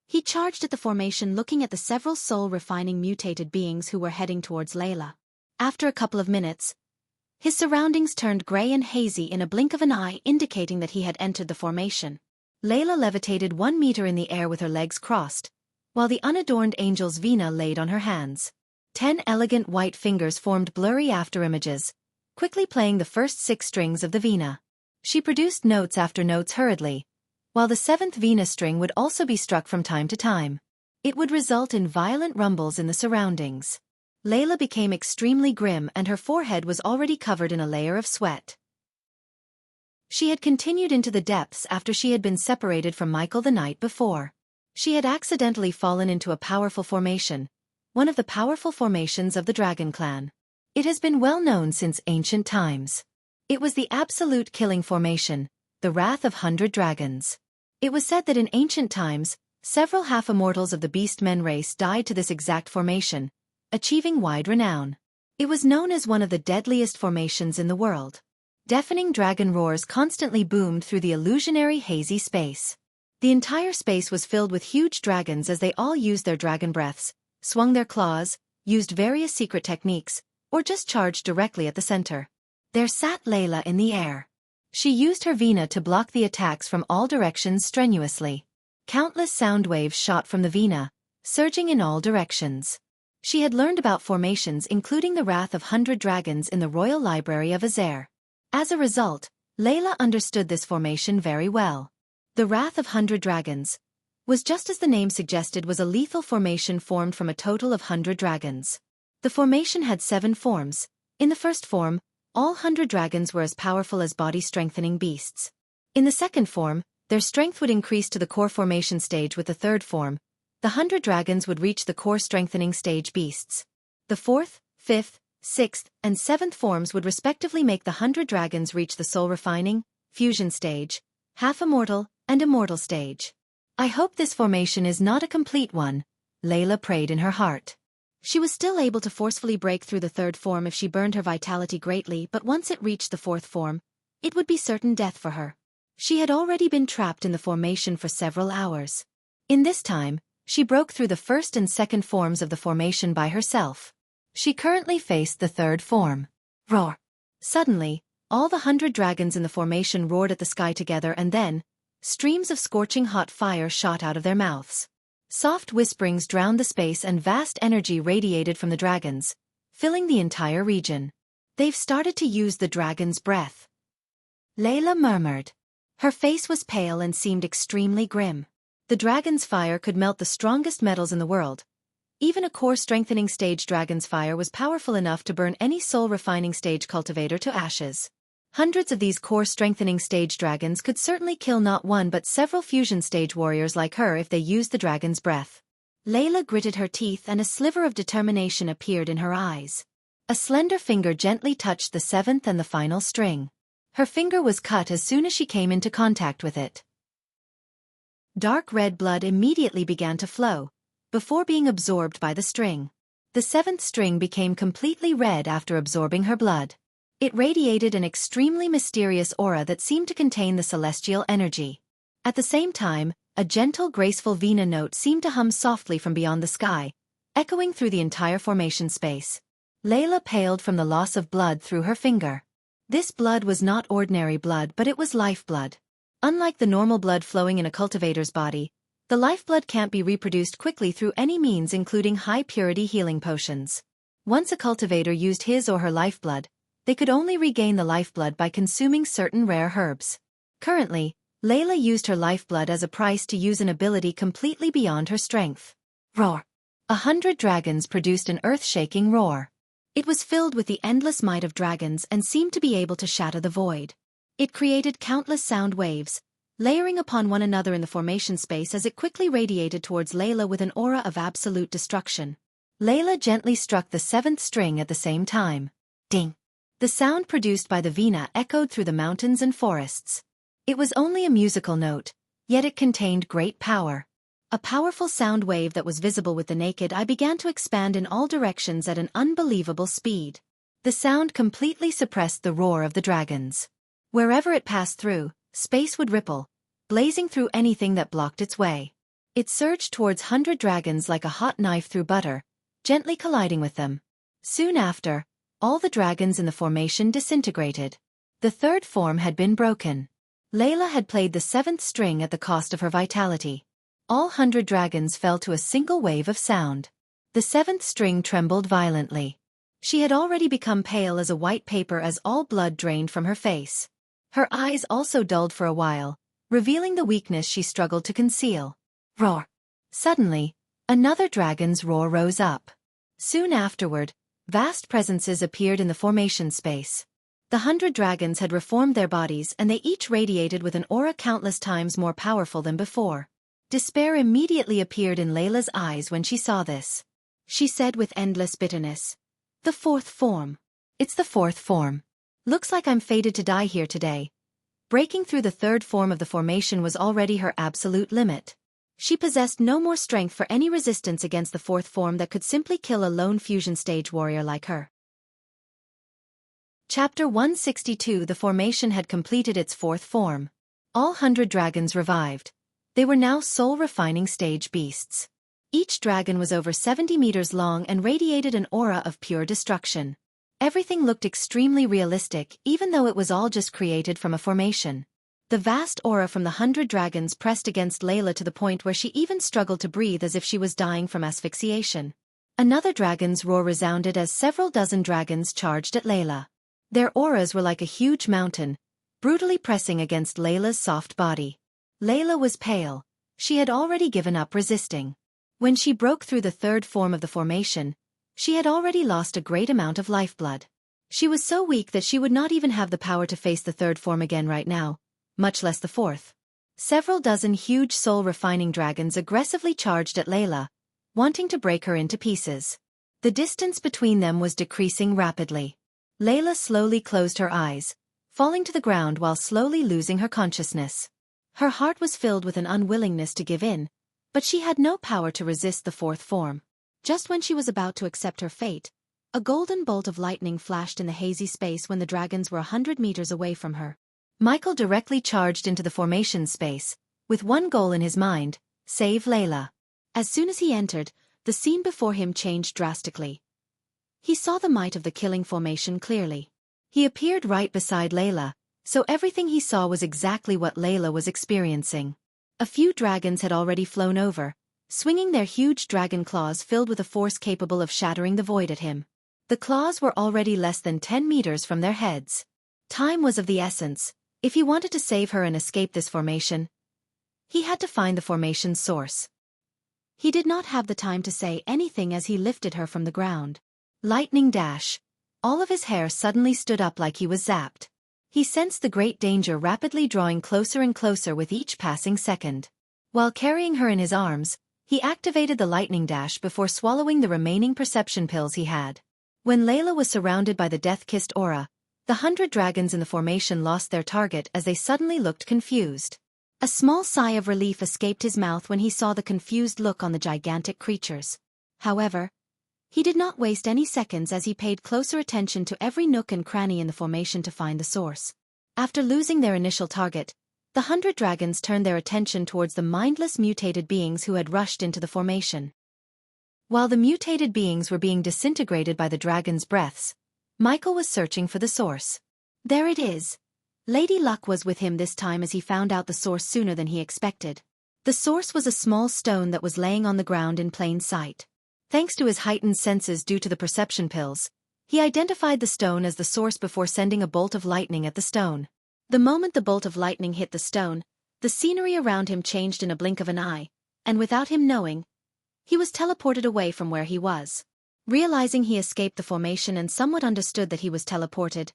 he charged at the formation, looking at the several soul-refining mutated beings who were heading towards Layla. After a couple of minutes, his surroundings turned gray and hazy in a blink of an eye, indicating that he had entered the formation. Layla levitated 1 meter in the air with her legs crossed, while the unadorned angel's vina laid on her hands. 10 elegant white fingers formed blurry afterimages, quickly playing the first 6 strings of the vina. She produced notes after notes hurriedly, while the seventh Vina string would also be struck from time to time. It would result in violent rumbles in the surroundings. Layla became extremely grim and her forehead was already covered in a layer of sweat. She had continued into the depths after she had been separated from Michael the night before. She had accidentally fallen into a powerful formation, one of the powerful formations of the Dragon Clan. It has been well known since ancient times. It was the absolute killing formation, the Wrath of 100 Dragons. It was said that in ancient times, several half-immortals of the Beastmen race died to this exact formation, achieving wide renown. It was known as one of the deadliest formations in the world. Deafening dragon roars constantly boomed through the illusionary hazy space. The entire space was filled with huge dragons as they all used their dragon breaths, swung their claws, used various secret techniques, or just charged directly at the center. There sat Layla in the air. She used her Vina to block the attacks from all directions strenuously. Countless sound waves shot from the Vina, surging in all directions. She had learned about formations including the Wrath of 100 Dragons in the Royal Library of Azair. As a result, Layla understood this formation very well. The Wrath of 100 Dragons was, just as the name suggested, was a lethal formation formed from a total of 100 dragons. The formation had 7 forms. In the first form, all 100 dragons were as powerful as body-strengthening beasts. In the second form, their strength would increase to the core formation stage. With the third form, the 100 dragons would reach the core strengthening stage beasts. The fourth, fifth, sixth, and seventh forms would respectively make the 100 dragons reach the soul-refining, fusion stage, half-immortal, and immortal stage. I hope this formation is not a complete one, Layla prayed in her heart. She was still able to forcefully break through the third form if she burned her vitality greatly, but once it reached the fourth form, it would be certain death for her. She had already been trapped in the formation for several hours. In this time, she broke through the first and second forms of the formation by herself. She currently faced the third form. Roar! Suddenly, all the 100 dragons in the formation roared at the sky together, and then, streams of scorching hot fire shot out of their mouths. Soft whisperings drowned the space and vast energy radiated from the dragons, filling the entire region. They've started to use the dragon's breath, Layla murmured. Her face was pale and seemed extremely grim. The dragon's fire could melt the strongest metals in the world. Even a core-strengthening stage dragon's fire was powerful enough to burn any soul-refining stage cultivator to ashes. Hundreds of these core-strengthening stage dragons could certainly kill not one but several fusion stage warriors like her if they used the dragon's breath. Layla gritted her teeth and a sliver of determination appeared in her eyes. A slender finger gently touched the seventh and the final string. Her finger was cut as soon as she came into contact with it. Dark red blood immediately began to flow, before being absorbed by the string. The seventh string became completely red after absorbing her blood. It radiated an extremely mysterious aura that seemed to contain the celestial energy. At the same time, a gentle, graceful Vina note seemed to hum softly from beyond the sky, echoing through the entire formation space. Layla paled from the loss of blood through her finger. This blood was not ordinary blood, but it was lifeblood. Unlike the normal blood flowing in a cultivator's body, the lifeblood can't be reproduced quickly through any means including high-purity healing potions. Once a cultivator used his or her lifeblood, they could only regain the lifeblood by consuming certain rare herbs. Currently, Layla used her lifeblood as a price to use an ability completely beyond her strength. Roar! 100 dragons produced an earth-shaking roar. It was filled with the endless might of dragons and seemed to be able to shatter the void. It created countless sound waves, layering upon one another in the formation space as it quickly radiated towards Layla with an aura of absolute destruction. Layla gently struck the seventh string at the same time. Ding! The sound produced by the Vina echoed through the mountains and forests. It was only a musical note, yet it contained great power. A powerful sound wave that was visible with the naked eye began to expand in all directions at an unbelievable speed. The sound completely suppressed the roar of the dragons. Wherever it passed through, space would ripple, blazing through anything that blocked its way. It surged towards 100 dragons like a hot knife through butter, gently colliding with them. Soon after, all the dragons in the formation disintegrated. The third form had been broken. Layla had played the seventh string at the cost of her vitality. All 100 dragons fell to a single wave of sound. The seventh string trembled violently. She had already become pale as a white paper as all blood drained from her face. Her eyes also dulled for a while, revealing the weakness she struggled to conceal. Roar! Suddenly, another dragon's roar rose up. Soon afterward, vast presences appeared in the formation space. The 100 dragons had reformed their bodies and they each radiated with an aura countless times more powerful than before. Despair immediately appeared in Layla's eyes when she saw this. She said with endless bitterness, "The fourth form. It's the fourth form. Looks like I'm fated to die here today." Breaking through the third form of the formation was already her absolute limit. She possessed no more strength for any resistance against the fourth form that could simply kill a lone fusion stage warrior like her. Chapter 162. The formation had completed its fourth form. All 100 dragons revived. They were now soul-refining stage beasts. Each dragon was over 70 meters long and radiated an aura of pure destruction. Everything looked extremely realistic, even though it was all just created from a formation. The vast aura from the 100 dragons pressed against Layla to the point where she even struggled to breathe as if she was dying from asphyxiation. Another dragon's roar resounded as several dozen dragons charged at Layla. Their auras were like a huge mountain, brutally pressing against Layla's soft body. Layla was pale. She had already given up resisting. When she broke through the third form of the formation, she had already lost a great amount of lifeblood. She was so weak that she would not even have the power to face the third form again right now, much less the fourth. Several dozen huge soul-refining dragons aggressively charged at Layla, wanting to break her into pieces. The distance between them was decreasing rapidly. Layla slowly closed her eyes, falling to the ground while slowly losing her consciousness. Her heart was filled with an unwillingness to give in, but she had no power to resist the fourth form. Just when she was about to accept her fate, a golden bolt of lightning flashed in the hazy space when the dragons were 100 meters away from her. Michael directly charged into the formation space, with one goal in his mind: save Layla. As soon as he entered, the scene before him changed drastically. He saw the might of the killing formation clearly. He appeared right beside Layla, so everything he saw was exactly what Layla was experiencing. A few dragons had already flown over, swinging their huge dragon claws filled with a force capable of shattering the void at him. The claws were already less than 10 meters from their heads. Time was of the essence. If he wanted to save her and escape this formation, he had to find the formation's source. He did not have the time to say anything as he lifted her from the ground. Lightning dash. All of his hair suddenly stood up like he was zapped. He sensed the great danger rapidly drawing closer and closer with each passing second. While carrying her in his arms, he activated the lightning dash before swallowing the remaining perception pills he had. When Layla was surrounded by the death-kissed aura, the 100 dragons in the formation lost their target as they suddenly looked confused. A small sigh of relief escaped his mouth when he saw the confused look on the gigantic creatures. However, he did not waste any seconds as he paid closer attention to every nook and cranny in the formation to find the source. After losing their initial target, the 100 dragons turned their attention towards the mindless mutated beings who had rushed into the formation. While the mutated beings were being disintegrated by the dragons' breaths, Michael was searching for the source. There it is. Lady Luck was with him this time as he found out the source sooner than he expected. The source was a small stone that was laying on the ground in plain sight. Thanks to his heightened senses due to the perception pills, he identified the stone as the source before sending a bolt of lightning at the stone. The moment the bolt of lightning hit the stone, the scenery around him changed in a blink of an eye, and without him knowing, he was teleported away from where he was. Realizing he escaped the formation and somewhat understood that he was teleported,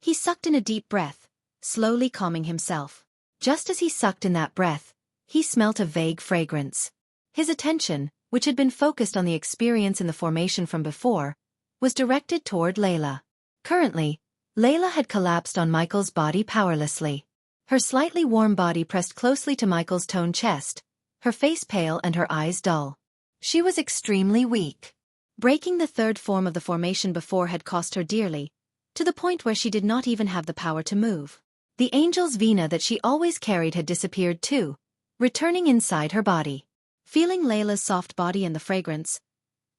he sucked in a deep breath, slowly calming himself. Just as he sucked in that breath, he smelt a vague fragrance. His attention, which had been focused on the experience in the formation from before, was directed toward Layla. Currently, Layla had collapsed on Michael's body powerlessly. Her slightly warm body pressed closely to Michael's toned chest, her face pale and her eyes dull. She was extremely weak. Breaking the third form of the formation before had cost her dearly, to the point where she did not even have the power to move. The angel's vena that she always carried had disappeared too, returning inside her body. Feeling Layla's soft body and the fragrance,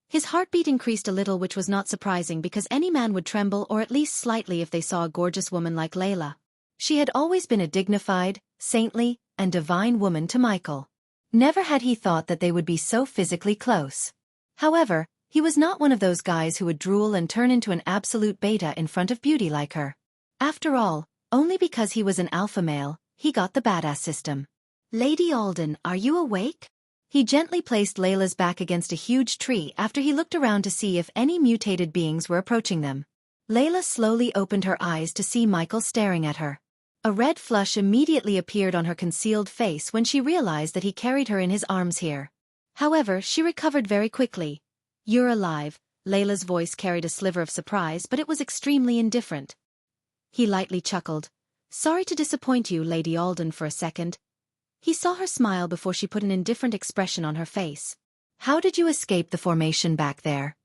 his heartbeat increased a little, which was not surprising because any man would tremble or at least slightly if they saw a gorgeous woman like Layla. She had always been a dignified, saintly, and divine woman to Michael. Never had he thought that they would be so physically close. However, he was not one of those guys who would drool and turn into an absolute beta in front of beauty like her. After all, only because he was an alpha male, he got the badass system. Lady Alden, are you awake? He gently placed Layla's back against a huge tree after he looked around to see if any mutated beings were approaching them. Layla slowly opened her eyes to see Michael staring at her. A red flush immediately appeared on her concealed face when she realized that he carried her in his arms here. However, she recovered very quickly. You're alive. Layla's voice carried a sliver of surprise, but it was extremely indifferent. He lightly chuckled. Sorry to disappoint you, Lady Alden, for a second. He saw her smile before she put an indifferent expression on her face. How did you escape the formation back there?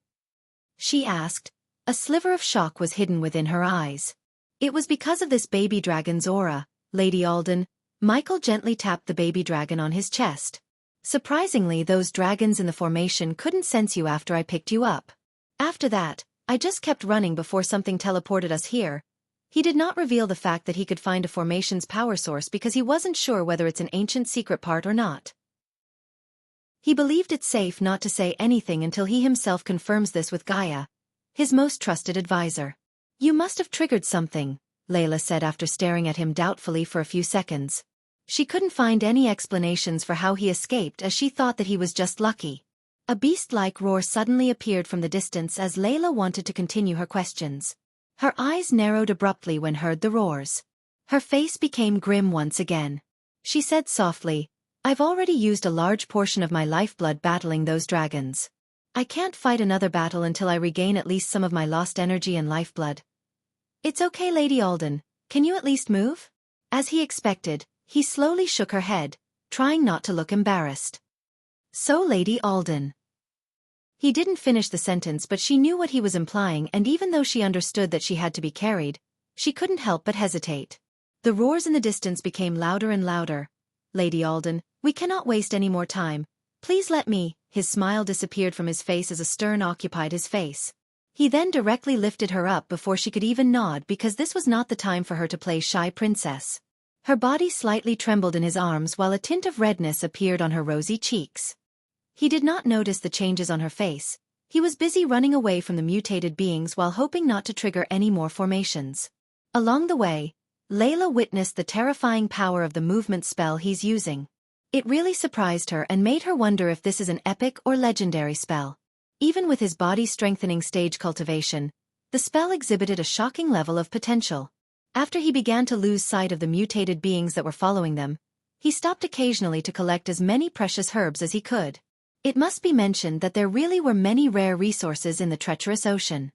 She asked. A sliver of shock was hidden within her eyes. It was because of this baby dragon's aura, Lady Alden. Michael gently tapped the baby dragon on his chest. Surprisingly, those dragons in the formation couldn't sense you after I picked you up. After that, I just kept running before something teleported us here. He did not reveal the fact that he could find a formation's power source because he wasn't sure whether it's an ancient secret part or not. He believed it safe not to say anything until he himself confirms this with Gaia, his most trusted advisor. You must have triggered something, Layla said after staring at him doubtfully for a few seconds. She couldn't find any explanations for how he escaped as she thought that he was just lucky. A beast-like roar suddenly appeared from the distance as Layla wanted to continue her questions. Her eyes narrowed abruptly when heard the roars. Her face became grim once again. She said softly, I've already used a large portion of my lifeblood battling those dragons. I can't fight another battle until I regain at least some of my lost energy and lifeblood. It's okay, Lady Alden. Can you at least move? As he expected, he slowly shook her head, trying not to look embarrassed. So, Lady Alden. He didn't finish the sentence, but she knew what he was implying, and even though she understood that she had to be carried, she couldn't help but hesitate. The roars in the distance became louder and louder. Lady Alden, we cannot waste any more time. Please let me. His smile disappeared from his face as a stern occupied his face. He then directly lifted her up before she could even nod because this was not the time for her to play shy princess. Her body slightly trembled in his arms while a tint of redness appeared on her rosy cheeks. He did not notice the changes on her face. He was busy running away from the mutated beings while hoping not to trigger any more formations. Along the way, Layla witnessed the terrifying power of the movement spell he's using. It really surprised her and made her wonder if this is an epic or legendary spell. Even with his body-strengthening stage cultivation, the spell exhibited a shocking level of potential. After he began to lose sight of the mutated beings that were following them, he stopped occasionally to collect as many precious herbs as he could. It must be mentioned that there really were many rare resources in the treacherous ocean.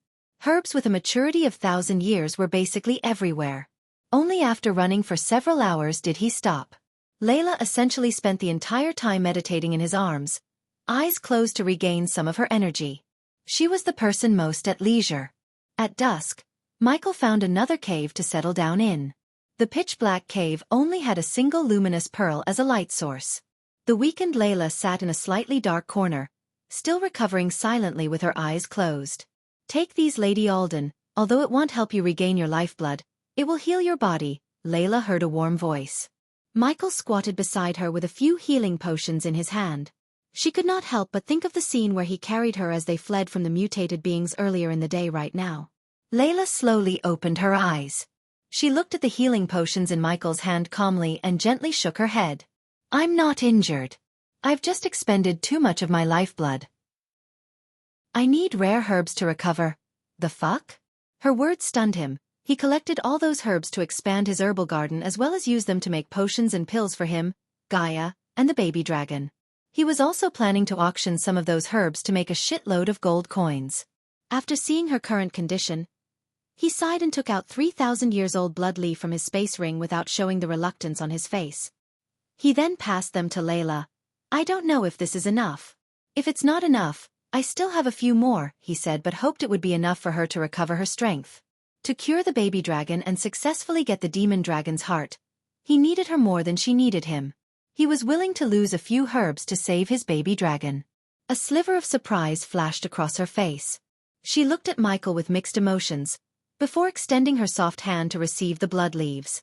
Herbs with a maturity of 1,000 years were basically everywhere. Only after running for several hours did he stop. Layla essentially spent the entire time meditating in his arms, eyes closed to regain some of her energy. She was the person most at leisure. At dusk, Michael found another cave to settle down in. The pitch-black cave only had a single luminous pearl as a light source. The weakened Layla sat in a slightly dark corner, still recovering silently with her eyes closed. Take these, Lady Alden, although it won't help you regain your lifeblood, it will heal your body, Layla heard a warm voice. Michael squatted beside her with a few healing potions in his hand. She could not help but think of the scene where he carried her as they fled from the mutated beings earlier in the day right now. Layla slowly opened her eyes. She looked at the healing potions in Michael's hand calmly and gently shook her head. I'm not injured. I've just expended too much of my lifeblood. I need rare herbs to recover. The fuck? Her words stunned him. He collected all those herbs to expand his herbal garden as well as use them to make potions and pills for him, Gaia, and the baby dragon. He was also planning to auction some of those herbs to make a shitload of gold coins. After seeing her current condition, he sighed and took out 3,000-years-old blood leaf from his space ring without showing the reluctance on his face. He then passed them to Layla. I don't know if this is enough. If it's not enough, I still have a few more, he said, but hoped it would be enough for her to recover her strength. To cure the baby dragon and successfully get the demon dragon's heart, he needed her more than she needed him. He was willing to lose a few herbs to save his baby dragon. A sliver of surprise flashed across her face. She looked at Michael with mixed emotions, before extending her soft hand to receive the blood leaves.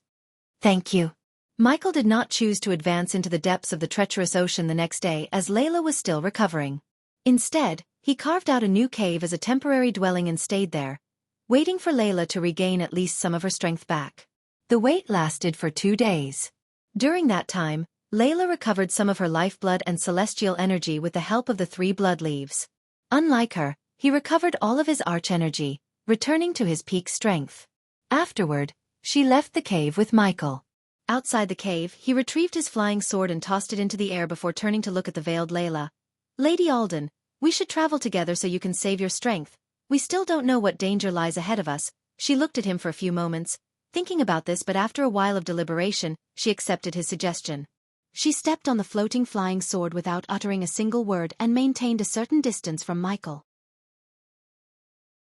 Thank you. Michael did not choose to advance into the depths of the treacherous ocean the next day as Layla was still recovering. Instead, he carved out a new cave as a temporary dwelling and stayed there, waiting for Layla to regain at least some of her strength back. The wait lasted for 2 days. During that time, Layla recovered some of her lifeblood and celestial energy with the help of the 3 blood leaves. Unlike her, he recovered all of his arch energy, returning to his peak strength. Afterward, she left the cave with Michael. Outside the cave, he retrieved his flying sword and tossed it into the air before turning to look at the veiled Layla. "Lady Alden, we should travel together so you can save your strength. We still don't know what danger lies ahead of us." She looked at him for a few moments, thinking about this, but after a while of deliberation, she accepted his suggestion. She stepped on the floating flying sword without uttering a single word and maintained a certain distance from Michael.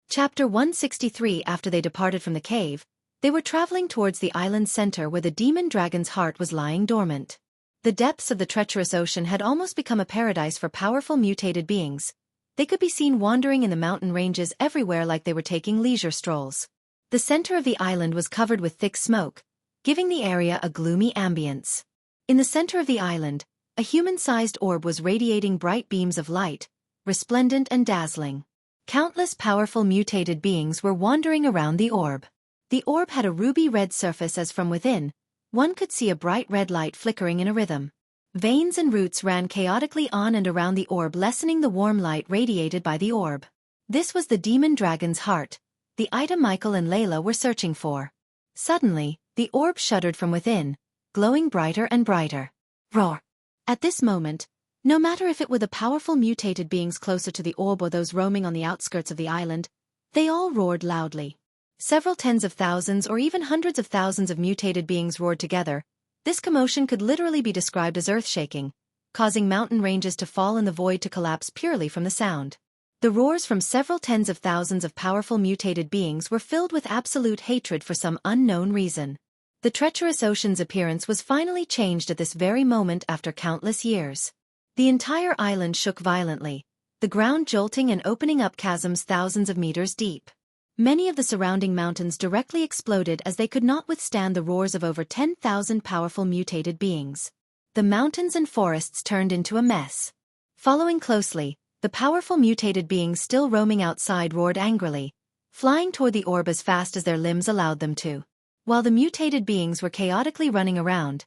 Chapter 163. After they departed from the cave, they were traveling towards the island's center where the demon dragon's heart was lying dormant. The depths of the treacherous ocean had almost become a paradise for powerful mutated beings. They could be seen wandering in the mountain ranges everywhere like they were taking leisure strolls. The center of the island was covered with thick smoke, giving the area a gloomy ambience. In the center of the island, a human-sized orb was radiating bright beams of light, resplendent and dazzling. Countless powerful mutated beings were wandering around the orb. The orb had a ruby-red surface as from within, one could see a bright red light flickering in a rhythm. Veins and roots ran chaotically on and around the orb, lessening the warm light radiated by the orb. This was the demon dragon's heart, the item Michael and Layla were searching for. Suddenly, the orb shuddered from within, glowing brighter and brighter. Roar! At this moment, no matter if it were the powerful mutated beings closer to the orb or those roaming on the outskirts of the island, they all roared loudly. Several tens of thousands or even hundreds of thousands of mutated beings roared together. This commotion could literally be described as earth-shaking, causing mountain ranges to fall and the void to collapse purely from the sound. The roars from several tens of thousands of powerful mutated beings were filled with absolute hatred for some unknown reason. The treacherous ocean's appearance was finally changed at this very moment after countless years. The entire island shook violently, the ground jolting and opening up chasms thousands of meters deep. Many of the surrounding mountains directly exploded as they could not withstand the roars of over 10,000 powerful mutated beings. The mountains and forests turned into a mess. Following closely, the powerful mutated beings still roaming outside roared angrily, flying toward the orb as fast as their limbs allowed them to. While the mutated beings were chaotically running around,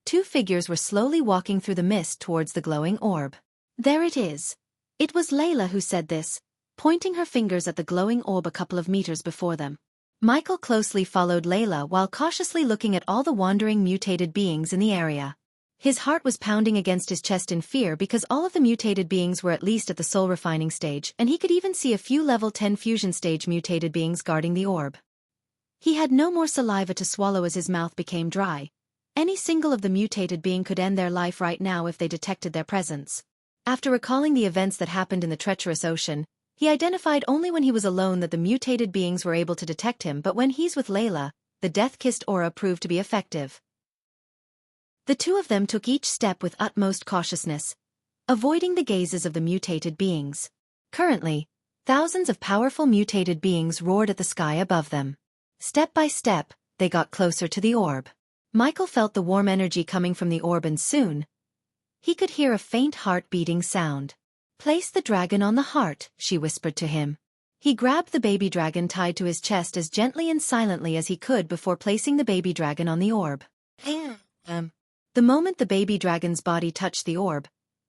2 figures were slowly walking through the mist towards the glowing orb. "There it is." It was Layla who said this, pointing her fingers at the glowing orb a couple of meters before them. Michael closely followed Layla while cautiously looking at all the wandering mutated beings in the area. His heart was pounding against his chest in fear because all of the mutated beings were at least at the soul refining stage, and he could even see a few level 10 fusion stage mutated beings guarding the orb. He had no more saliva to swallow as his mouth became dry. Any single of the mutated being could end their life right now if they detected their presence. After recalling the events that happened in the treacherous ocean, he identified only when he was alone that the mutated beings were able to detect him, but when he's with Layla, the death-kissed aura proved to be effective. The 2 of them took each step with utmost cautiousness, avoiding the gazes of the mutated beings. Currently, thousands of powerful mutated beings roared at the sky above them. Step by step, they got closer to the orb. Michael felt the warm energy coming from the orb, and soon, he could hear a faint heart-beating sound. "Place the dragon on the heart," she whispered to him. He grabbed the baby dragon tied to his chest as gently and silently as he could before placing the baby dragon on the orb. The moment the baby dragon's body touched the orb,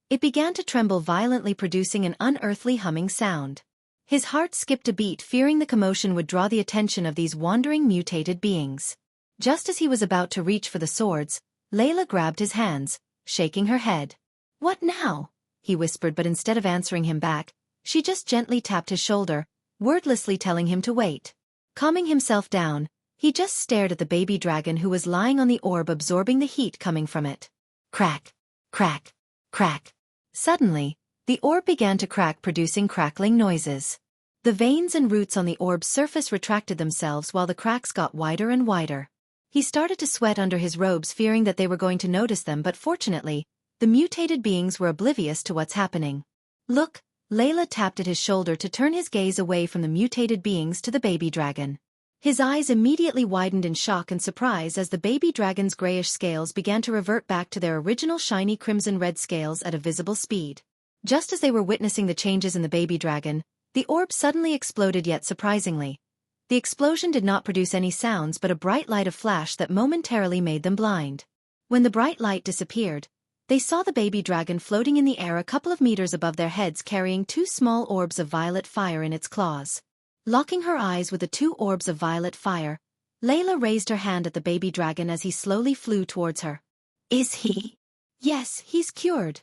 it began to tremble violently, producing an unearthly humming sound. His heart skipped a beat, fearing the commotion would draw the attention of these wandering mutated beings. Just as he was about to reach for the swords, Layla grabbed his hands, shaking her head. "What now?" he whispered, but instead of answering him back, she just gently tapped his shoulder, wordlessly telling him to wait. Calming himself down, he just stared at the baby dragon who was lying on the orb, absorbing the heat coming from it. Crack, crack, crack. Suddenly, the orb began to crack, producing crackling noises. The veins and roots on the orb's surface retracted themselves while the cracks got wider and wider. He started to sweat under his robes, fearing that they were going to notice them, but fortunately, the mutated beings were oblivious to what's happening. "Look," Layla tapped at his shoulder to turn his gaze away from the mutated beings to the baby dragon. His eyes immediately widened in shock and surprise as the baby dragon's grayish scales began to revert back to their original shiny crimson-red scales at a visible speed. Just as they were witnessing the changes in the baby dragon, the orb suddenly exploded, yet surprisingly. The explosion did not produce any sounds but a bright light of flash that momentarily made them blind. When the bright light disappeared, they saw the baby dragon floating in the air a couple of meters above their heads carrying two small orbs of violet fire in its claws. Locking her eyes with the two orbs of violet fire, Layla raised her hand at the baby dragon as he slowly flew towards her. Is he? Yes, he's cured,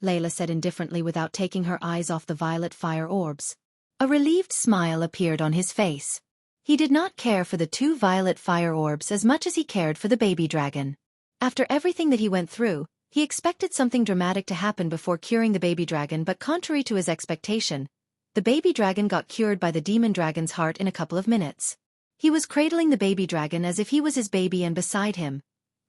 Layla said indifferently without taking her eyes off the violet fire orbs. A relieved smile appeared on his face. He did not care for the two violet fire orbs as much as he cared for the baby dragon. After everything that he went through, he expected something dramatic to happen before curing the baby dragon, but contrary to his expectation, the baby dragon got cured by the demon dragon's heart in a couple of minutes. He was cradling the baby dragon as if he was his baby, and beside him,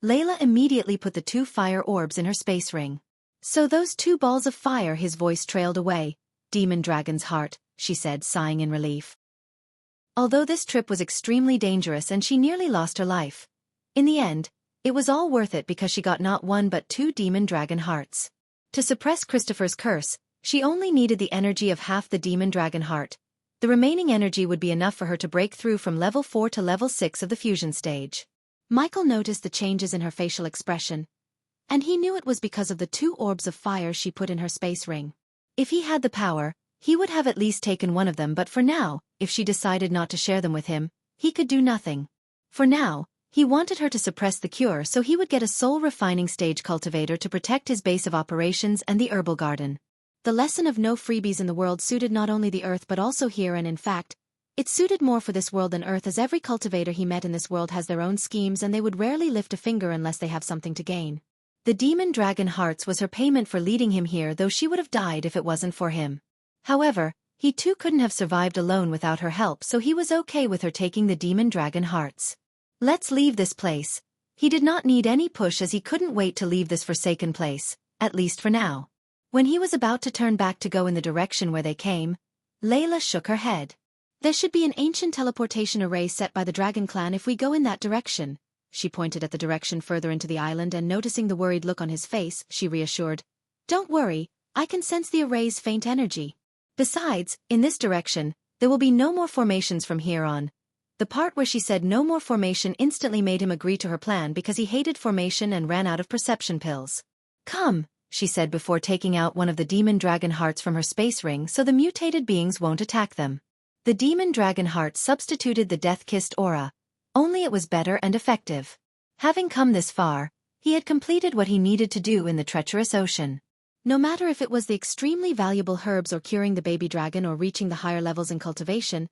Layla immediately put the two fire orbs in her space ring. So those two balls of fire, his voice trailed away. Demon dragon's heart, she said, sighing in relief. Although this trip was extremely dangerous and she nearly lost her life, in the end, it was all worth it because she got not one but two demon dragon hearts. To suppress Christopher's curse, she only needed the energy of half the demon dragon heart. The remaining energy would be enough for her to break through from level 4 to level 6 of the fusion stage. Michael noticed the changes in her facial expression, and he knew it was because of the two orbs of fire she put in her space ring. If he had the power, he would have at least taken one of them, but for now, if she decided not to share them with him, he could do nothing. For now, he wanted her to suppress the cure so he would get a soul refining stage cultivator to protect his base of operations and the herbal garden. The lesson of no freebies in the world suited not only the Earth but also here, and in fact, it suited more for this world than Earth, as every cultivator he met in this world has their own schemes and they would rarely lift a finger unless they have something to gain. The demon dragon hearts was her payment for leading him here, though she would have died if it wasn't for him. However, he too couldn't have survived alone without her help, so he was okay with her taking the demon dragon hearts. Let's leave this place. He did not need any push as he couldn't wait to leave this forsaken place, at least for now. When he was about to turn back to go in the direction where they came, Layla shook her head. There should be an ancient teleportation array set by the Dragon Clan if we go in that direction. She pointed at the direction further into the island, and noticing the worried look on his face, she reassured. Don't worry, I can sense the array's faint energy. Besides, in this direction, there will be no more formations from here on. The part where she said no more formation instantly made him agree to her plan because he hated formation and ran out of perception pills. Come, she said before taking out one of the demon dragon hearts from her space ring so the mutated beings won't attack them. The demon dragon heart substituted the death-kissed aura, only it was better and effective. Having come this far, he had completed what he needed to do in the treacherous ocean. No matter if it was the extremely valuable herbs or curing the baby dragon or reaching the higher levels in cultivation,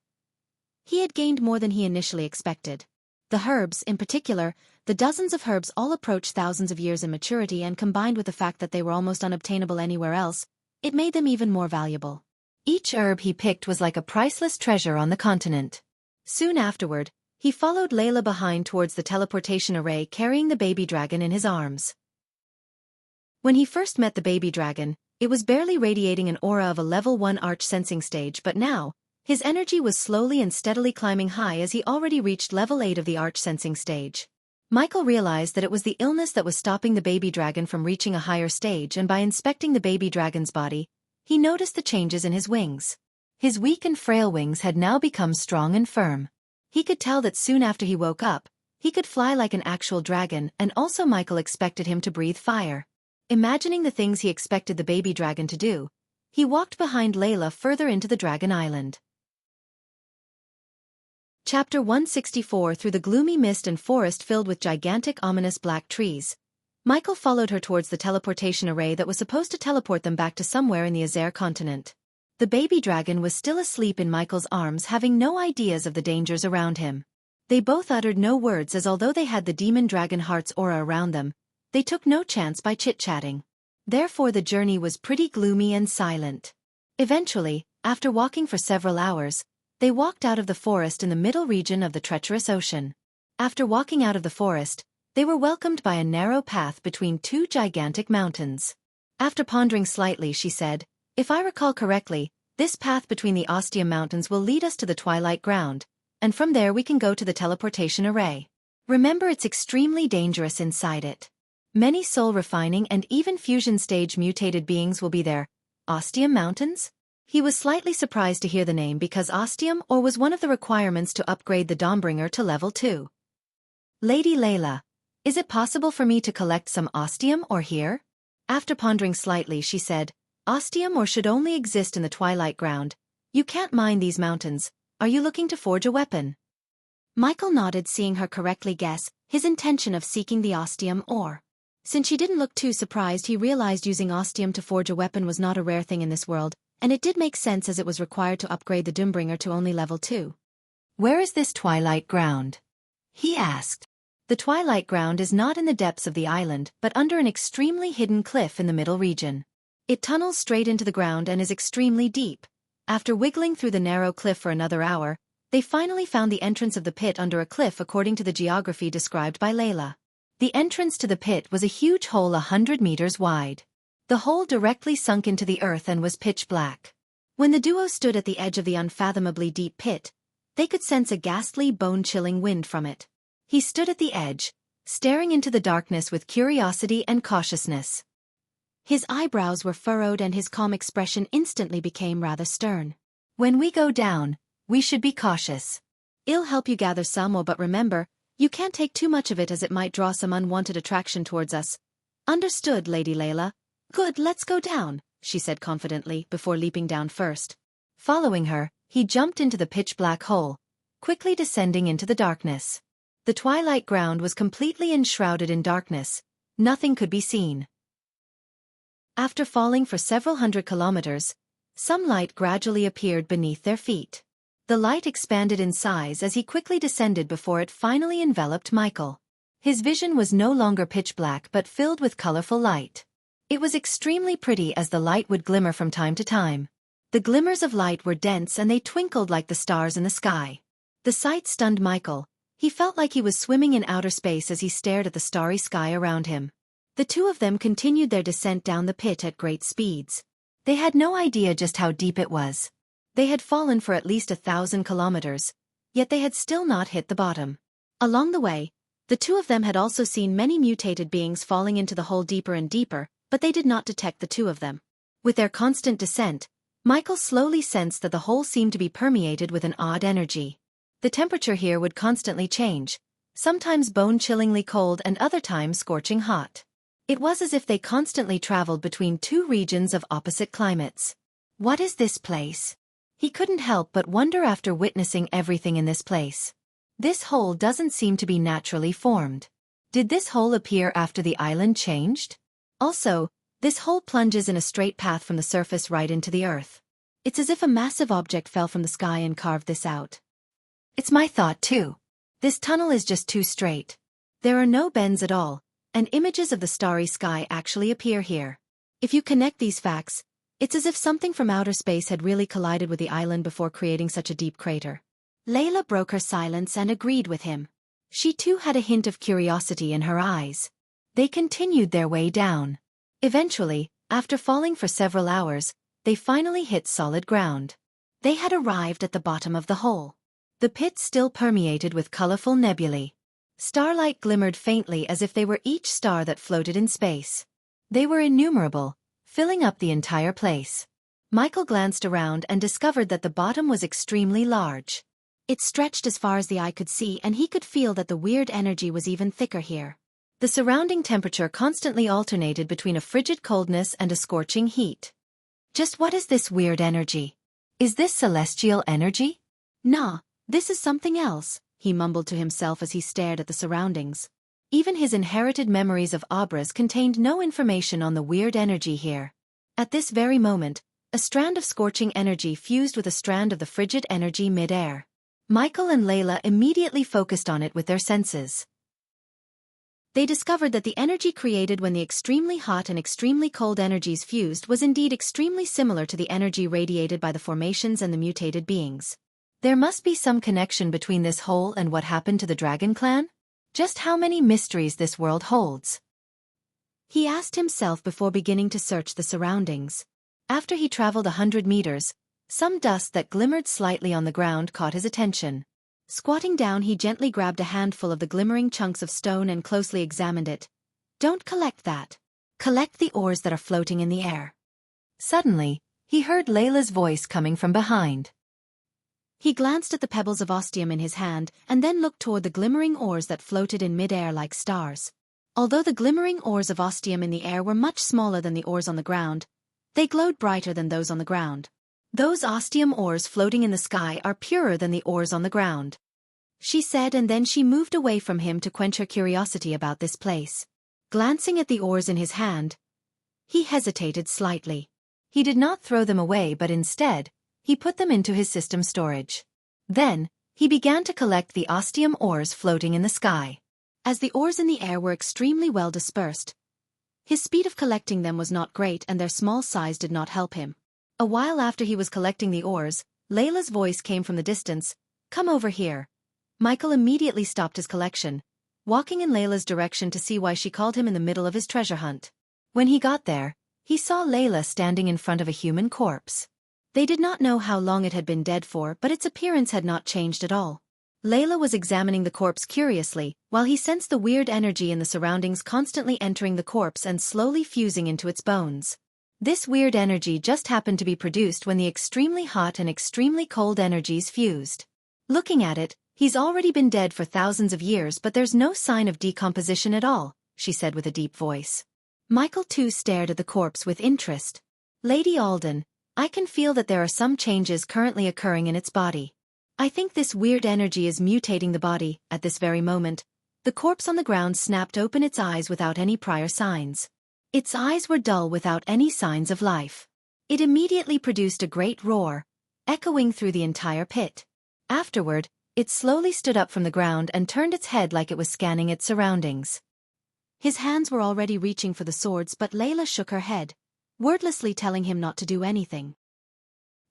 he had gained more than he initially expected. The herbs, in particular, the dozens of herbs all approached thousands of years in maturity, and combined with the fact that they were almost unobtainable anywhere else, it made them even more valuable. Each herb he picked was like a priceless treasure on the continent. Soon afterward, he followed Layla behind towards the teleportation array, carrying the baby dragon in his arms. When he first met the baby dragon, it was barely radiating an aura of a level 1 arch sensing stage, but now, his energy was slowly and steadily climbing high as he already reached level 8 of the arch sensing stage. Michael realized that it was the illness that was stopping the baby dragon from reaching a higher stage, and by inspecting the baby dragon's body, he noticed the changes in his wings. His weak and frail wings had now become strong and firm. He could tell that soon after he woke up, he could fly like an actual dragon, and also Michael expected him to breathe fire. Imagining the things he expected the baby dragon to do, he walked behind Layla further into the Dragon Island. Chapter 164. Through the gloomy mist and forest filled with gigantic ominous black trees, Michael followed her towards the teleportation array that was supposed to teleport them back to somewhere in the Azer continent. The baby dragon was still asleep in Michael's arms, having no ideas of the dangers around him. They both uttered no words, as although they had the demon dragon heart's aura around them, they took no chance by chit-chatting. Therefore the journey was pretty gloomy and silent. Eventually, after walking for several hours, they walked out of the forest in the middle region of the treacherous ocean. After walking out of the forest, they were welcomed by a narrow path between two gigantic mountains. After pondering slightly, she said, "If I recall correctly, this path between the Ostium Mountains will lead us to the Twilight Ground, and from there we can go to the teleportation array. Remember, it's extremely dangerous inside it. Many soul-refining and even fusion-stage mutated beings will be there." Ostium Mountains? He was slightly surprised to hear the name because Ostium ore was one of the requirements to upgrade the Dawnbringer to level 2. "Lady Layla, Is it possible for me to collect some ostium ore here? After pondering slightly, she said, Ostium ore should only exist in the twilight ground. You can't mine these mountains. Are you looking to forge a weapon? Michael nodded, seeing her correctly guess his intention of seeking the ostium ore. Since she didn't look too surprised, he realized using ostium to forge a weapon was not a rare thing in this world, and it did make sense as it was required to upgrade the Doombringer to only level 2. Where is this twilight ground? He asked. The twilight ground is not in the depths of the island, but under an extremely hidden cliff in the middle region. It tunnels straight into the ground and is extremely deep. After wiggling through the narrow cliff for another hour, they finally found the entrance of the pit under a cliff according to the geography described by Layla. The entrance to the pit was a huge hole 100 meters wide. The hole directly sunk into the earth and was pitch black. When the duo stood at the edge of the unfathomably deep pit, they could sense a ghastly, bone-chilling wind from it. He stood at the edge, staring into the darkness with curiosity and cautiousness. His eyebrows were furrowed and his calm expression instantly became rather stern. When we go down, we should be cautious. I'll help you gather some ore, but remember, you can't take too much of it as it might draw some unwanted attraction towards us. Understood, Lady Layla. Good, let's go down, she said confidently before leaping down first. Following her, he jumped into the pitch-black hole, quickly descending into the darkness. The twilight ground was completely enshrouded in darkness. Nothing could be seen. After falling for several hundred kilometers, some light gradually appeared beneath their feet. The light expanded in size as he quickly descended before it finally enveloped Michael. His vision was no longer pitch black but filled with colorful light. It was extremely pretty as the light would glimmer from time to time. The glimmers of light were dense and they twinkled like the stars in the sky. The sight stunned Michael. He felt like he was swimming in outer space as he stared at the starry sky around him. The two of them continued their descent down the pit at great speeds. They had no idea just how deep it was. They had fallen for at least 1,000 kilometers, yet they had still not hit the bottom. Along the way, the two of them had also seen many mutated beings falling into the hole deeper and deeper, but they did not detect the two of them. With their constant descent, Michael slowly sensed that the hole seemed to be permeated with an odd energy. The temperature here would constantly change, sometimes bone-chillingly cold and other times scorching hot. It was as if they constantly traveled between two regions of opposite climates. What is this place? He couldn't help but wonder after witnessing everything in this place. This hole doesn't seem to be naturally formed. Did this hole appear after the island changed? Also, this hole plunges in a straight path from the surface right into the earth. It's as if a massive object fell from the sky and carved this out. It's my thought too. This tunnel is just too straight. There are no bends at all, and images of the starry sky actually appear here. If you connect these facts, it's as if something from outer space had really collided with the island before creating such a deep crater. Layla broke her silence and agreed with him. She too had a hint of curiosity in her eyes. They continued their way down. Eventually, after falling for several hours, they finally hit solid ground. They had arrived at the bottom of the hole. The pit still permeated with colorful nebulae. Starlight glimmered faintly as if they were each star that floated in space. They were innumerable, filling up the entire place. Michael glanced around and discovered that the bottom was extremely large. It stretched as far as the eye could see, and he could feel that the weird energy was even thicker here. The surrounding temperature constantly alternated between a frigid coldness and a scorching heat. Just what is this weird energy? Is this celestial energy? Nah, this is something else, he mumbled to himself as he stared at the surroundings. Even his inherited memories of Abras contained no information on the weird energy here. At this very moment, a strand of scorching energy fused with a strand of the frigid energy mid-air. Michael and Layla immediately focused on it with their senses. They discovered that the energy created when the extremely hot and extremely cold energies fused was indeed extremely similar to the energy radiated by the formations and the mutated beings. There must be some connection between this hole and what happened to the Dragon Clan? Just how many mysteries this world holds? He asked himself before beginning to search the surroundings. After he traveled 100 meters, some dust that glimmered slightly on the ground caught his attention. Squatting down, he gently grabbed a handful of the glimmering chunks of stone and closely examined it. Don't collect that. Collect the ores that are floating in the air. Suddenly, he heard Layla's voice coming from behind. He glanced at the pebbles of ostium in his hand and then looked toward the glimmering ores that floated in mid-air like stars. Although the glimmering ores of ostium in the air were much smaller than the ores on the ground, they glowed brighter than those on the ground. Those ostium ores floating in the sky are purer than the ores on the ground, she said, and then she moved away from him to quench her curiosity about this place. Glancing at the ores in his hand, he hesitated slightly. He did not throw them away, but instead, he put them into his system storage. Then, he began to collect the ostium ores floating in the sky. As the ores in the air were extremely well dispersed, his speed of collecting them was not great and their small size did not help him. A while after he was collecting the ores, Layla's voice came from the distance, "Come over here." Michael immediately stopped his collection, walking in Layla's direction to see why she called him in the middle of his treasure hunt. When he got there, he saw Layla standing in front of a human corpse. They did not know how long it had been dead for, but its appearance had not changed at all. Layla was examining the corpse curiously, while he sensed the weird energy in the surroundings constantly entering the corpse and slowly fusing into its bones. This weird energy just happened to be produced when the extremely hot and extremely cold energies fused. Looking at it, he's already been dead for thousands of years, but there's no sign of decomposition at all, she said with a deep voice. Michael too stared at the corpse with interest. Lady Alden, I can feel that there are some changes currently occurring in its body. I think this weird energy is mutating the body. At this very moment, the corpse on the ground snapped open its eyes without any prior signs. Its eyes were dull without any signs of life. It immediately produced a great roar, echoing through the entire pit. Afterward, it slowly stood up from the ground and turned its head like it was scanning its surroundings. His hands were already reaching for the swords, but Layla shook her head, wordlessly telling him not to do anything.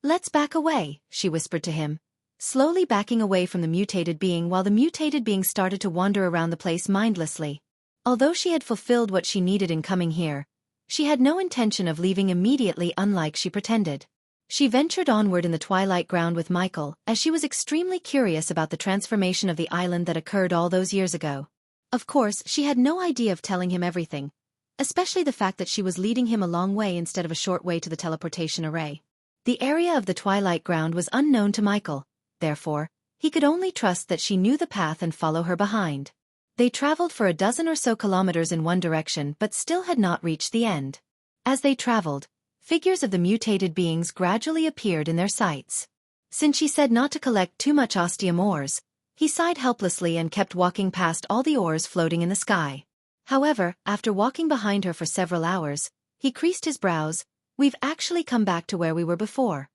"Let's back away," she whispered to him, slowly backing away from the mutated being while the mutated being started to wander around the place mindlessly. Although she had fulfilled what she needed in coming here, she had no intention of leaving immediately, unlike she pretended. She ventured onward in the twilight ground with Michael, as she was extremely curious about the transformation of the island that occurred all those years ago. Of course, she had no idea of telling him everything, especially the fact that she was leading him a long way instead of a short way to the teleportation array. The area of the twilight ground was unknown to Michael, therefore, he could only trust that she knew the path and follow her behind. They traveled for a dozen or so kilometers in one direction but still had not reached the end. As they traveled, figures of the mutated beings gradually appeared in their sights. Since she said not to collect too much ostium ores, he sighed helplessly and kept walking past all the ores floating in the sky. However, after walking behind her for several hours, he creased his brows. "We've actually come back to where we were before."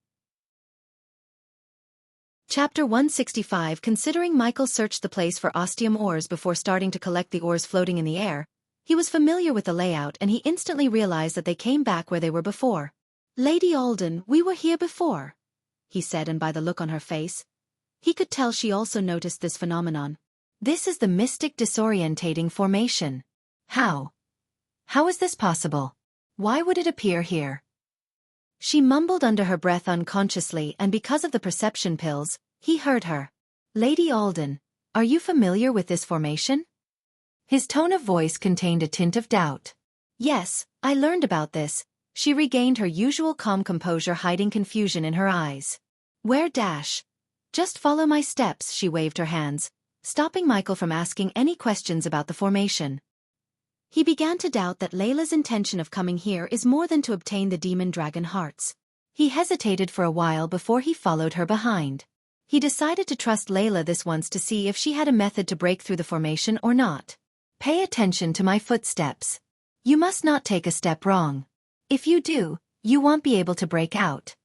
Chapter 165. Considering Michael searched the place for ostium ores before starting to collect the ores floating in the air, he was familiar with the layout and he instantly realized that they came back where they were before. "Lady Alden, we were here before," he said, and by the look on her face, he could tell she also noticed this phenomenon. "This is the mystic disorientating formation. How? How is this possible? Why would it appear here?" She mumbled under her breath unconsciously, and because of the perception pills, he heard her. "Lady Alden, are you familiar with this formation?" His tone of voice contained a tint of doubt. "Yes, I learned about this." She regained her usual calm composure, hiding confusion in her eyes. "Where dash? Just follow my steps," she waved her hands, stopping Michael from asking any questions about the formation. He began to doubt that Layla's intention of coming here is more than to obtain the demon dragon hearts. He hesitated for a while before he followed her behind. He decided to trust Layla this once to see if she had a method to break through the formation or not. "Pay attention to my footsteps. You must not take a step wrong. If you do, you won't be able to break out,"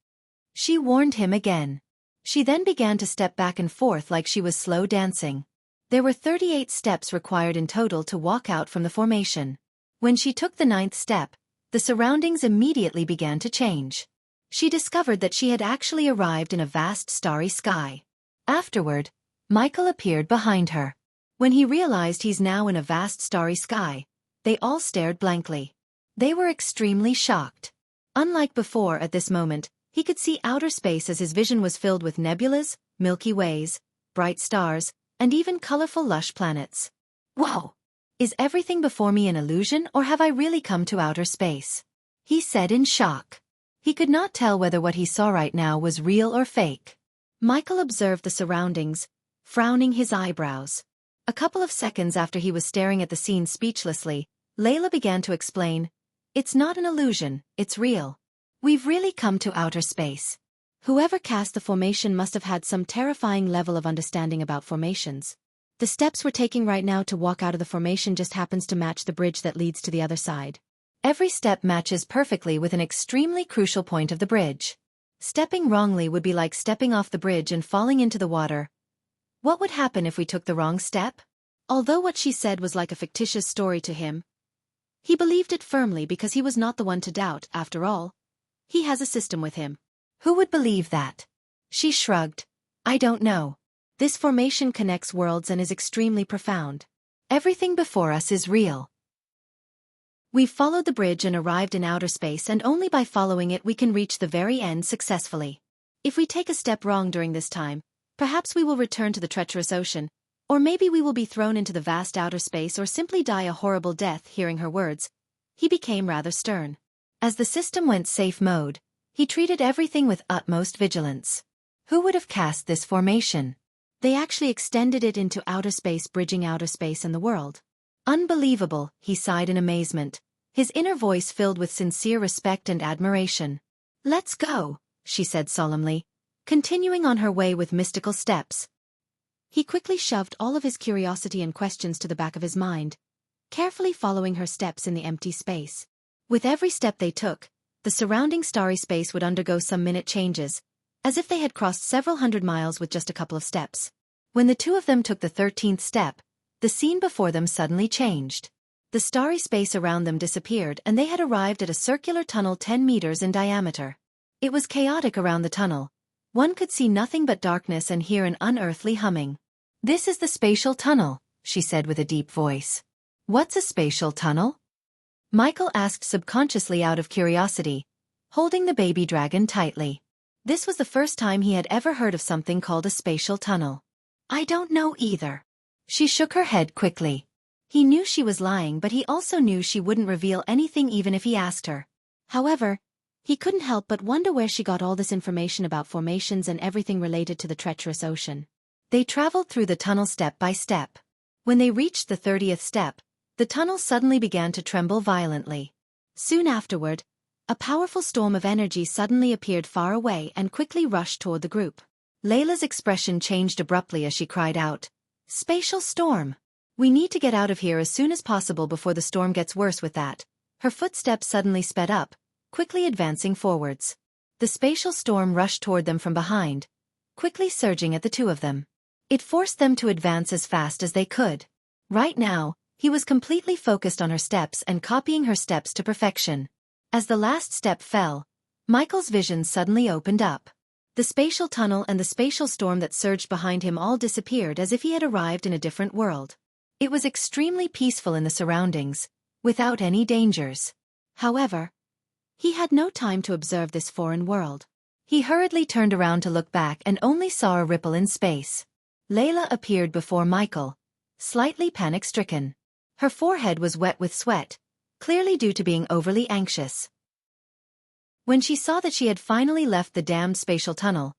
she warned him again. She then began to step back and forth like she was slow dancing. There were 38 steps required in total to walk out from the formation. When she took the 9th step, the surroundings immediately began to change. She discovered that she had actually arrived in a vast starry sky. Afterward, Michael appeared behind her. When he realized he's now in a vast starry sky, they all stared blankly. They were extremely shocked. Unlike before, at this moment, he could see outer space as his vision was filled with nebulas, Milky Ways, bright stars, and even colorful lush planets. "Whoa! Is everything before me an illusion, or have I really come to outer space?" he said in shock. He could not tell whether what he saw right now was real or fake. Michael observed the surroundings, frowning his eyebrows. A couple of seconds after he was staring at the scene speechlessly, Layla began to explain, "It's not an illusion, it's real. We've really come to outer space." Whoever cast the formation must have had some terrifying level of understanding about formations. The steps we're taking right now to walk out of the formation just happens to match the bridge that leads to the other side. Every step matches perfectly with an extremely crucial point of the bridge. Stepping wrongly would be like stepping off the bridge and falling into the water. What would happen if we took the wrong step? Although what she said was like a fictitious story to him, he believed it firmly because he was not the one to doubt, after all. He has a system with him. Who would believe that? She shrugged. I don't know. This formation connects worlds and is extremely profound. Everything before us is real. We've followed the bridge and arrived in outer space, and only by following it we can reach the very end successfully. If we take a step wrong during this time, perhaps we will return to the treacherous ocean, or maybe we will be thrown into the vast outer space or simply die a horrible death. Hearing her words, he became rather stern. As the system went safe mode, he treated everything with utmost vigilance. Who would have cast this formation? They actually extended it into outer space, bridging outer space and the world. Unbelievable, he sighed in amazement, his inner voice filled with sincere respect and admiration. Let's go, she said solemnly, continuing on her way with mystical steps. He quickly shoved all of his curiosity and questions to the back of his mind, carefully following her steps in the empty space. With every step they took, the surrounding starry space would undergo some minute changes, as if they had crossed several hundred miles with just a couple of steps. When the two of them took the 13th step, the scene before them suddenly changed. The starry space around them disappeared and they had arrived at a circular tunnel 10 meters in diameter. It was chaotic around the tunnel. One could see nothing but darkness and hear an unearthly humming. This is the spatial tunnel, she said with a deep voice. What's a spatial tunnel? Michael asked subconsciously out of curiosity, holding the baby dragon tightly. This was the first time he had ever heard of something called a spatial tunnel. I don't know either. She shook her head quickly. He knew she was lying, but he also knew she wouldn't reveal anything even if he asked her. However, he couldn't help but wonder where she got all this information about formations and everything related to the treacherous ocean. They traveled through the tunnel step by step. When they reached the 30th step, the tunnel suddenly began to tremble violently. Soon afterward, a powerful storm of energy suddenly appeared far away and quickly rushed toward the group. Layla's expression changed abruptly as she cried out, "Spatial storm! We need to get out of here as soon as possible before the storm gets worse." With that, her footsteps suddenly sped up, quickly advancing forwards. The spatial storm rushed toward them from behind, quickly surging at the two of them. It forced them to advance as fast as they could. Right now, he was completely focused on her steps and copying her steps to perfection. As the last step fell, Michael's vision suddenly opened up. The spatial tunnel and the spatial storm that surged behind him all disappeared as if he had arrived in a different world. It was extremely peaceful in the surroundings, without any dangers. However, he had no time to observe this foreign world. He hurriedly turned around to look back and only saw a ripple in space. Layla appeared before Michael, slightly panic-stricken. Her forehead was wet with sweat, clearly due to being overly anxious. When she saw that she had finally left the damned spatial tunnel,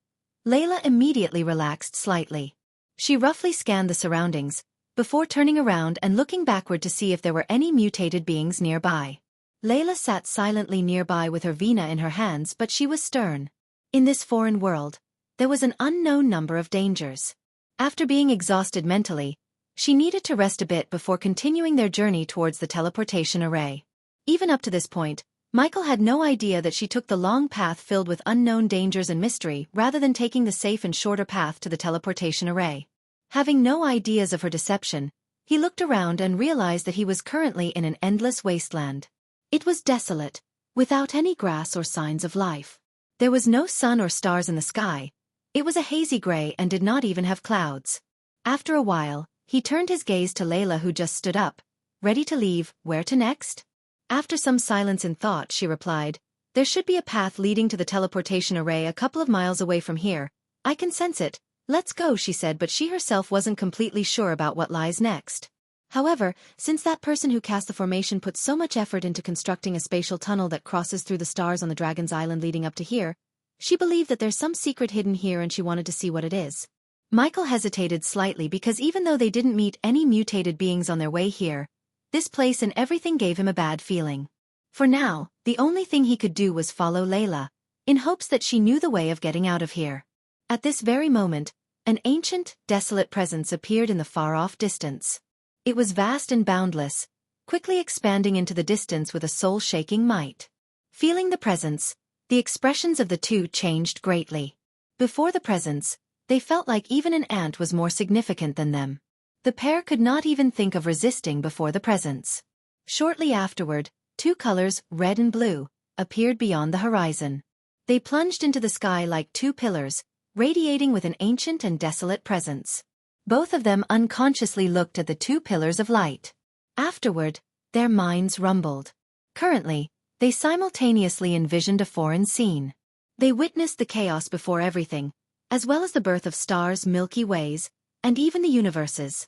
Layla immediately relaxed slightly. She roughly scanned the surroundings, before turning around and looking backward to see if there were any mutated beings nearby. Layla sat silently nearby with her vina in her hands, but she was stern. In this foreign world, there was an unknown number of dangers. After being exhausted mentally, she needed to rest a bit before continuing their journey towards the teleportation array. Even up to this point, Michael had no idea that she took the long path filled with unknown dangers and mystery rather than taking the safe and shorter path to the teleportation array. Having no ideas of her deception, he looked around and realized that he was currently in an endless wasteland. It was desolate, without any grass or signs of life. There was no sun or stars in the sky. It was a hazy gray and did not even have clouds. After a while, he turned his gaze to Layla, who just stood up, ready to leave. Where to next? After some silence and thought, she replied, "There should be a path leading to the teleportation array a couple of miles away from here. I can sense it. Let's go," she said, but she herself wasn't completely sure about what lies next. However, since that person who cast the formation put so much effort into constructing a spatial tunnel that crosses through the stars on the Dragon's Island leading up to here, she believed that there's some secret hidden here and she wanted to see what it is. Michael hesitated slightly because even though they didn't meet any mutated beings on their way here, this place and everything gave him a bad feeling. For now, the only thing he could do was follow Layla, in hopes that she knew the way of getting out of here. At this very moment, an ancient, desolate presence appeared in the far-off distance. It was vast and boundless, quickly expanding into the distance with a soul-shaking might. Feeling the presence, the expressions of the two changed greatly. Before the presence, they felt like even an ant was more significant than them. The pair could not even think of resisting before the presence. Shortly afterward, two colors, red and blue, appeared beyond the horizon. They plunged into the sky like two pillars, radiating with an ancient and desolate presence. Both of them unconsciously looked at the two pillars of light. Afterward, their minds rumbled. Currently, they simultaneously envisioned a foreign scene. They witnessed the chaos before everything, as well as the birth of stars, Milky Ways, and even the universes.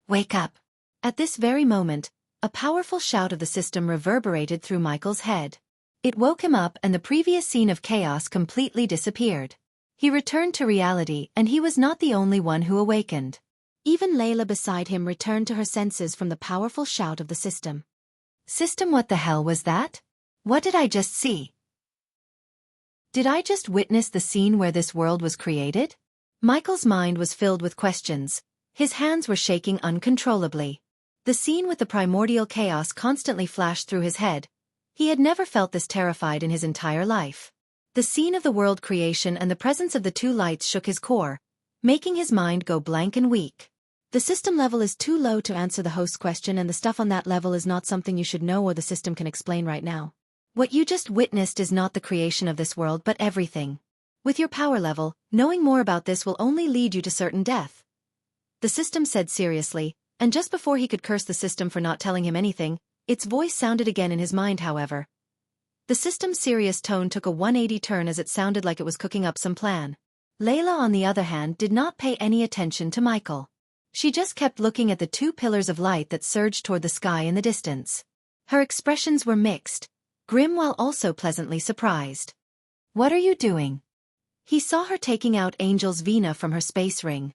Wake up! At this very moment, a powerful shout of the system reverberated through Michael's head. It woke him up and the previous scene of chaos completely disappeared. He returned to reality and he was not the only one who awakened. Even Layla beside him returned to her senses from the powerful shout of the system. System, what the hell was that? What did I just see? Did I just witness the scene where this world was created? Michael's mind was filled with questions. His hands were shaking uncontrollably. The scene with the primordial chaos constantly flashed through his head. He had never felt this terrified in his entire life. The scene of the world creation and the presence of the two lights shook his core, making his mind go blank and weak. The system level is too low to answer the host's question, and the stuff on that level is not something you should know or the system can explain right now. What you just witnessed is not the creation of this world but everything. With your power level, knowing more about this will only lead you to certain death. The system said seriously, and just before he could curse the system for not telling him anything, its voice sounded again in his mind. However, the system's serious tone took a 180 turn as it sounded like it was cooking up some plan. Layla, on the other hand, did not pay any attention to Michael. She just kept looking at the two pillars of light that surged toward the sky in the distance. Her expressions were mixed, grim while also pleasantly surprised. What are you doing? He saw her taking out Angel's Vena from her space ring.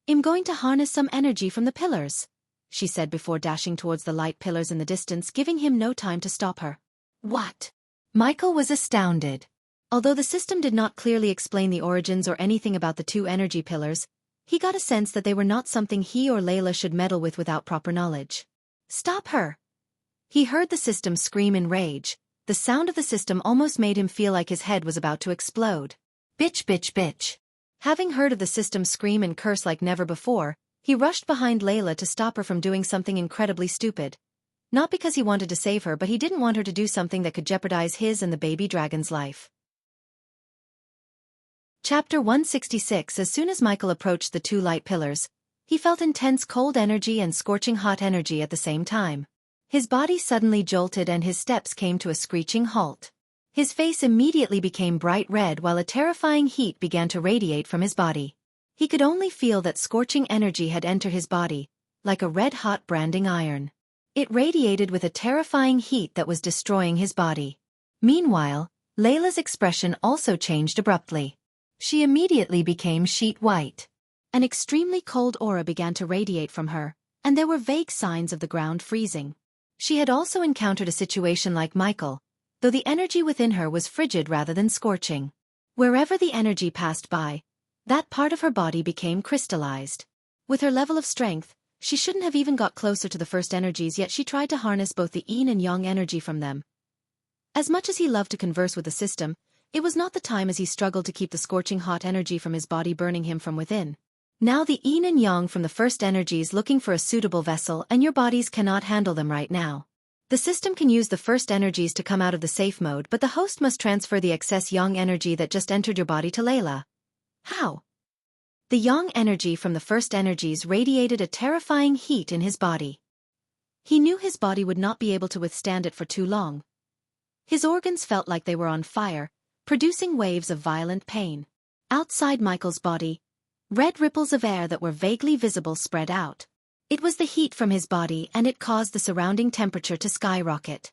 I'm going to harness some energy from the pillars, she said before dashing towards the light pillars in the distance, giving him no time to stop her. What? Michael was astounded. Although the system did not clearly explain the origins or anything about the two energy pillars, he got a sense that they were not something he or Layla should meddle with without proper knowledge. Stop her! He heard the system scream in rage. The sound of the system almost made him feel like his head was about to explode. Bitch, bitch, bitch. Having heard of the system scream and curse like never before, he rushed behind Layla to stop her from doing something incredibly stupid. Not because he wanted to save her, but he didn't want her to do something that could jeopardize his and the baby dragon's life. Chapter 166. As soon as Michael approached the two light pillars, he felt intense cold energy and scorching hot energy at the same time. His body suddenly jolted and his steps came to a screeching halt. His face immediately became bright red while a terrifying heat began to radiate from his body. He could only feel that scorching energy had entered his body, like a red-hot branding iron. It radiated with a terrifying heat that was destroying his body. Meanwhile, Layla's expression also changed abruptly. She immediately became sheet white. An extremely cold aura began to radiate from her, and there were vague signs of the ground freezing. She had also encountered a situation like Michael, though the energy within her was frigid rather than scorching. Wherever the energy passed by, that part of her body became crystallized. With her level of strength, she shouldn't have even got closer to the first energies, yet she tried to harness both the yin and yang energy from them. As much as he loved to converse with the system, it was not the time as he struggled to keep the scorching hot energy from his body burning him from within. Now the yin and yang from the first energies looking for a suitable vessel, and your bodies cannot handle them right now. The system can use the first energies to come out of the safe mode, but the host must transfer the excess yang energy that just entered your body to Layla. How? The yang energy from the first energies radiated a terrifying heat in his body. He knew his body would not be able to withstand it for too long. His organs felt like they were on fire, producing waves of violent pain. Outside Michael's body, red ripples of air that were vaguely visible spread out. It was the heat from his body, and it caused the surrounding temperature to skyrocket.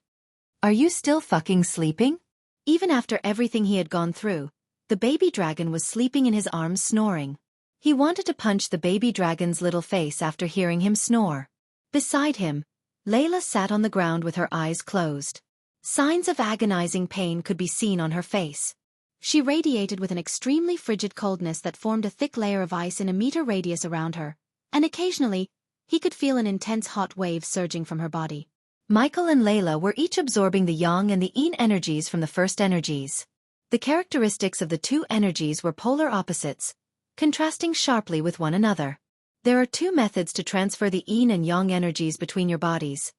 Are you still fucking sleeping? Even after everything he had gone through, the baby dragon was sleeping in his arms, snoring. He wanted to punch the baby dragon's little face after hearing him snore. Beside him, Layla sat on the ground with her eyes closed. Signs of agonizing pain could be seen on her face. She radiated with an extremely frigid coldness that formed a thick layer of ice in a meter radius around her, and occasionally, he could feel an intense hot wave surging from her body. Michael and Layla were each absorbing the yang and the yin energies from the first energies. The characteristics of the two energies were polar opposites, contrasting sharply with one another. There are two methods to transfer the yin and yang energies between your bodies.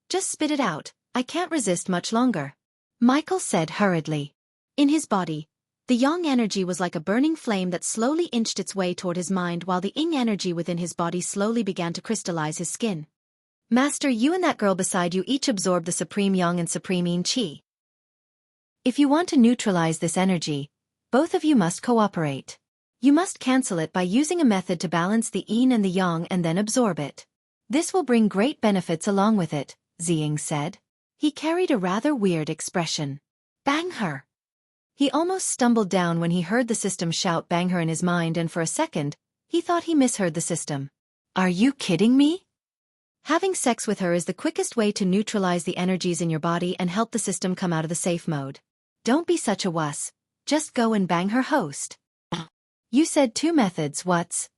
Just spit it out, I can't resist much longer. Michael said hurriedly. In his body, the yang energy was like a burning flame that slowly inched its way toward his mind while the yin energy within his body slowly began to crystallize his skin. Master, you and that girl beside you each absorbed the supreme yang and supreme yin qi. If you want to neutralize this energy, both of you must cooperate. You must cancel it by using a method to balance the yin and the yang and then absorb it. This will bring great benefits along with it, Ziying said. He carried a rather weird expression. Bang her. He almost stumbled down when he heard the system shout bang her in his mind, and for a second, he thought he misheard the system. Are you kidding me? Having sex with her is the quickest way to neutralize the energies in your body and help the system come out of the safe mode. Don't be such a wuss. Just go and bang her, host. You said two methods, what's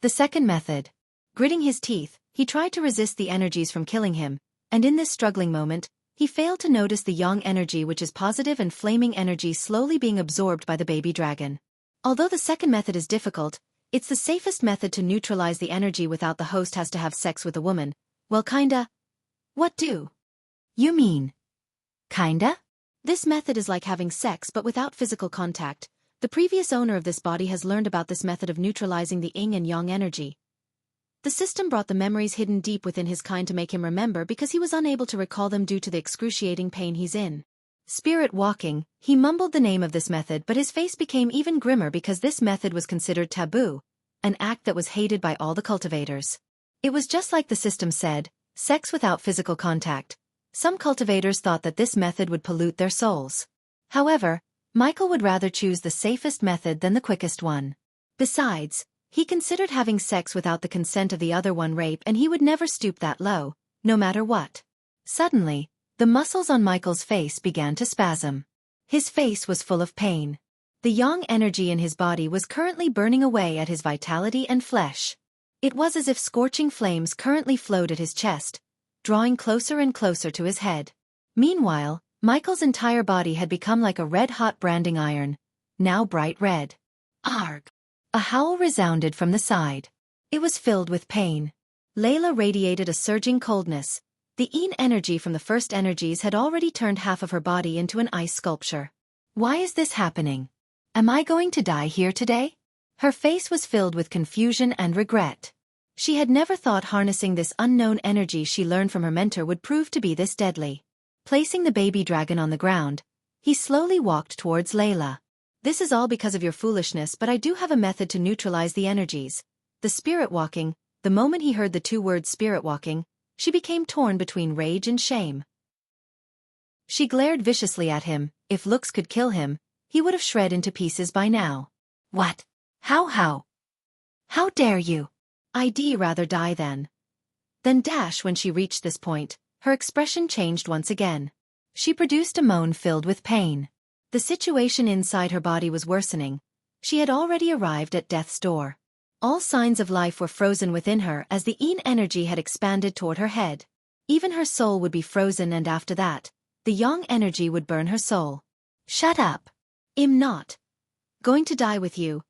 the second method? Gritting his teeth, he tried to resist the energies from killing him, and in this struggling moment, he failed to notice the yang energy, which is positive and flaming energy, slowly being absorbed by the baby dragon. Although the second method is difficult, it's the safest method to neutralize the energy without the host has to have sex with a woman. Well, kinda. What do you mean? Kinda? This method is like having sex but without physical contact. The previous owner of this body has learned about this method of neutralizing the yin and yang energy. The system brought the memories hidden deep within his kind to make him remember because he was unable to recall them due to the excruciating pain he's in. Spirit walking, he mumbled the name of this method, but his face became even grimmer because this method was considered taboo, an act that was hated by all the cultivators. It was just like the system said, sex without physical contact. Some cultivators thought that this method would pollute their souls. However, Michael would rather choose the safest method than the quickest one. Besides, he considered having sex without the consent of the other one rape, and he would never stoop that low, no matter what. Suddenly, the muscles on Michael's face began to spasm. His face was full of pain. The yang energy in his body was currently burning away at his vitality and flesh. It was as if scorching flames currently flowed at his chest, drawing closer and closer to his head. Meanwhile, Michael's entire body had become like a red-hot branding iron, now bright red. Arg! A howl resounded from the side. It was filled with pain. Layla radiated a surging coldness. The yin energy from the first energies had already turned half of her body into an ice sculpture. Why is this happening? Am I going to die here today? Her face was filled with confusion and regret. She had never thought harnessing this unknown energy she learned from her mentor would prove to be this deadly. Placing the baby dragon on the ground, he slowly walked towards Layla. This is all because of your foolishness, but I do have a method to neutralize the energies. The spirit walking. The moment he heard the two words spirit walking, she became torn between rage and shame. She glared viciously at him. If looks could kill him, he would have shred into pieces by now. What? How? How dare you? I'd rather die then. Then dash. When she reached this point, her expression changed once again. She produced a moan filled with pain. The situation inside her body was worsening. She had already arrived at death's door. All signs of life were frozen within her as the yin energy had expanded toward her head. Even her soul would be frozen, and after that, the yang energy would burn her soul. Shut up. I'm not going to die with you.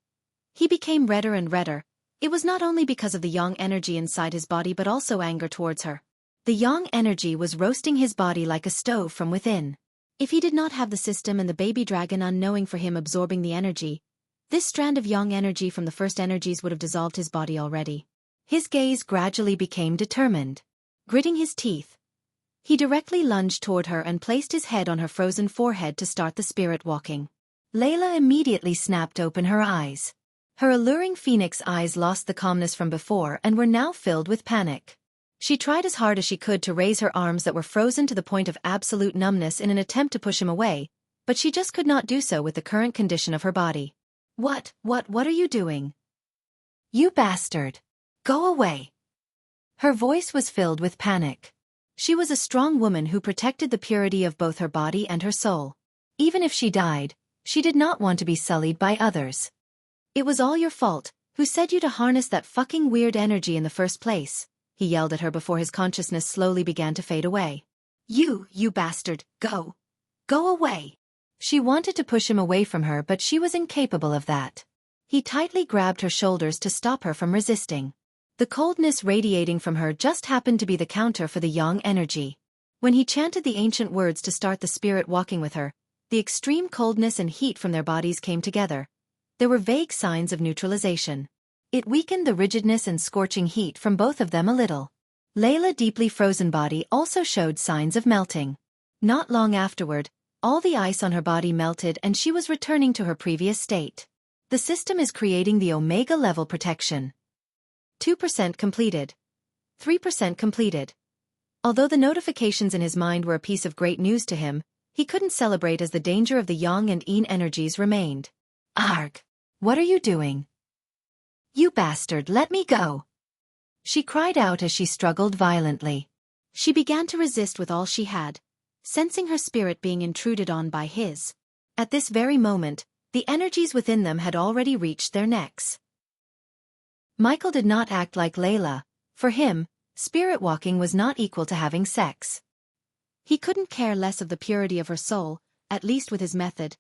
He became redder and redder. It was not only because of the yang energy inside his body but also anger towards her. The yang energy was roasting his body like a stove from within. If he did not have the system and the baby dragon unknowing for him absorbing the energy, this strand of yang energy from the first energies would have dissolved his body already. His gaze gradually became determined. Gritting his teeth, he directly lunged toward her and placed his head on her frozen forehead to start the spirit walking. Layla immediately snapped open her eyes. Her alluring phoenix eyes lost the calmness from before and were now filled with panic. She tried as hard as she could to raise her arms that were frozen to the point of absolute numbness in an attempt to push him away, but she just could not do so with the current condition of her body. What are you doing? You bastard! Go away! Her voice was filled with panic. She was a strong woman who protected the purity of both her body and her soul. Even if she died, she did not want to be sullied by others. It was all your fault. Who said you to harness that fucking weird energy in the first place? He yelled at her before his consciousness slowly began to fade away. You bastard, go! Go away! She wanted to push him away from her, but she was incapable of that. He tightly grabbed her shoulders to stop her from resisting. The coldness radiating from her just happened to be the counter for the yang energy. When he chanted the ancient words to start the spirit walking with her, the extreme coldness and heat from their bodies came together. There were vague signs of neutralization. It weakened the rigidness and scorching heat from both of them a little. Layla's deeply frozen body also showed signs of melting. Not long afterward, all the ice on her body melted and she was returning to her previous state. The system is creating the Omega level protection. 2% completed. 3% completed. Although the notifications in his mind were a piece of great news to him, he couldn't celebrate as the danger of the yang and yin energies remained. Arg! What are you doing? You bastard, let me go! She cried out as she struggled violently. She began to resist with all she had, sensing her spirit being intruded on by his. At this very moment, the energies within them had already reached their necks. Michael did not act like Layla. For him, spirit walking was not equal to having sex. He couldn't care less of the purity of her soul, at least with his method.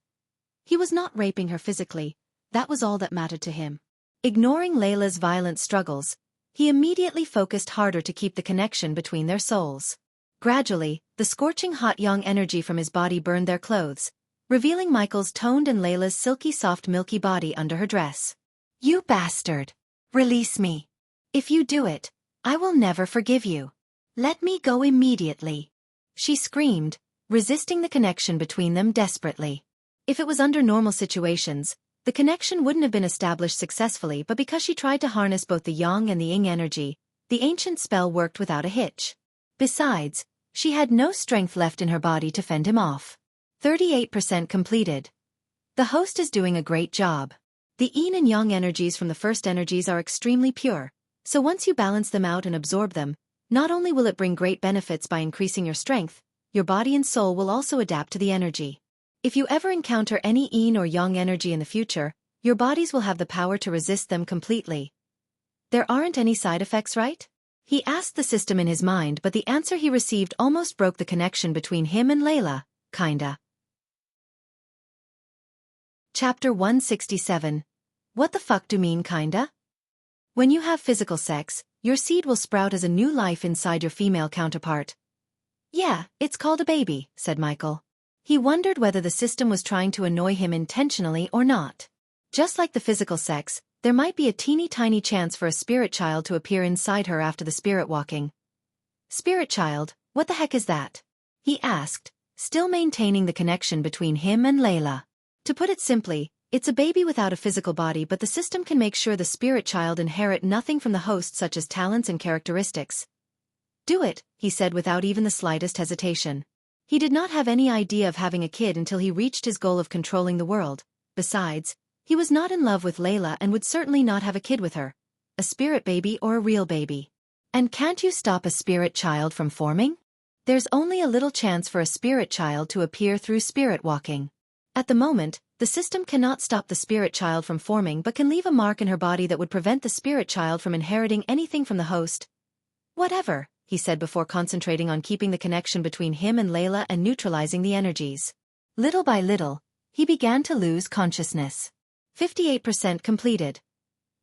He was not raping her physically, that was all that mattered to him. Ignoring Layla's violent struggles, he immediately focused harder to keep the connection between their souls. Gradually, the scorching hot yang energy from his body burned their clothes, revealing Michael's toned and Layla's silky soft milky body under her dress. You bastard! Release me! If you do it, I will never forgive you. Let me go immediately! She screamed, resisting the connection between them desperately. If it was under normal situations, the connection wouldn't have been established successfully, but because she tried to harness both the yang and the yin energy, the ancient spell worked without a hitch. Besides, she had no strength left in her body to fend him off. 38% completed. The host is doing a great job. The yin and yang energies from the first energies are extremely pure, so once you balance them out and absorb them, not only will it bring great benefits by increasing your strength, your body and soul will also adapt to the energy. If you ever encounter any yin or yang energy in the future, your bodies will have the power to resist them completely. There aren't any side effects, right? He asked the system in his mind, but the answer he received almost broke the connection between him and Layla, kinda. Chapter 167. What the fuck do mean kinda? When you have physical sex, your seed will sprout as a new life inside your female counterpart. Yeah, it's called a baby, said Michael. He wondered whether the system was trying to annoy him intentionally or not. Just like the physical sex, there might be a teeny tiny chance for a spirit child to appear inside her after the spirit walking. Spirit child, what the heck is that? He asked, still maintaining the connection between him and Layla. To put it simply, it's a baby without a physical body, but the system can make sure the spirit child inherit nothing from the host such as talents and characteristics. Do it, he said without even the slightest hesitation. He did not have any idea of having a kid until he reached his goal of controlling the world. Besides, he was not in love with Layla and would certainly not have a kid with her. A spirit baby or a real baby. And can't you stop a spirit child from forming? There's only a little chance for a spirit child to appear through spirit walking. At the moment, the system cannot stop the spirit child from forming but can leave a mark in her body that would prevent the spirit child from inheriting anything from the host. Whatever, he said before concentrating on keeping the connection between him and Layla and neutralizing the energies. Little by little, he began to lose consciousness. 58% completed.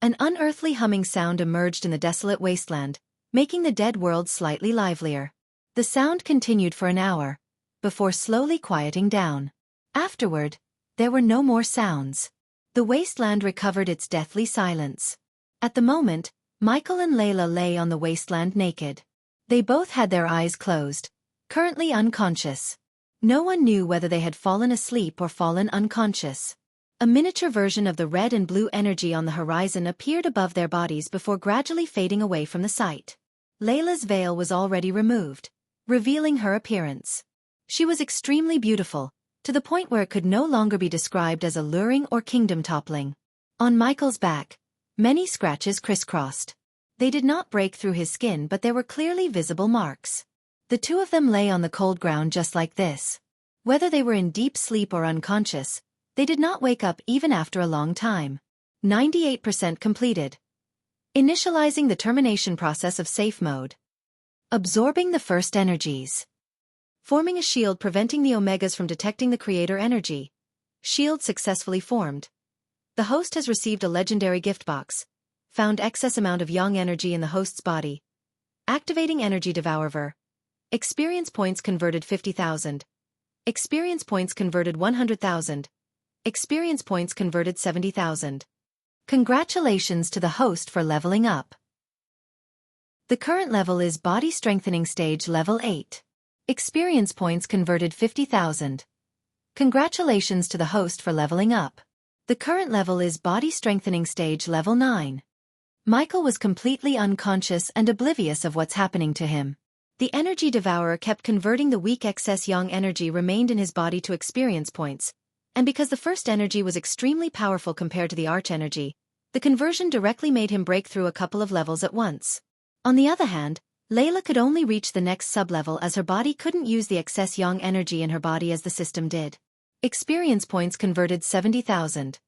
An unearthly humming sound emerged in the desolate wasteland, making the dead world slightly livelier. The sound continued for an hour, before slowly quieting down. Afterward, there were no more sounds. The wasteland recovered its deathly silence. At the moment, Michael and Layla lay on the wasteland naked. They both had their eyes closed, currently unconscious. No one knew whether they had fallen asleep or fallen unconscious. A miniature version of the red and blue energy on the horizon appeared above their bodies before gradually fading away from the sight. Layla's veil was already removed, revealing her appearance. She was extremely beautiful, to the point where it could no longer be described as alluring or kingdom-toppling. On Michael's back, Many scratches crisscrossed. They did not break through his skin, but there were clearly visible marks. The two of them lay on the cold ground just like this. Whether they were in deep sleep or unconscious, they did not wake up even after a long time. 98% completed. Initializing the termination process of safe mode. Absorbing the first energies. Forming a shield preventing the Omegas from detecting the creator energy. Shield successfully formed. The host has received a legendary gift box. Found excess amount of yang energy in the host's body. Activating energy devourer. Experience points converted 50,000. Experience points converted 100,000. Experience points converted 70,000. Congratulations to the host for leveling up. The current level is Body Strengthening Stage Level 8. Experience points converted 50,000. Congratulations to the host for leveling up. The current level is Body Strengthening Stage Level 9. Michael was completely unconscious and oblivious of what's happening to him. The energy devourer kept converting the weak excess yang energy remained in his body to experience points, and because the first energy was extremely powerful compared to the arch energy, the conversion directly made him break through a couple of levels at once. On the other hand, Layla could only reach the next sublevel as her body couldn't use the excess yang energy in her body as the system did. Experience points converted 70,000.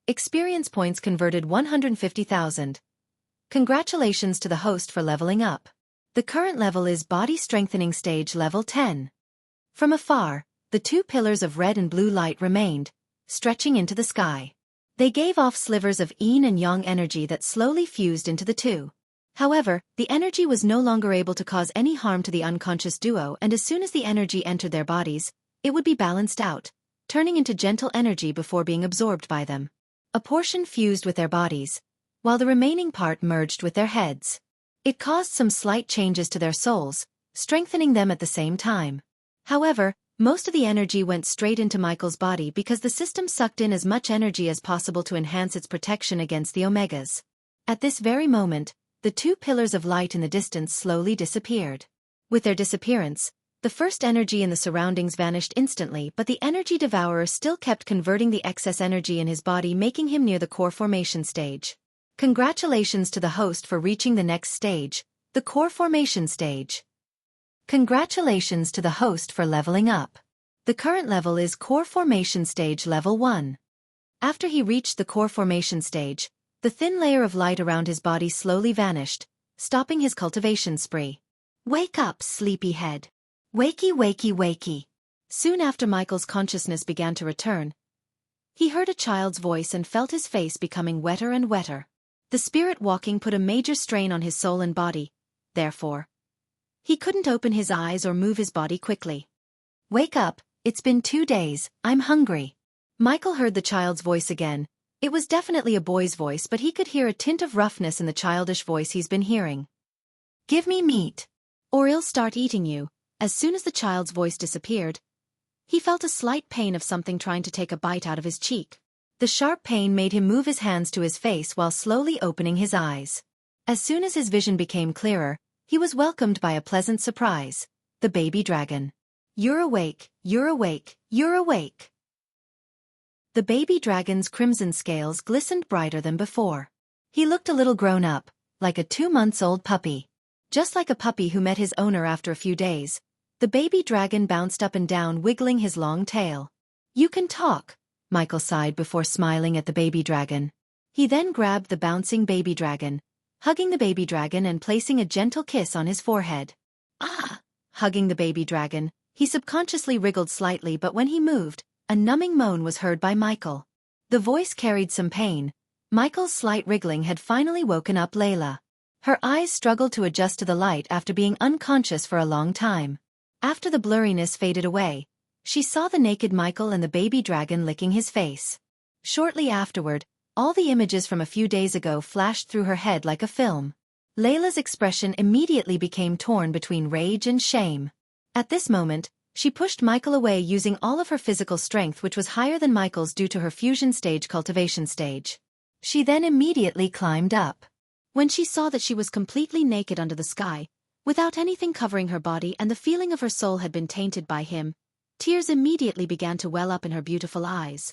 Experience points converted 150,000. Congratulations to the host for leveling up. The current level is Body Strengthening Stage Level 10. From afar, the two pillars of red and blue light remained, stretching into the sky. They gave off slivers of yin and yang energy that slowly fused into the two. However, the energy was no longer able to cause any harm to the unconscious duo, and as soon as the energy entered their bodies, it would be balanced out, turning into gentle energy before being absorbed by them. A portion fused with their bodies, while the remaining part merged with their heads. It caused some slight changes to their souls, strengthening them at the same time. However, most of the energy went straight into Michael's body because the system sucked in as much energy as possible to enhance its protection against the Omegas. At this very moment, the two pillars of light in the distance slowly disappeared. With their disappearance, the first energy in the surroundings vanished instantly, but the energy devourer still kept converting the excess energy in his body, making him near the core formation stage. Congratulations to the host for reaching the next stage, the core formation stage. Congratulations to the host for leveling up. The current level is Core Formation Stage Level 1. After he reached the core formation stage, the thin layer of light around his body slowly vanished, stopping his cultivation spree. Wake up, sleepyhead. Wakey, wakey, wakey. Soon after Michael's consciousness began to return, he heard a child's voice and felt his face becoming wetter and wetter. The spirit walking put a major strain on his soul and body, therefore, he couldn't open his eyes or move his body quickly. Wake up, it's been 2 days, I'm hungry. Michael heard the child's voice again. It was definitely a boy's voice, but he could hear a tint of roughness in the childish voice he's been hearing. Give me meat, or I'll start eating you. As soon as the child's voice disappeared, he felt a slight pain of something trying to take a bite out of his cheek. The sharp pain made him move his hands to his face while slowly opening his eyes. As soon as his vision became clearer, he was welcomed by a pleasant surprise, the baby dragon. You're awake, you're awake, you're awake. The baby dragon's crimson scales glistened brighter than before. He looked a little grown up, like a 2-month-old puppy. Just like a puppy who met his owner after a few days, the baby dragon bounced up and down, wiggling his long tail. You can talk, Michael sighed before smiling at the baby dragon. He then grabbed the bouncing baby dragon, hugging the baby dragon and placing a gentle kiss on his forehead. Ah! Hugging the baby dragon, he subconsciously wriggled slightly, but when he moved, a numbing moan was heard by Michael. The voice carried some pain. Michael's slight wriggling had finally woken up Layla. Her eyes struggled to adjust to the light after being unconscious for a long time. After the blurriness faded away, she saw the naked Michael and the baby dragon licking his face. Shortly afterward, all the images from a few days ago flashed through her head like a film. Layla's expression immediately became torn between rage and shame. At this moment, she pushed Michael away using all of her physical strength, which was higher than Michael's due to her fusion stage cultivation stage. She then immediately climbed up. When she saw that she was completely naked under the sky, without anything covering her body, and the feeling of her soul had been tainted by him, tears immediately began to well up in her beautiful eyes.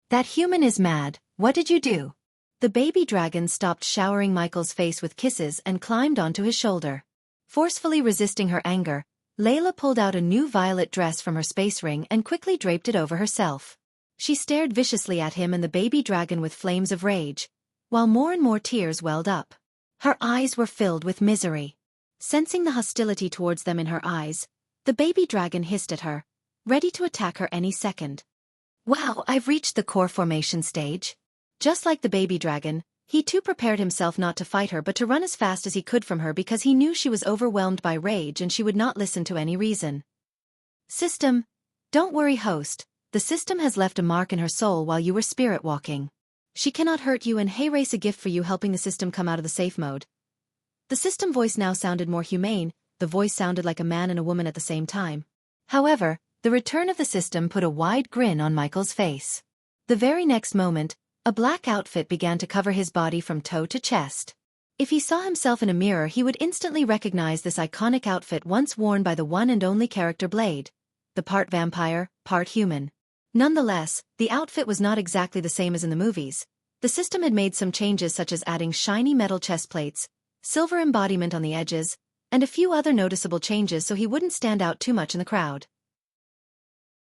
That human is mad. What did you do? The baby dragon stopped showering Michael's face with kisses and climbed onto his shoulder. Forcefully resisting her anger, Layla pulled out a new violet dress from her space ring and quickly draped it over herself. She stared viciously at him and the baby dragon with flames of rage, while more and more tears welled up. Her eyes were filled with misery. Sensing the hostility towards them in her eyes, the baby dragon hissed at her, ready to attack her any second. Wow, I've reached the core formation stage. Just like the baby dragon, he too prepared himself not to fight her but to run as fast as he could from her because he knew she was overwhelmed by rage and she would not listen to any reason. System. Don't worry, host. The system has left a mark in her soul while you were spirit walking. She cannot hurt you and hey, race a gift for you helping the system come out of the safe mode. The system voice now sounded more humane, the voice sounded like a man and a woman at the same time. However, the return of the system put a wide grin on Michael's face. The very next moment, a black outfit began to cover his body from toe to chest. If he saw himself in a mirror he would instantly recognize this iconic outfit once worn by the one and only character Blade, the part vampire, part human. Nonetheless, the outfit was not exactly the same as in the movies. The system had made some changes such as adding shiny metal chest plates, silver embodiment on the edges, and a few other noticeable changes so he wouldn't stand out too much in the crowd.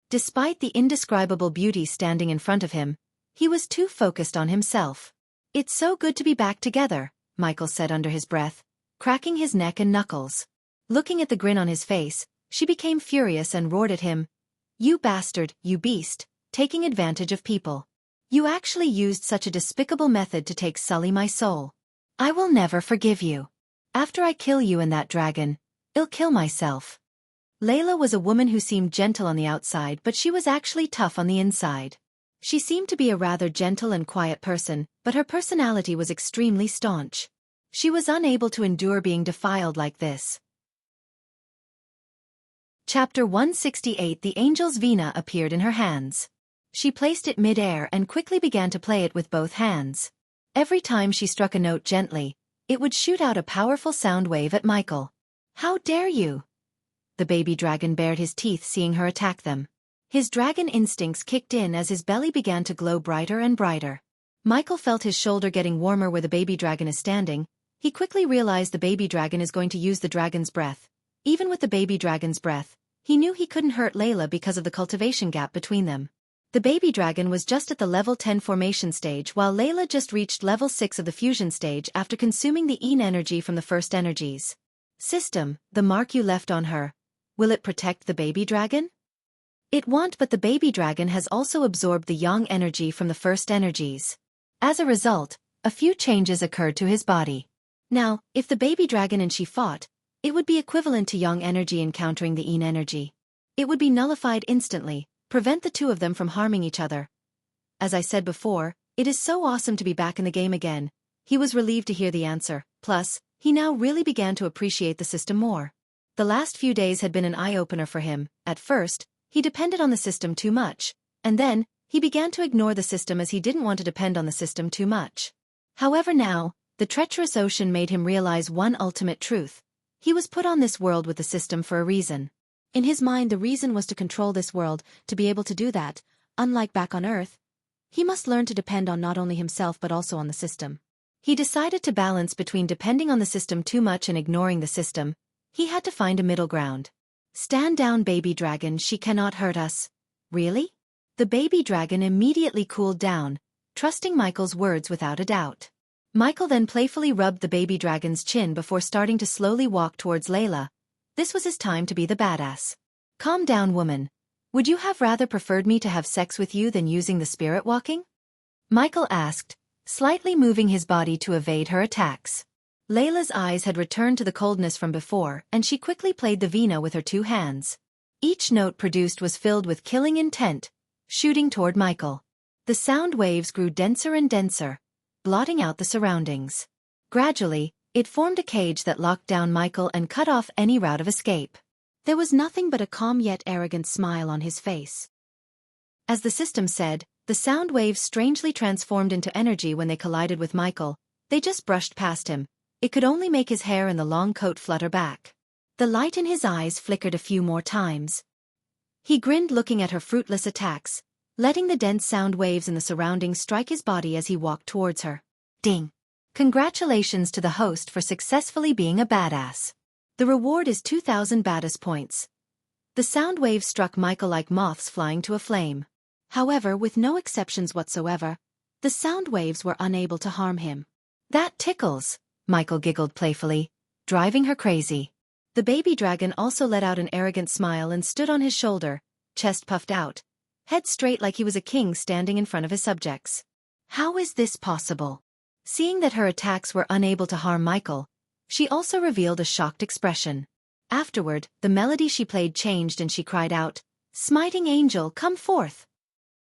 Despite the indescribable beauty standing in front of him, he was too focused on himself. It's so good to be back together, Michael said under his breath, cracking his neck and knuckles. Looking at the grin on his face, she became furious and roared at him. You bastard, you beast, taking advantage of people. You actually used such a despicable method to sully my soul. I will never forgive you. After I kill you and that dragon, I'll kill myself. Layla was a woman who seemed gentle on the outside but she was actually tough on the inside. She seemed to be a rather gentle and quiet person, but her personality was extremely staunch. She was unable to endure being defiled like this. Chapter 168. The angel's Vina appeared in her hands. She placed it mid-air and quickly began to play it with both hands. Every time she struck a note gently, it would shoot out a powerful sound wave at Michael. How dare you? The baby dragon bared his teeth seeing her attack them. His dragon instincts kicked in as his belly began to glow brighter and brighter. Michael felt his shoulder getting warmer where the baby dragon is standing. He quickly realized the baby dragon is going to use the dragon's breath. Even with the baby dragon's breath, he knew he couldn't hurt Layla because of the cultivation gap between them. The baby dragon was just at the level 10 formation stage while Layla just reached level 6 of the fusion stage after consuming the Yin energy from the first energies. System, the mark you left on her. Will it protect the baby dragon? It won't, but the baby dragon has also absorbed the Yang energy from the first energies. As a result, a few changes occurred to his body. Now, if the baby dragon and she fought, it would be equivalent to Yang energy encountering the Yin energy. It would be nullified instantly, prevent the two of them from harming each other. As I said before, it is so awesome to be back in the game again. He was relieved to hear the answer, plus, he now really began to appreciate the system more. The last few days had been an eye-opener for him. At first, he depended on the system too much, and then, he began to ignore the system as he didn't want to depend on the system too much. However now, the treacherous ocean made him realize one ultimate truth. He was put on this world with the system for a reason. In his mind the reason was to control this world, to be able to do that, unlike back on Earth. He must learn to depend on not only himself but also on the system. He decided to balance between depending on the system too much and ignoring the system. He had to find a middle ground. Stand down, baby dragon, she cannot hurt us. Really? The baby dragon immediately cooled down, trusting Michael's words without a doubt. Michael then playfully rubbed the baby dragon's chin before starting to slowly walk towards Layla. This was his time to be the badass. Calm down, woman. Would you have rather preferred me to have sex with you than using the spirit walking? Michael asked, slightly moving his body to evade her attacks. Layla's eyes had returned to the coldness from before and she quickly played the vina with her two hands. Each note produced was filled with killing intent, shooting toward Michael. The sound waves grew denser and denser, blotting out the surroundings. Gradually, it formed a cage that locked down Michael and cut off any route of escape. There was nothing but a calm yet arrogant smile on his face. As the system said, the sound waves strangely transformed into energy when they collided with Michael. They just brushed past him. It could only make his hair and the long coat flutter back. The light in his eyes flickered a few more times. He grinned looking at her fruitless attacks, letting the dense sound waves in the surroundings strike his body as he walked towards her. Ding. Congratulations to the host for successfully being a badass. The reward is 2,000 badass points. The sound waves struck Michael like moths flying to a flame. However, with no exceptions whatsoever, the sound waves were unable to harm him. That tickles, Michael giggled playfully, driving her crazy. The baby dragon also let out an arrogant smile and stood on his shoulder, chest puffed out, head straight like he was a king standing in front of his subjects. How is this possible? Seeing that her attacks were unable to harm Michael, she also revealed a shocked expression. Afterward, the melody she played changed and she cried out, "Smiting angel, come forth!"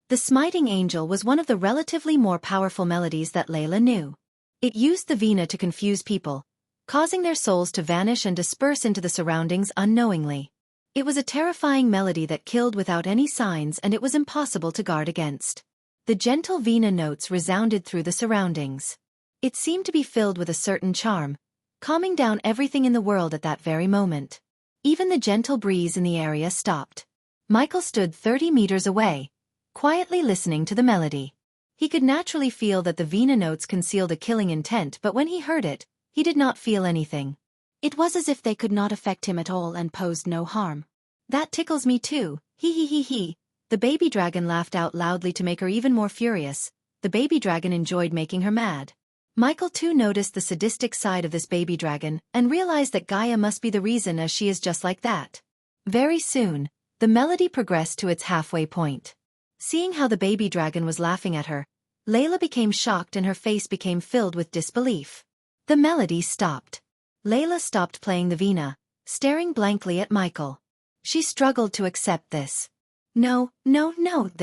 The Smiting Angel was one of the relatively more powerful melodies that Layla knew. It used the vina to confuse people, causing their souls to vanish and disperse into the surroundings unknowingly. It was a terrifying melody that killed without any signs, and it was impossible to guard against. The gentle vina notes resounded through the surroundings. It seemed to be filled with a certain charm, calming down everything in the world at that very moment. Even the gentle breeze in the area stopped. Michael stood 30 meters away, quietly listening to the melody. He could naturally feel that the vina notes concealed a killing intent, but when he heard it, he did not feel anything. It was as if they could not affect him at all and posed no harm. That tickles me too, he. The baby dragon laughed out loudly to make her even more furious. The baby dragon enjoyed making her mad. Michael too noticed the sadistic side of this baby dragon and realized that Gaia must be the reason, as she is just like that. Very soon, the melody progressed to its halfway point. Seeing how the baby dragon was laughing at her, Layla became shocked and her face became filled with disbelief. The melody stopped. Layla stopped playing the vina, staring blankly at Michael. She struggled to accept this. No,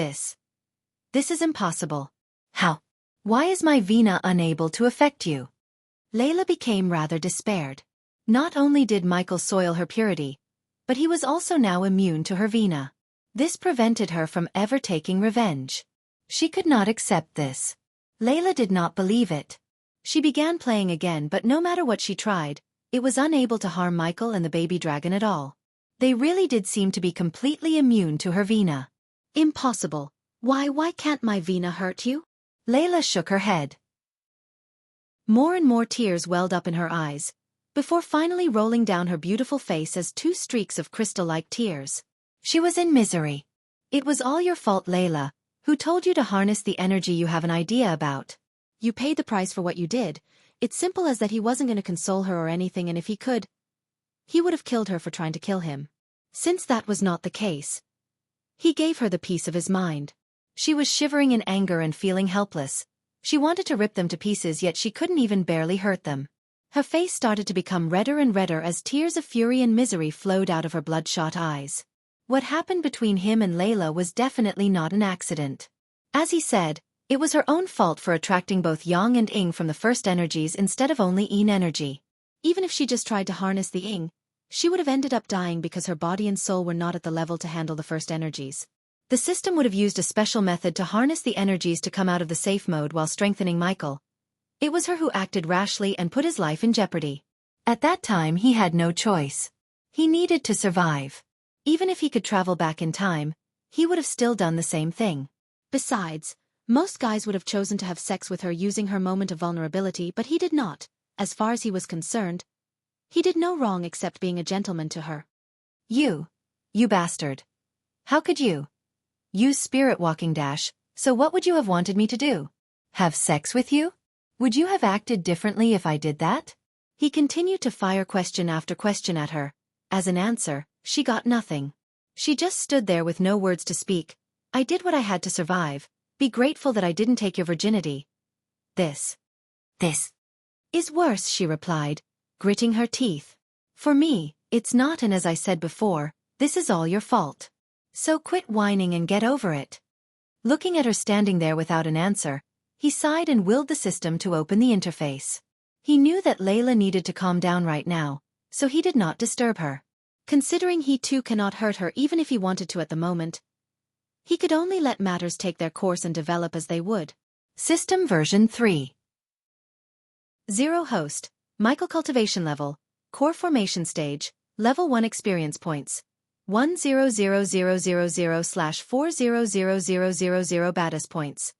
this is impossible. How? Why is my vina unable to affect you? Layla became rather despaired. Not only did Michael soil her purity, but he was also now immune to her vina. This prevented her from ever taking revenge. She could not accept this. Layla did not believe it. She began playing again, but no matter what she tried, it was unable to harm Michael and the baby dragon at all. They really did seem to be completely immune to her vina. Impossible. Why can't my vina hurt you? Layla shook her head. More and more tears welled up in her eyes, before finally rolling down her beautiful face as two streaks of crystal-like tears. She was in misery. It was all your fault, Layla. Who told you to harness the energy you have an idea about? You paid the price for what you did. It's simple as that. He wasn't going to console her or anything, and if he could, he would have killed her for trying to kill him. Since that was not the case, he gave her the peace of his mind. She was shivering in anger and feeling helpless. She wanted to rip them to pieces, yet she couldn't even barely hurt them. Her face started to become redder and redder as tears of fury and misery flowed out of her bloodshot eyes. What happened between him and Layla was definitely not an accident. As he said, it was her own fault for attracting both Yang and Ying from the first energies instead of only Yin energy. Even if she just tried to harness the Ying, she would have ended up dying because her body and soul were not at the level to handle the first energies. The system would have used a special method to harness the energies to come out of the safe mode while strengthening Michael. It was her who acted rashly and put his life in jeopardy. At that time he had no choice. He needed to survive. Even if he could travel back in time, he would have still done the same thing. Besides, most guys would have chosen to have sex with her using her moment of vulnerability, but he did not. As far as he was concerned, he did no wrong except being a gentleman to her. You bastard. How could you? Use spirit walking dash, so what would you have wanted me to do? Have sex with you? Would you have acted differently if I did that? He continued to fire question after question at her. As an answer, she got nothing. She just stood there with no words to speak. I did what I had to survive. Be grateful that I didn't take your virginity. This is worse, she replied, gritting her teeth. For me, it's not, and as I said before, this is all your fault. So quit whining and get over it. Looking at her standing there without an answer, he sighed and willed the system to open the interface. He knew that Layla needed to calm down right now, so he did not disturb her. Considering he too cannot hurt her even if he wanted to at the moment, he could only let matters take their course and develop as they would. System version 3. 0 host, Michael cultivation level, core formation stage, level 1 experience points. 100,000/400,000 badass points.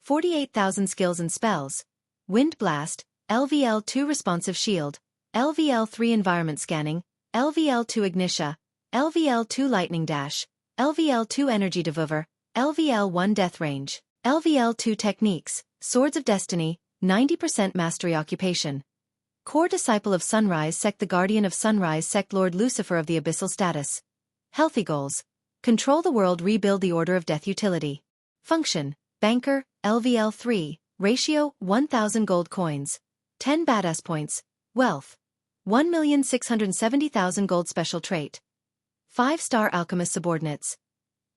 48,000 skills and spells. Wind Blast, LVL-2 Responsive Shield, LVL-3 Environment Scanning, LVL-2 Ignitia, LVL-2 Lightning Dash, LVL-2 Energy Devour, LVL-1 Death Range, LVL-2 Techniques, Swords of Destiny, 90% Mastery Occupation. Core Disciple of Sunrise Sect, the Guardian of Sunrise Sect, Lord Lucifer of the Abyssal Status. Healthy Goals: Control the world, rebuild the Order of Death. Utility: Function: Banker, LVL-3, Ratio, 1000 Gold Coins, 10 Badass Points, Wealth, 1,670,000 Gold. Special Trait: 5-star Alchemist. Subordinates: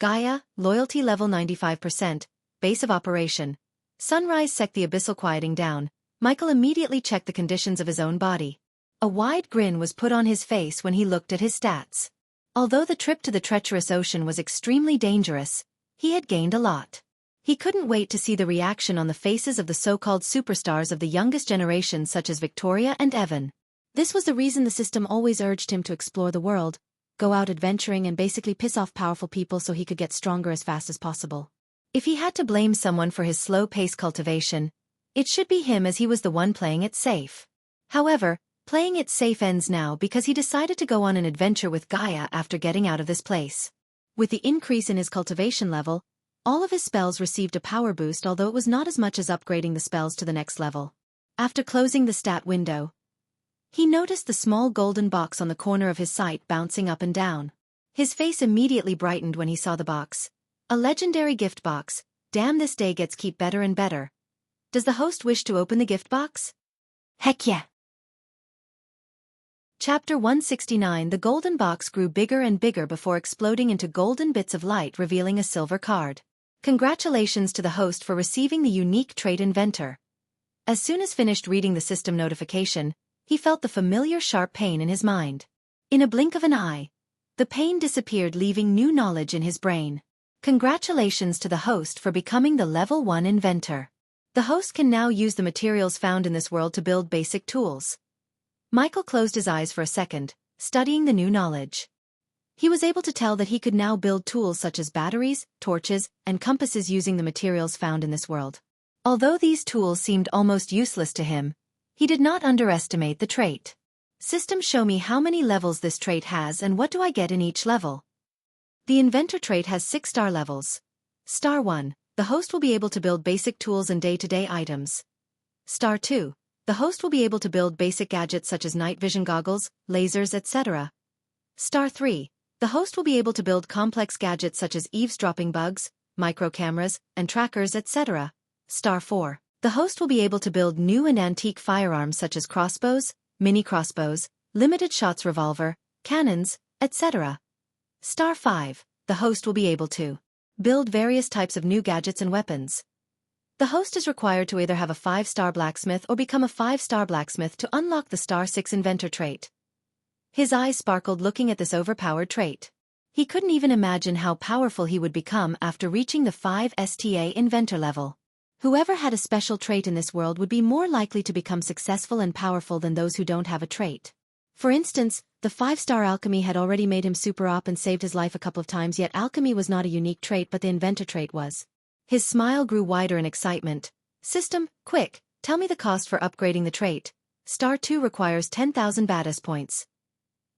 Gaia, Loyalty level 95%, Base of Operation, Sunrise Sect. The Abyssal. Quieting down, Michael immediately checked the conditions of his own body. A wide grin was put on his face when he looked at his stats. Although the trip to the treacherous ocean was extremely dangerous, he had gained a lot. He couldn't wait to see the reaction on the faces of the so-called superstars of the youngest generation such as Victoria and Evan. This was the reason the system always urged him to explore the world, go out adventuring and basically piss off powerful people so he could get stronger as fast as possible. If he had to blame someone for his slow-paced cultivation, it should be him, as he was the one playing it safe. However, playing it safe ends now because he decided to go on an adventure with Gaia after getting out of this place. With the increase in his cultivation level, all of his spells received a power boost, although it was not as much as upgrading the spells to the next level. After closing the stat window, he noticed the small golden box on the corner of his sight bouncing up and down. His face immediately brightened when he saw the box. A legendary gift box. Damn, this day gets keep better and better. Does the host wish to open the gift box? Heck yeah! Chapter 169. The golden box grew bigger and bigger before exploding into golden bits of light, revealing a silver card. Congratulations to the host for receiving the unique trait Inventor. As soon as finished reading the system notification, he felt the familiar sharp pain in his mind. In a blink of an eye, the pain disappeared, leaving new knowledge in his brain. Congratulations to the host for becoming the level 1 inventor. The host can now use the materials found in this world to build basic tools. Michael closed his eyes for a second, studying the new knowledge. He was able to tell that he could now build tools such as batteries, torches, and compasses using the materials found in this world. Although these tools seemed almost useless to him, he did not underestimate the trait. System, show me how many levels this trait has and what do I get in each level. The inventor trait has 6-star levels. Star 1. The host will be able to build basic tools and day-to-day items. Star 2. The host will be able to build basic gadgets such as night vision goggles, lasers, etc. Star 3. The host will be able to build complex gadgets such as eavesdropping bugs, micro cameras, and trackers, etc. Star 4. The host will be able to build new and antique firearms such as crossbows, mini crossbows, limited shots revolver, cannons, etc. Star 5. The host will be able to build various types of new gadgets and weapons. The host is required to either have a 5-star blacksmith or become a 5-star blacksmith to unlock the Star 6 inventor trait. His eyes sparkled looking at this overpowered trait. He couldn't even imagine how powerful he would become after reaching the 5-star inventor level. Whoever had a special trait in this world would be more likely to become successful and powerful than those who don't have a trait. For instance, the 5-star alchemy had already made him super op and saved his life a couple of times, yet alchemy was not a unique trait but the inventor trait was. His smile grew wider in excitement. System, quick, tell me the cost for upgrading the trait. Star 2 requires 10,000 badass points.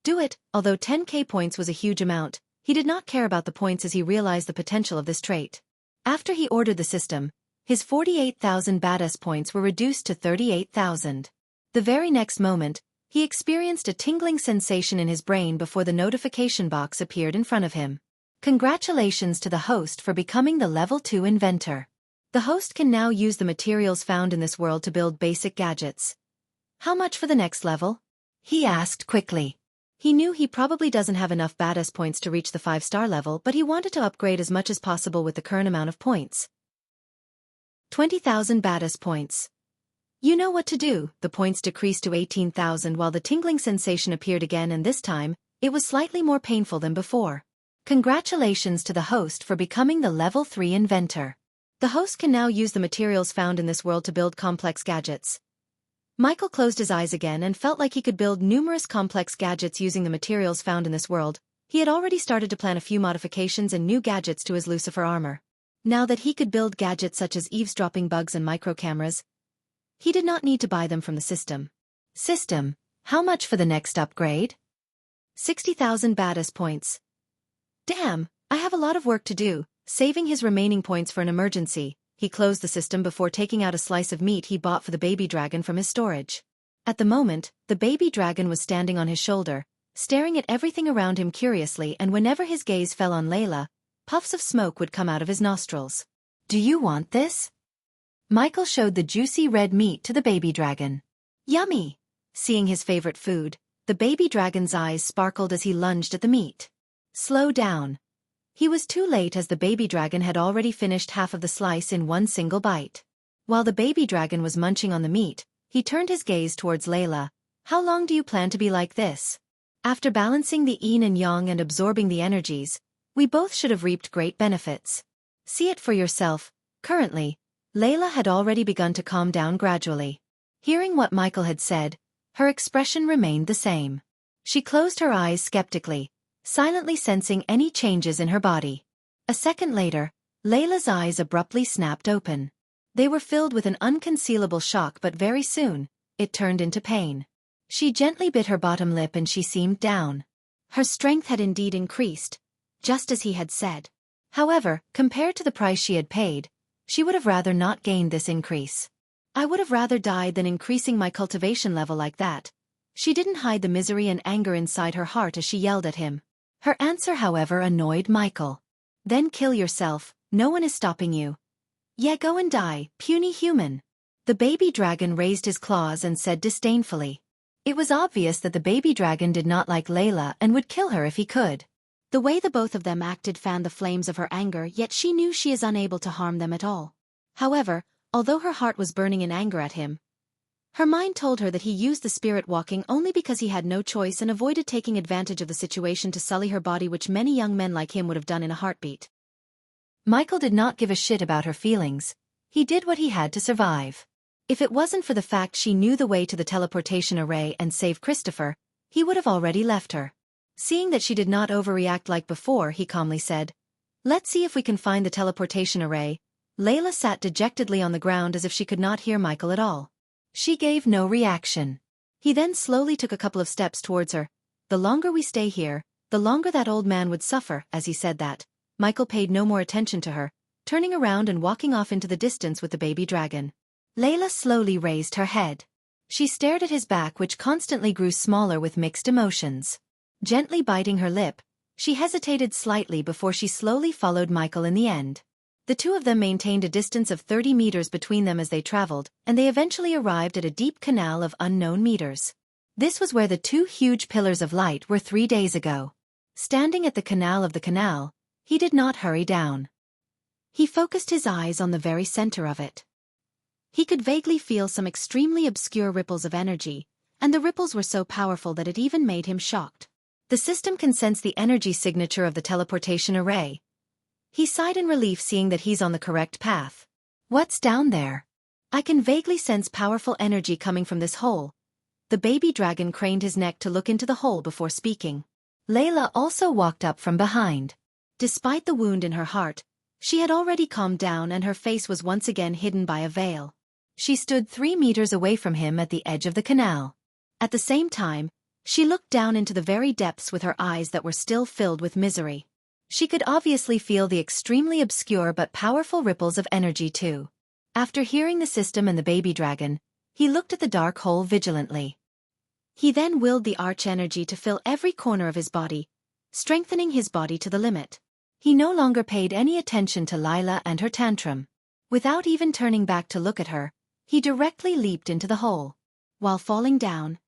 Do it. Although 10k points was a huge amount, he did not care about the points as he realized the potential of this trait. After he ordered the system, his 48,000 badass points were reduced to 38,000. The very next moment, he experienced a tingling sensation in his brain before the notification box appeared in front of him. Congratulations to the host for becoming the level 2 inventor. The host can now use the materials found in this world to build basic gadgets. How much for the next level? He asked quickly. He knew he probably doesn't have enough badass points to reach the 5-star level, but he wanted to upgrade as much as possible with the current amount of points. 20,000 badass points. You know what to do. The points decreased to 18,000 while the tingling sensation appeared again, and this time, it was slightly more painful than before. Congratulations to the host for becoming the level 3 inventor. The host can now use the materials found in this world to build complex gadgets. Michael closed his eyes again and felt like he could build numerous complex gadgets using the materials found in this world. He had already started to plan a few modifications and new gadgets to his Lucifer armor. Now that he could build gadgets such as eavesdropping bugs and micro cameras, He did not need to buy them from the system. System, how much for the next upgrade? 60,000 Baddus points. Damn, I have a lot of work to do. Saving his remaining points for an emergency, he closed the system before taking out a slice of meat he bought for the baby dragon from his storage. At the moment, the baby dragon was standing on his shoulder, staring at everything around him curiously, and whenever his gaze fell on Layla, puffs of smoke would come out of his nostrils. Do you want this? Michael showed the juicy red meat to the baby dragon. Yummy! Seeing his favorite food, the baby dragon's eyes sparkled as he lunged at the meat. Slow down. He was too late as the baby dragon had already finished half of the slice in one single bite. While the baby dragon was munching on the meat, he turned his gaze towards Layla. How long do you plan to be like this? After balancing the yin and yang and absorbing the energies, we both should have reaped great benefits. See it for yourself. Currently, Layla had already begun to calm down gradually. Hearing what Michael had said, her expression remained the same. She closed her eyes skeptically, silently sensing any changes in her body. A second later, Layla's eyes abruptly snapped open. They were filled with an unconcealable shock, but very soon, it turned into pain. She gently bit her bottom lip and she seemed down. Her strength had indeed increased, just as he had said. However, compared to the price she had paid, she would have rather not gained this increase. I would have rather died than increasing my cultivation level like that. She didn't hide the misery and anger inside her heart as she yelled at him. Her answer, however, annoyed Michael. Then kill yourself, no one is stopping you. Yeah, go and die, puny human. The baby dragon raised his claws and said disdainfully. It was obvious that the baby dragon did not like Layla and would kill her if he could. The way the both of them acted fanned the flames of her anger, yet she knew she is unable to harm them at all. However, although her heart was burning in anger at him, her mind told her that he used the spirit walking only because he had no choice and avoided taking advantage of the situation to sully her body, which many young men like him would have done in a heartbeat. Michael did not give a shit about her feelings. He did what he had to survive. If it wasn't for the fact she knew the way to the teleportation array and save Christopher, he would have already left her. Seeing that she did not overreact like before, he calmly said, "Let's see if we can find the teleportation array." Layla sat dejectedly on the ground as if she could not hear Michael at all. She gave no reaction. He then slowly took a couple of steps towards her. The longer we stay here, the longer that old man would suffer. As he said that, Michael paid no more attention to her, turning around and walking off into the distance with the baby dragon. Layla slowly raised her head. She stared at his back, which constantly grew smaller with mixed emotions. Gently biting her lip, she hesitated slightly before she slowly followed Michael in the end. The two of them maintained a distance of 30 meters between them as they traveled, and they eventually arrived at a deep canal of unknown meters. This was where the two huge pillars of light were 3 days ago. Standing at the canal, he did not hurry down. He focused his eyes on the very center of it. He could vaguely feel some extremely obscure ripples of energy, and the ripples were so powerful that it even made him shocked. The system can sense the energy signature of the teleportation array. He sighed in relief, seeing that he's on the correct path. What's down there? I can vaguely sense powerful energy coming from this hole. The baby dragon craned his neck to look into the hole before speaking. Layla also walked up from behind. Despite the wound in her heart, she had already calmed down and her face was once again hidden by a veil. She stood 3 meters away from him at the edge of the canal. At the same time, she looked down into the very depths with her eyes that were still filled with misery. She could obviously feel the extremely obscure but powerful ripples of energy too. After hearing the system and the baby dragon, he looked at the dark hole vigilantly. He then willed the arch energy to fill every corner of his body, strengthening his body to the limit. He no longer paid any attention to Layla and her tantrum. Without even turning back to look at her, he directly leaped into the hole. While falling down,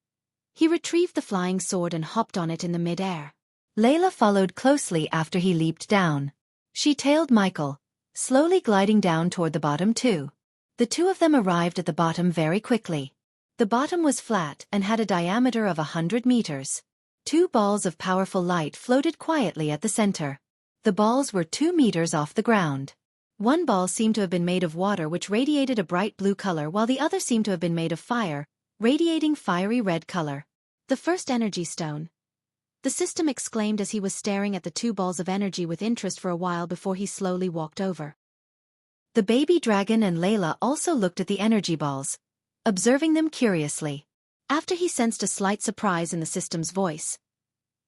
he retrieved the flying sword and hopped on it in the mid-air. Layla followed closely after he leaped down. She tailed Michael, slowly gliding down toward the bottom too. The two of them arrived at the bottom very quickly. The bottom was flat and had a diameter of 100 meters. 2 balls of powerful light floated quietly at the center. The balls were 2 meters off the ground. One ball seemed to have been made of water, which radiated a bright blue color, while the other seemed to have been made of fire, radiating fiery red color. The first energy stone. The system exclaimed as he was staring at the 2 balls of energy with interest for a while before he slowly walked over. The baby dragon and Layla also looked at the energy balls. observing them curiously. After he sensed a slight surprise in the system's voice,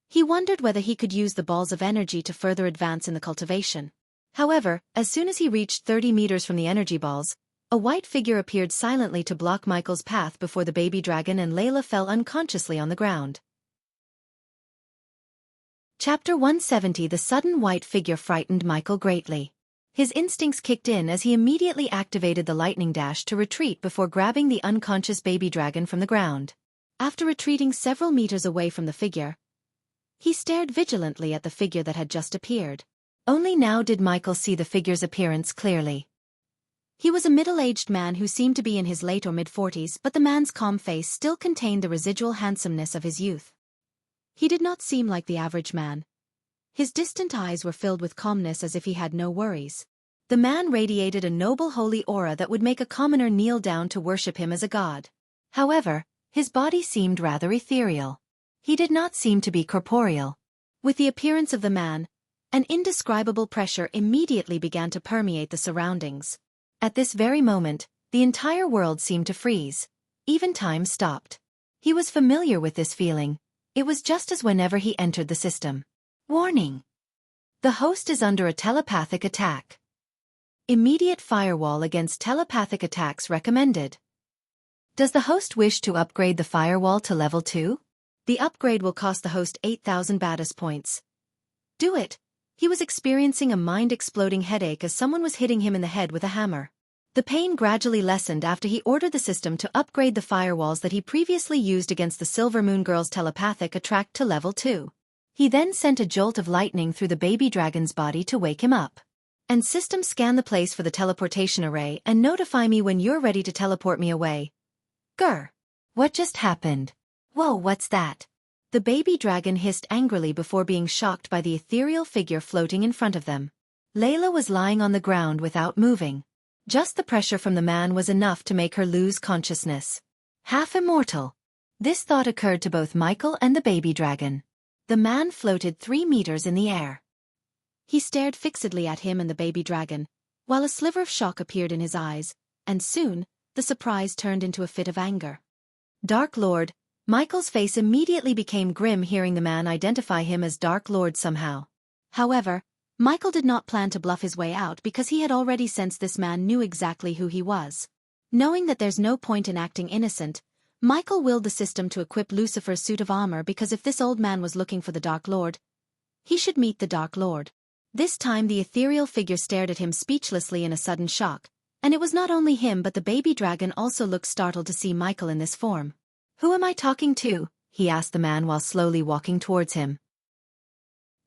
he wondered whether he could use the balls of energy to further advance in the cultivation. However, as soon as he reached 30 meters from the energy balls, a white figure appeared silently to block Michael's path before the baby dragon and Layla fell unconsciously on the ground. Chapter 170. The sudden white figure frightened Michael greatly. His instincts kicked in as he immediately activated the lightning dash to retreat before grabbing the unconscious baby dragon from the ground. After retreating several meters away from the figure, he stared vigilantly at the figure that had just appeared. Only now did Michael see the figure's appearance clearly. He was a middle-aged man who seemed to be in his late or mid-40s, but the man's calm face still contained the residual handsomeness of his youth. He did not seem like the average man. His distant eyes were filled with calmness as if he had no worries. The man radiated a noble holy aura that would make a commoner kneel down to worship him as a god. However, his body seemed rather ethereal. He did not seem to be corporeal. With the appearance of the man, an indescribable pressure immediately began to permeate the surroundings. At this very moment, the entire world seemed to freeze. Even time stopped. He was familiar with this feeling. It was just as whenever he entered the system. Warning! The host is under a telepathic attack. Immediate firewall against telepathic attacks recommended. Does the host wish to upgrade the firewall to level 2? The upgrade will cost the host 8,000 Baddus points. Do it! He was experiencing a mind-exploding headache as someone was hitting him in the head with a hammer. The pain gradually lessened after he ordered the system to upgrade the firewalls that he previously used against the Silver Moon Girl's telepathic attract to level 2. He then sent a jolt of lightning through the baby dragon's body to wake him up. And system, scan the place for the teleportation array and notify me when you're ready to teleport me away. Grr! What just happened? Whoa, what's that? The baby dragon hissed angrily before being shocked by the ethereal figure floating in front of them. Layla was lying on the ground without moving. Just the pressure from the man was enough to make her lose consciousness. Half immortal. This thought occurred to both Michael and the baby dragon. The man floated 3 meters in the air. He stared fixedly at him and the baby dragon, while a sliver of shock appeared in his eyes, and soon, the surprise turned into a fit of anger. Dark Lord. Michael's face immediately became grim hearing the man identify him as Dark Lord somehow. However, Michael did not plan to bluff his way out because he had already sensed this man knew exactly who he was. Knowing that there's no point in acting innocent, Michael willed the system to equip Lucifer's suit of armor because if this old man was looking for the Dark Lord, he should meet the Dark Lord. This time the ethereal figure stared at him speechlessly in a sudden shock, and it was not only him but the baby dragon also looked startled to see Michael in this form. Who am I talking to? He asked the man while slowly walking towards him.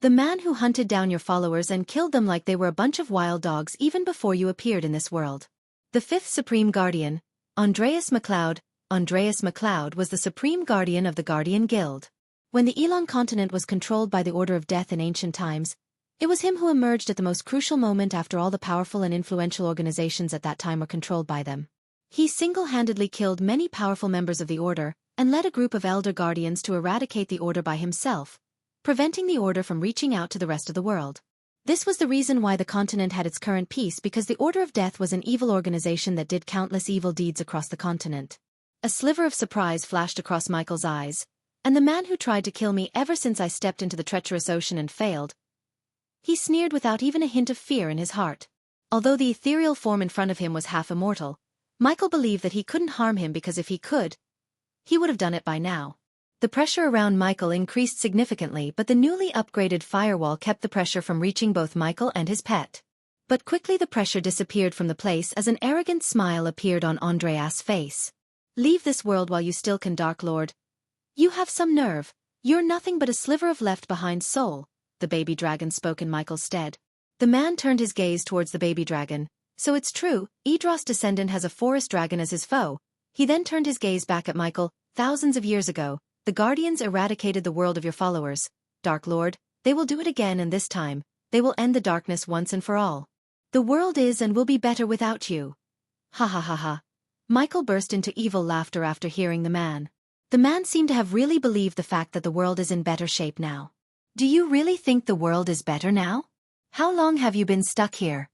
The man who hunted down your followers and killed them like they were a bunch of wild dogs even before you appeared in this world. The 5th Supreme Guardian, Andreas MacLeod. Andreas MacLeod was the Supreme Guardian of the Guardian Guild. When the Elon continent was controlled by the Order of Death in ancient times, it was him who emerged at the most crucial moment after all the powerful and influential organizations at that time were controlled by them. He single-handedly killed many powerful members of the Order, and led a group of Elder Guardians to eradicate the Order by himself, preventing the Order from reaching out to the rest of the world. This was the reason why the continent had its current peace because the Order of Death was an evil organization that did countless evil deeds across the continent. A sliver of surprise flashed across Michael's eyes, and the man who tried to kill me ever since I stepped into the treacherous ocean and failed. He sneered without even a hint of fear in his heart. Although the ethereal form in front of him was half immortal, Michael believed that he couldn't harm him because if he could, he would have done it by now. The pressure around Michael increased significantly but the newly upgraded firewall kept the pressure from reaching both Michael and his pet. But quickly the pressure disappeared from the place as an arrogant smile appeared on Andreas' face. Leave this world while you still can, Dark Lord. You have some nerve. You're nothing but a sliver of left-behind soul, the baby dragon spoke in Michael's stead. The man turned his gaze towards the baby dragon. So it's true, Idros' descendant has a forest dragon as his foe. He then turned his gaze back at Michael. Thousands of years ago, the Guardians eradicated the world of your followers, Dark Lord. They will do it again and this time, they will end the darkness once and for all. The world is and will be better without you. Ha ha ha ha. Michael burst into evil laughter after hearing the man. The man seemed to have really believed the fact that the world is in better shape now. Do you really think the world is better now? How long have you been stuck here?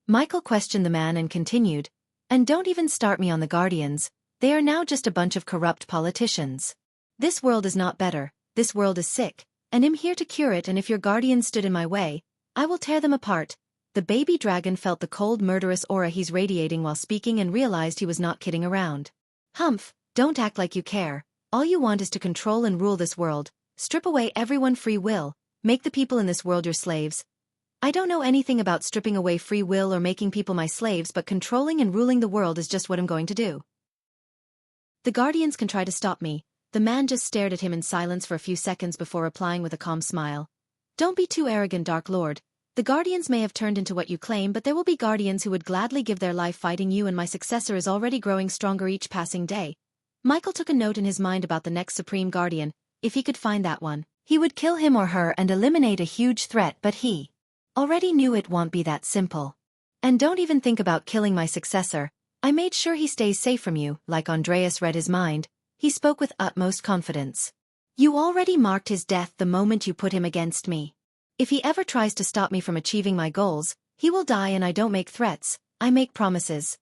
Michael questioned the man and continued, and don't even start me on the Guardians. They are now just a bunch of corrupt politicians. This world is not better, this world is sick, and I'm here to cure it, and if your guardians stood in my way, I will tear them apart. The baby dragon felt the cold murderous aura he's radiating while speaking and realized he was not kidding around. Humph, don't act like you care. All you want is to control and rule this world, strip away everyone free will, make the people in this world your slaves. I don't know anything about stripping away free will or making people my slaves, but controlling and ruling the world is just what I'm going to do. The guardians can try to stop me. The man just stared at him in silence for a few seconds before replying with a calm smile. Don't be too arrogant, Dark Lord. The guardians may have turned into what you claim, but there will be guardians who would gladly give their life fighting you, and my successor is already growing stronger each passing day. Michael took a note in his mind about the next supreme guardian. If he could find that one, he would kill him or her and eliminate a huge threat, but he already knew it won't be that simple. And don't even think about killing my successor. I made sure he stays safe from you. Like Andreas read his mind, he spoke with utmost confidence. You already marked his death the moment you put him against me. If he ever tries to stop me from achieving my goals, he will die, and I don't make threats, I make promises.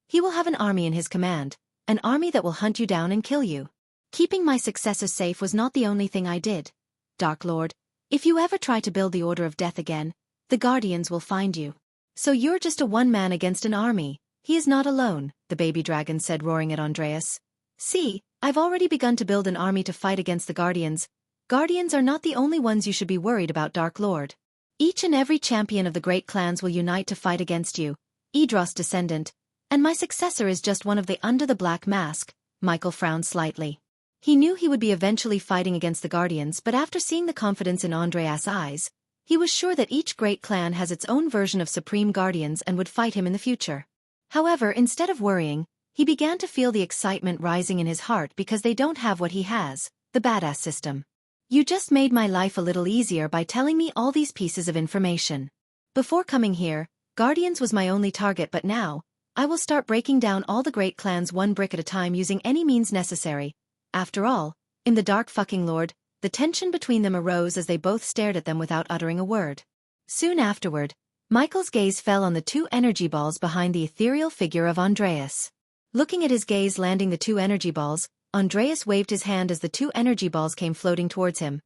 He will have an army in his command, an army that will hunt you down and kill you. Keeping my successor safe was not the only thing I did. Dark Lord, if you ever try to build the Order of Death again, the Guardians will find you. So you're just a one-man against an army. He is not alone, the baby dragon said, roaring at Andreas. See, I've already begun to build an army to fight against the Guardians. Guardians are not the only ones you should be worried about, Dark Lord. Each and every champion of the great clans will unite to fight against you, Idros descendant, and my successor is just one of the under the black mask. Michael frowned slightly. He knew he would be eventually fighting against the Guardians, but after seeing the confidence in Andreas' eyes, he was sure that each great clan has its own version of supreme guardians and would fight him in the future. However, instead of worrying, he began to feel the excitement rising in his heart because they don't have what he has, the badass system. You just made my life a little easier by telling me all these pieces of information. Before coming here, Guardians was my only target, but now, I will start breaking down all the great clans one brick at a time using any means necessary. After all, in the Dark fucking Lord, the tension between them arose as they both stared at them without uttering a word. Soon afterward, Michael's gaze fell on the two energy balls behind the ethereal figure of Andreas. Looking at his gaze landing the two energy balls, Andreas waved his hand as the two energy balls came floating towards him.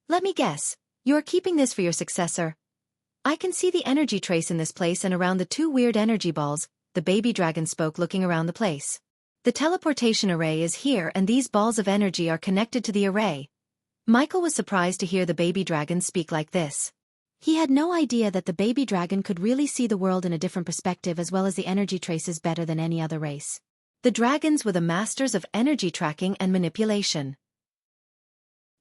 Let me guess, you are keeping this for your successor. I can see the energy trace in this place and around the two weird energy balls, the baby dragon spoke, looking around the place. The teleportation array is here, and these balls of energy are connected to the array. Michael was surprised to hear the baby dragon speak like this. He had no idea that the baby dragon could really see the world in a different perspective as well as the energy traces better than any other race. The dragons were the masters of energy tracking and manipulation.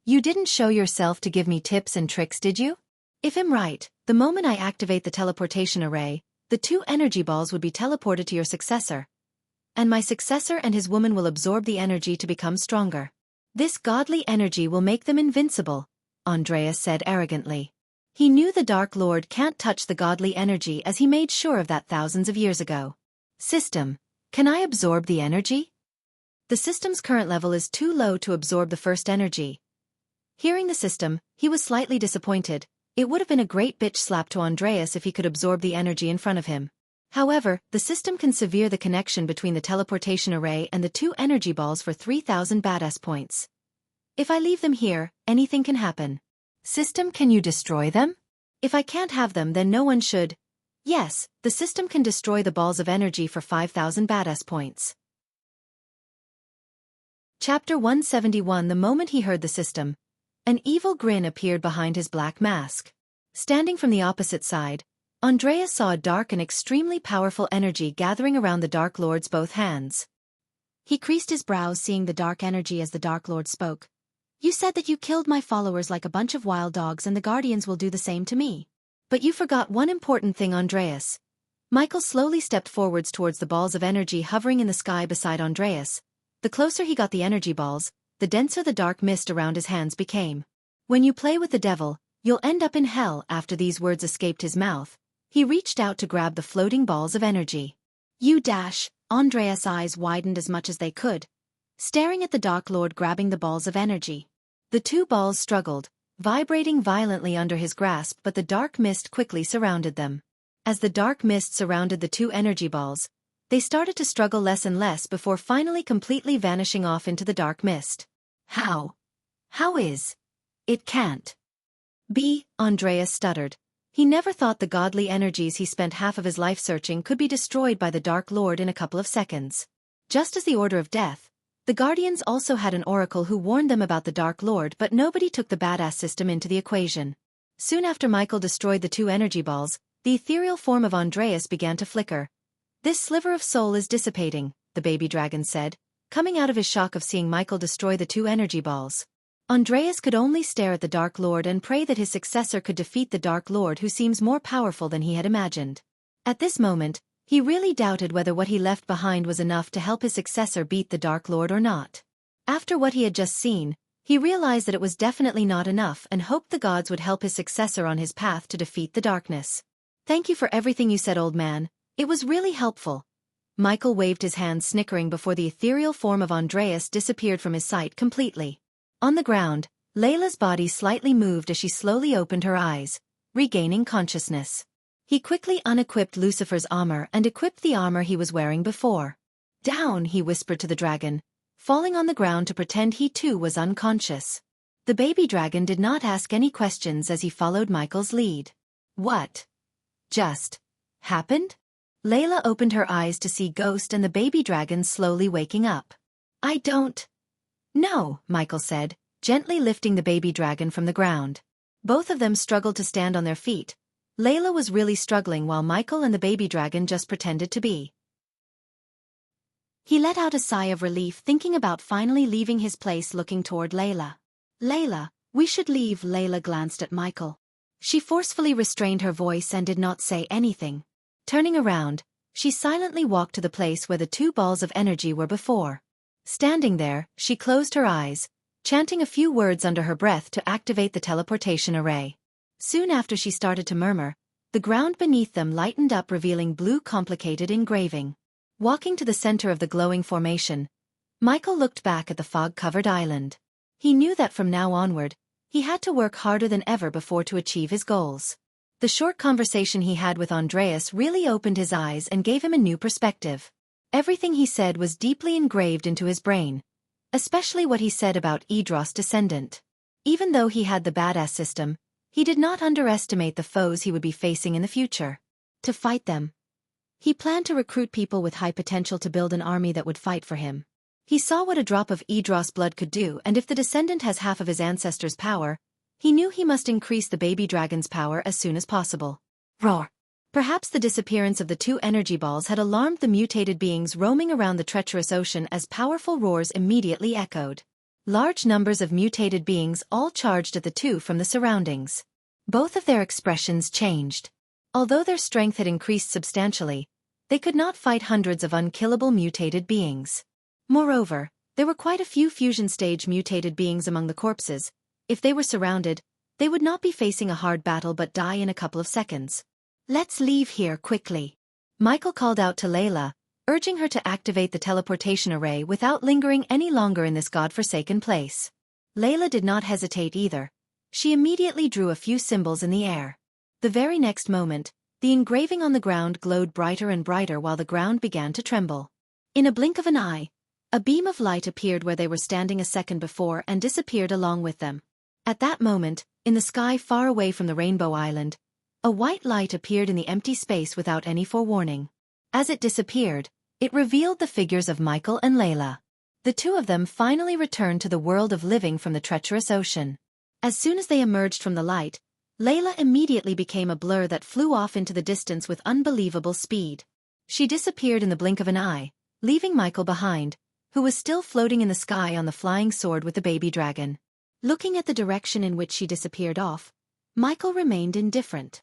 You didn't show yourself to give me tips and tricks, did you? If I'm right, the moment I activate the teleportation array, the two energy balls would be teleported to your successor. And my successor and his woman will absorb the energy to become stronger. This godly energy will make them invincible, Andreas said arrogantly. He knew the Dark Lord can't touch the godly energy, as he made sure of that thousands of years ago. System, can I absorb the energy? The system's current level is too low to absorb the first energy. Hearing the system, he was slightly disappointed. It would have been a great bitch slap to Andreas if he could absorb the energy in front of him. However, the system can sever the connection between the teleportation array and the two energy balls for 3,000 badass points. If I leave them here, anything can happen. System, can you destroy them? If I can't have them, then no one should. Yes, the system can destroy the balls of energy for 5,000 badass points. Chapter 171. The moment he heard the system, an evil grin appeared behind his black mask. Standing from the opposite side, Andreas saw a dark and extremely powerful energy gathering around the Dark Lord's both hands. He creased his brows seeing the dark energy as the Dark Lord spoke. You said that you killed my followers like a bunch of wild dogs, and the Guardians will do the same to me. But you forgot one important thing, Andreas. Michael slowly stepped forwards towards the balls of energy hovering in the sky beside Andreas. The closer he got the energy balls, the denser the dark mist around his hands became. When you play with the devil, you'll end up in hell. After these words escaped his mouth, he reached out to grab the floating balls of energy. You dash! Andreas' eyes widened as much as they could, staring at the Dark Lord grabbing the balls of energy. The two balls struggled, vibrating violently under his grasp, but the dark mist quickly surrounded them. As the dark mist surrounded the two energy balls, they started to struggle less and less before finally completely vanishing off into the dark mist. How? How is? It can't be, Andreas stuttered. He never thought the godly energies he spent half of his life searching could be destroyed by the Dark Lord in a couple of seconds. Just as the Order of Death, the Guardians also had an oracle who warned them about the Dark Lord, but nobody took the badass system into the equation. Soon after Michael destroyed the 2 energy balls, the ethereal form of Andreas began to flicker. This sliver of soul is dissipating, the baby dragon said, coming out of his shock of seeing Michael destroy the 2 energy balls. Andreas could only stare at the Dark Lord and pray that his successor could defeat the Dark Lord, who seems more powerful than he had imagined. At this moment, he really doubted whether what he left behind was enough to help his successor beat the Dark Lord or not. After what he had just seen, he realized that it was definitely not enough and hoped the gods would help his successor on his path to defeat the darkness. Thank you for everything you said, old man. It was really helpful. Michael waved his hand, snickering before the ethereal form of Andreas disappeared from his sight completely. On the ground, Layla's body slightly moved as she slowly opened her eyes, regaining consciousness. He quickly unequipped Lucifer's armor and equipped the armor he was wearing before. Down, he whispered to the dragon, falling on the ground to pretend he too was unconscious. The baby dragon did not ask any questions as he followed Michael's lead. What just happened? Layla opened her eyes to see Ghost and the baby dragon slowly waking up. I don't know, Michael said, gently lifting the baby dragon from the ground. Both of them struggled to stand on their feet. Layla was really struggling while Michael and the baby dragon just pretended to be. He let out a sigh of relief, thinking about finally leaving his place, looking toward Layla. Layla, we should leave. Layla glanced at Michael. She forcefully restrained her voice and did not say anything. Turning around, she silently walked to the place where the 2 balls of energy were before. Standing there, she closed her eyes, chanting a few words under her breath to activate the teleportation array. Soon after she started to murmur, the ground beneath them lightened up, revealing blue complicated engraving. Walking to the center of the glowing formation, Michael looked back at the fog-covered island. He knew that from now onward, he had to work harder than ever before to achieve his goals. The short conversation he had with Andreas really opened his eyes and gave him a new perspective. Everything he said was deeply engraved into his brain, especially what he said about Idros' descendant. Even though he had the badass system, he did not underestimate the foes he would be facing in the future. To fight them, he planned to recruit people with high potential to build an army that would fight for him. He saw what a drop of Idros' blood could do, and if the descendant has half of his ancestors' power, he knew he must increase the baby dragon's power as soon as possible. Roar! Perhaps the disappearance of the 2 energy balls had alarmed the mutated beings roaming around the treacherous ocean, as powerful roars immediately echoed. Large numbers of mutated beings all charged at the 2 from the surroundings. Both of their expressions changed. Although their strength had increased substantially, they could not fight hundreds of unkillable mutated beings. Moreover, there were quite a few fusion-stage mutated beings among the corpses. If they were surrounded, they would not be facing a hard battle but die in a couple of seconds. Let's leave here quickly. Michael called out to Layla, urging her to activate the teleportation array without lingering any longer in this godforsaken place. Layla did not hesitate either. She immediately drew a few symbols in the air. The very next moment, the engraving on the ground glowed brighter and brighter while the ground began to tremble. In a blink of an eye, a beam of light appeared where they were standing a second before and disappeared along with them. At that moment, in the sky far away from the Rainbow Island, a white light appeared in the empty space without any forewarning. As it disappeared, it revealed the figures of Michael and Layla. The 2 of them finally returned to the world of living from the treacherous ocean. As soon as they emerged from the light, Layla immediately became a blur that flew off into the distance with unbelievable speed. She disappeared in the blink of an eye, leaving Michael behind, who was still floating in the sky on the flying sword with the baby dragon. Looking at the direction in which she disappeared off, Michael remained indifferent.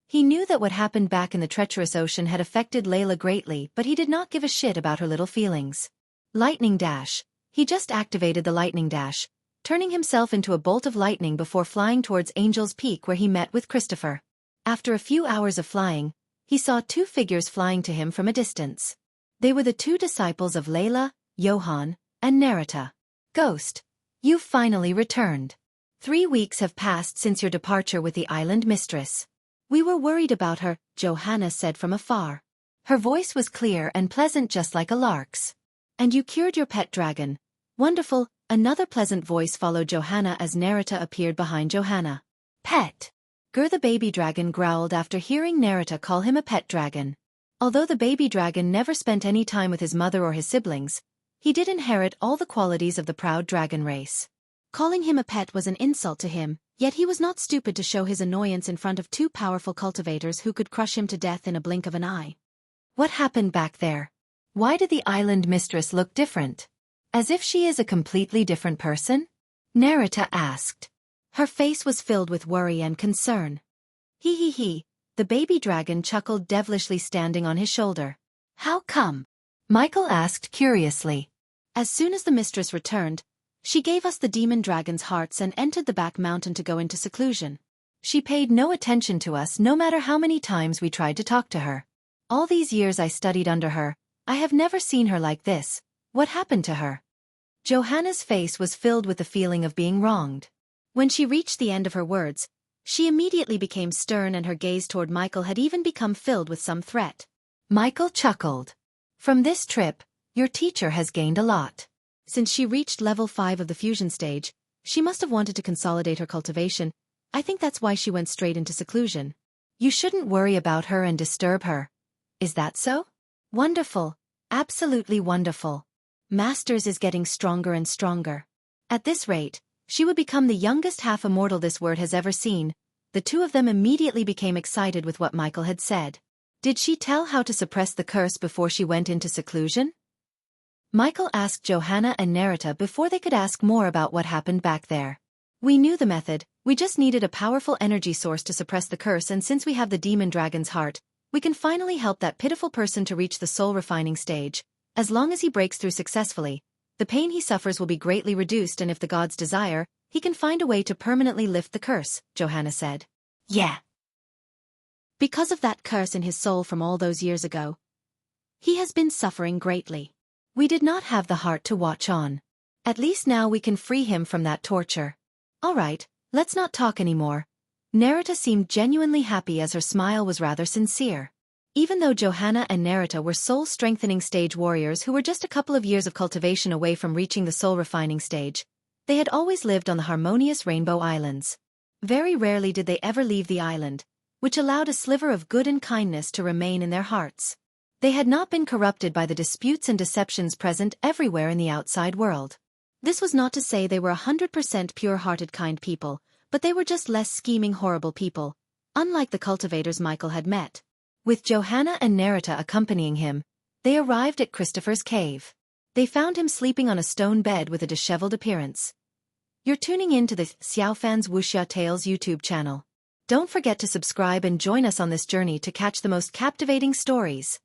He knew that what happened back in the treacherous ocean had affected Layla greatly, but he did not give a shit about her little feelings. Lightning dash. He just activated the lightning dash, turning himself into a bolt of lightning before flying towards Angel's Peak, where he met with Christopher. After a few hours of flying, he saw 2 figures flying to him from a distance. They were the 2 disciples of Layla, Johann, and Narita. Ghost, you've finally returned. 3 weeks have passed since your departure with the island mistress. We were worried about her, Johanna said from afar. Her voice was clear and pleasant just like a lark's. "And you cured your pet dragon. Wonderful." Another pleasant voice followed Johanna as Narita appeared behind Johanna. "Pet." The baby dragon growled after hearing Narita call him a pet dragon. Although the baby dragon never spent any time with his mother or his siblings, he did inherit all the qualities of the proud dragon race. Calling him a pet was an insult to him, yet he was not stupid to show his annoyance in front of two powerful cultivators who could crush him to death in a blink of an eye. What happened back there? Why did the island mistress look different? As if she is a completely different person? Narita asked. Her face was filled with worry and concern. He, the baby dragon chuckled devilishly standing on his shoulder. "How come?" Michael asked curiously. "As soon as the mistress returned, she gave us the demon dragon's hearts and entered the back mountain to go into seclusion. She paid no attention to us no matter how many times we tried to talk to her. All these years I studied under her, I have never seen her like this. What happened to her?" Johanna's face was filled with the feeling of being wronged. When she reached the end of her words, she immediately became stern and her gaze toward Michael had even become filled with some threat. Michael chuckled. "From this trip, your teacher has gained a lot. Since she reached level 5 of the fusion stage, she must have wanted to consolidate her cultivation. I think that's why she went straight into seclusion. You shouldn't worry about her and disturb her. Is that so?" "Wonderful. Absolutely wonderful. Masters is getting stronger and stronger. At this rate, she would become the youngest half-immortal this world has ever seen." The two of them immediately became excited with what Michael had said. "Did she tell how to suppress the curse before she went into seclusion?" Michael asked Johanna and Narita before they could ask more about what happened back there. "We knew the method, we just needed a powerful energy source to suppress the curse, and since we have the demon dragon's heart, we can finally help that pitiful person to reach the soul-refining stage. As long as he breaks through successfully, the pain he suffers will be greatly reduced, and if the gods desire, he can find a way to permanently lift the curse," Johanna said. "Yeah. Because of that curse in his soul from all those years ago, he has been suffering greatly. We did not have the heart to watch on. At least now we can free him from that torture. All right, let's not talk anymore." Narita seemed genuinely happy as her smile was rather sincere. Even though Johanna and Narita were soul-strengthening stage warriors who were just a couple of years of cultivation away from reaching the soul-refining stage, they had always lived on the harmonious Rainbow Islands. Very rarely did they ever leave the island, which allowed a sliver of good and kindness to remain in their hearts. They had not been corrupted by the disputes and deceptions present everywhere in the outside world. This was not to say they were 100% pure-hearted kind people, but they were just less scheming horrible people, unlike the cultivators Michael had met. With Johanna and Narita accompanying him, they arrived at Christopher's cave. They found him sleeping on a stone bed with a disheveled appearance. You're tuning in to the Xiaofan's Wuxia Tales YouTube channel. Don't forget to subscribe and join us on this journey to catch the most captivating stories.